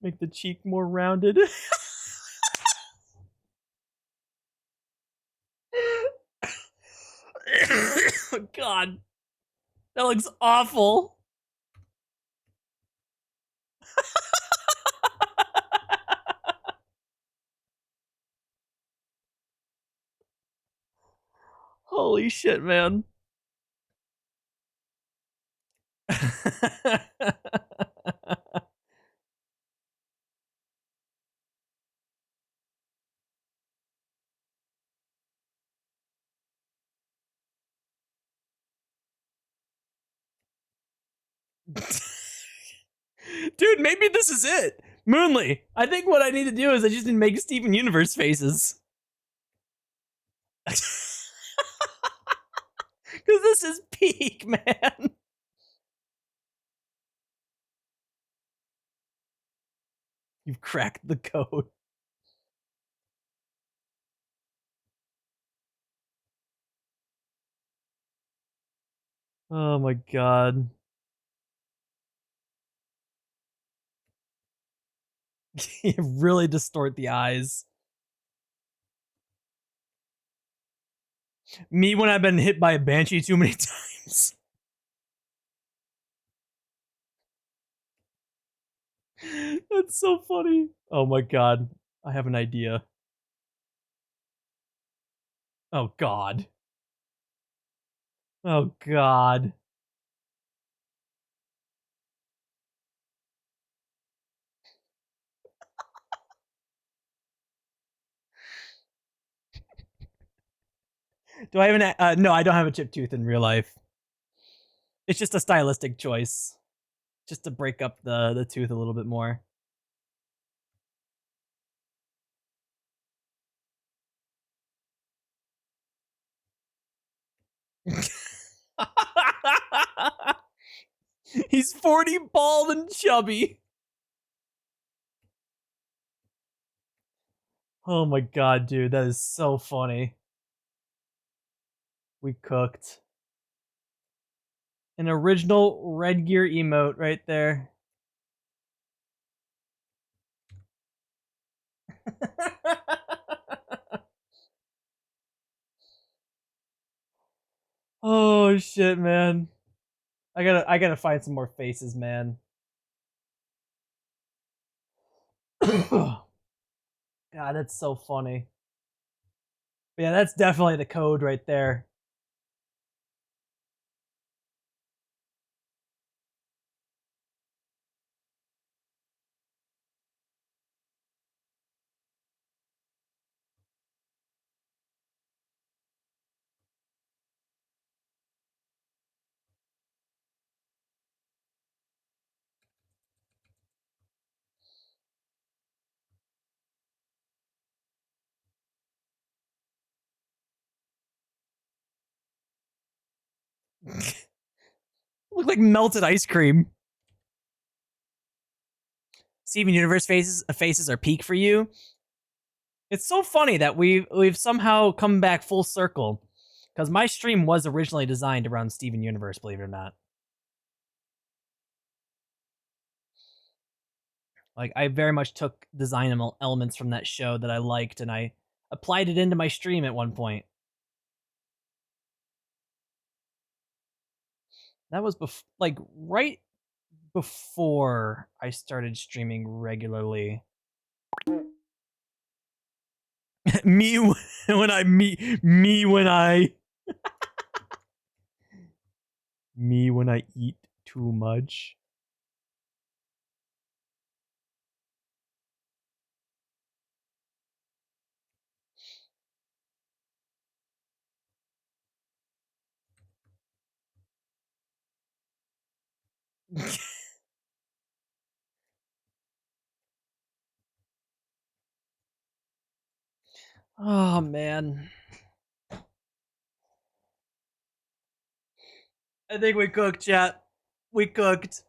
Make the cheek more rounded. God. That looks awful. Holy shit, man. Dude, maybe this is it. Moonly. I think what I need to do is I just need to make Steven Universe faces. Because this is peak, man. You've cracked the code. Oh my god. You really distort the eyes. Me when I've been hit by a banshee too many times. That's so funny. Oh my god. I have an idea. Oh god. Oh god. Do I have an no, I don't have a chipped tooth in real life. It's just a stylistic choice. Just to break up the tooth a little bit more. He's 40, bald, and chubby. Oh my god, dude, that is so funny. We cooked. An original RedGear emote right there. Oh shit, man. I gotta find some more faces, man. God, that's so funny. But yeah, that's definitely the code right there. Look like melted ice cream. Steven Universe faces are peak for you. It's so funny that we've somehow come back full circle. Because my stream was originally designed around Steven Universe, believe it or not. Like, I very much took design elements from that show that I liked, and I applied it into my stream at one point. That was like right before I started streaming regularly. me when I me when I me when I eat too much. Oh man. I think we cooked, chat. We cooked.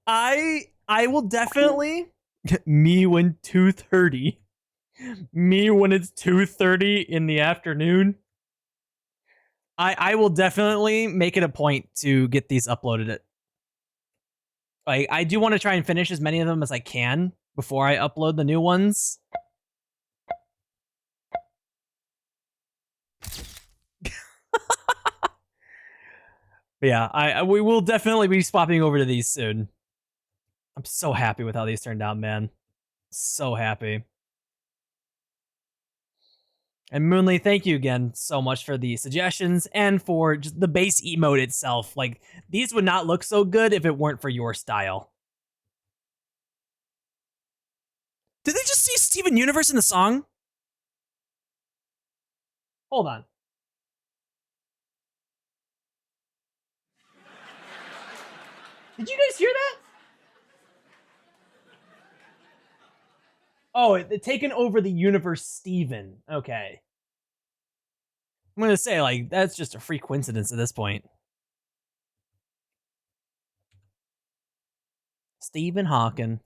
I will definitely me when 2:30. Me when it's 2:30 in the afternoon. I will definitely make it a point to get these uploaded. I do want to try and finish as many of them as I can before I upload the new ones. But yeah, we will definitely be swapping over to these soon. I'm so happy with how these turned out, man. So happy. And Moonly, thank you again so much for the suggestions and for just the base emote itself. Like, these would not look so good if it weren't for your style. Did they just see Steven Universe in the song? Hold on. Did you guys hear that? Oh, it taken over the universe Steven. Okay. I'm gonna say, like, that's just a free coincidence at this point. Stephen Hawking.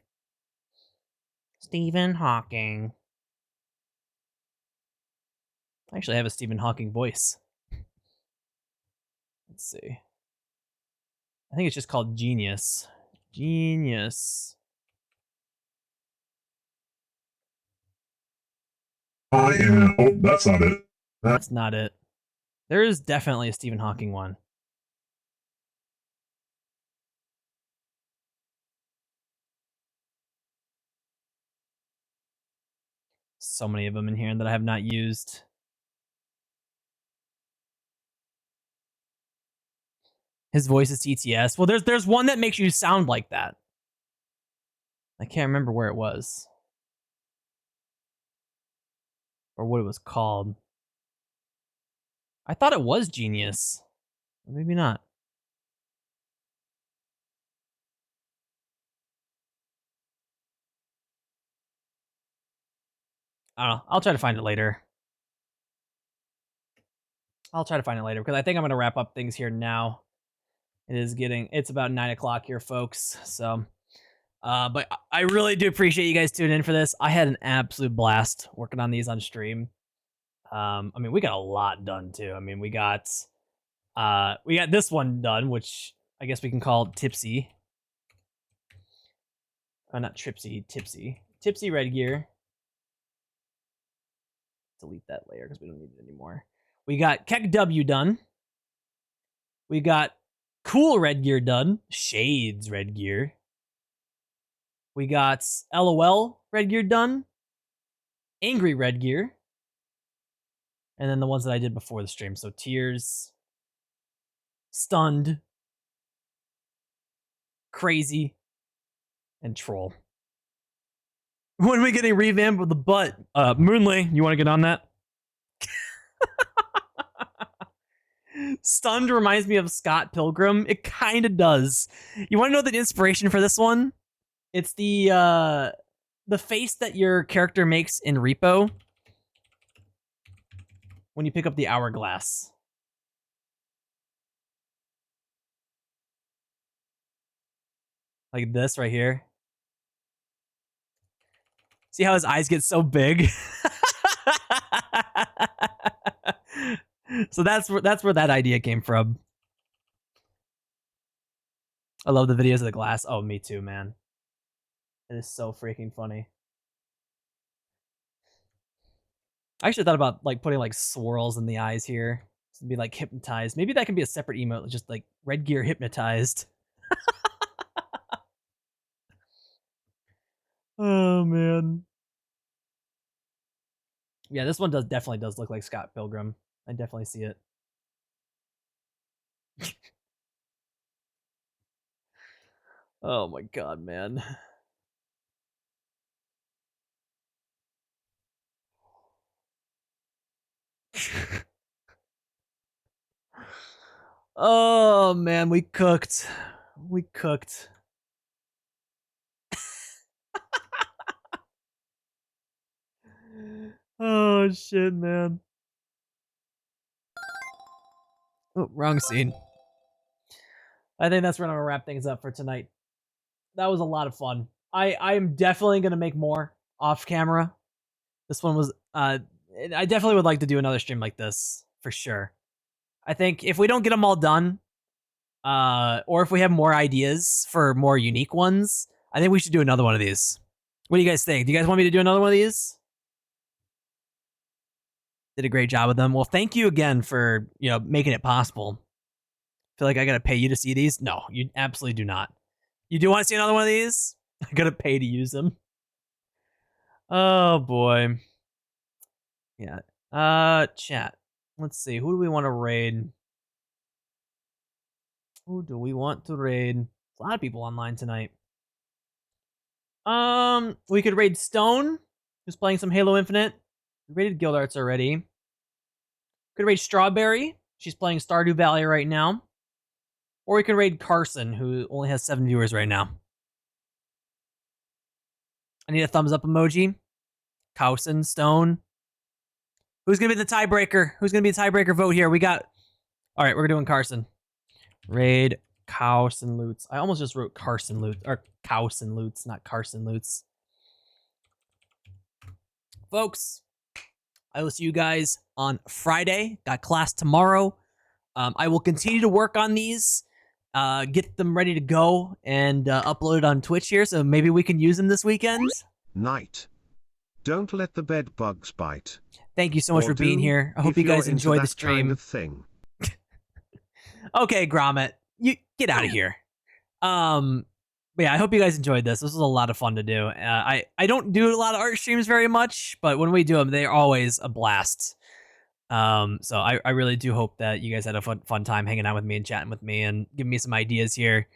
Stephen Hawking. I actually have a Stephen Hawking voice. Let's see. I think it's just called Genius. Genius. I am. Oh, that's not it. That's not it. There is definitely a Stephen Hawking one. So many of them in here that I have not used. His voice is TTS. Well, there's one that makes you sound like that. I can't remember where it was. Or what it was called. I thought it was Genius. Maybe not. I don't know. I'll try to find it later. I'll try to find it later because I think I'm going to wrap up things here now. It's about 9 o'clock here, folks. So, but I really do appreciate you guys tuning in for this. I had an absolute blast working on these on stream. I mean, we got a lot done too. I mean, we got this one done, which I guess we can call Tipsy. Not Tripsy, Tipsy. Tipsy RedGear. Delete that layer because we don't need it anymore. We got Keck W done. We got Cool RedGear done. Shades RedGear. We got LOL RedGear done. Angry RedGear. And then the ones that I did before the stream. So Tears. Stunned. Crazy. And Troll. When are we getting revamped with the butt? Moonley, you want to get on that? Stunned reminds me of Scott Pilgrim. It kind of does. You want to know the inspiration for this one? It's the face that your character makes in Repo when you pick up the hourglass. Like this right here. See how his eyes get so big? So that's where that idea came from. I love the videos of the glass. Oh, me too, man. It is so freaking funny. I actually thought about like putting like swirls in the eyes here to be like hypnotized. Maybe that can be a separate emote, just like RedGear hypnotized. Oh man. Yeah, this one definitely does look like Scott Pilgrim. I definitely see it. Oh my god, man. Oh man, we cooked. We cooked. Oh shit, man. Oh, wrong scene. I think that's where I'm gonna wrap things up for tonight. That was a lot of fun. I am definitely gonna make more off camera. This one was I definitely would like to do another stream like this for sure. I think if we don't get them all done, or if we have more ideas for more unique ones, I think we should do another one of these. What do you guys think? Do you guys want me to do another one of these? Did a great job with them. Well, thank you again for, making it possible. Feel like I gotta pay you to see these? No, you absolutely do not. You do want to see another one of these? I gotta pay to use them. Oh boy. Yeah. Chat. Let's see. Who do we want to raid? Who do we want to raid? There's a lot of people online tonight. We could raid Stone, who's playing some Halo Infinite. We raided Guild Arts already. Could raid Strawberry. She's playing Stardew Valley right now. Or we could raid Carson, who only has 7 viewers right now. I need a thumbs up emoji. Carson, Stone. Who's going to be the tiebreaker? Who's going to be the tiebreaker vote here? We got... All right, we're doing Carson. Raid Carson Lutz. I almost just wrote Carson Lutz. Or Carson Lutz, not Carson Lutz. Folks, I will see you guys on Friday. Got class tomorrow. I will continue to work on these, get them ready to go, and upload it on Twitch here, so maybe we can use them this weekend. Night. Don't let the bed bugs bite. Thank you so much Or for being do, here. I hope if you you're guys into enjoyed the that stream. kind of thing. Okay, Grommet, you get out of here. But yeah, I hope you guys enjoyed this. This was a lot of fun to do. I don't do a lot of art streams very much, but when we do them, they're always a blast. So I really do hope that you guys had a fun time hanging out with me and chatting with me and giving me some ideas here.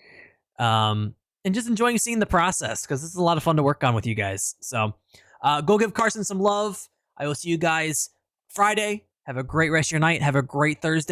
And just enjoying seeing the process, because this is a lot of fun to work on with you guys. So go give Carson some love. I will see you guys Friday. Have a great rest of your night. Have a great Thursday.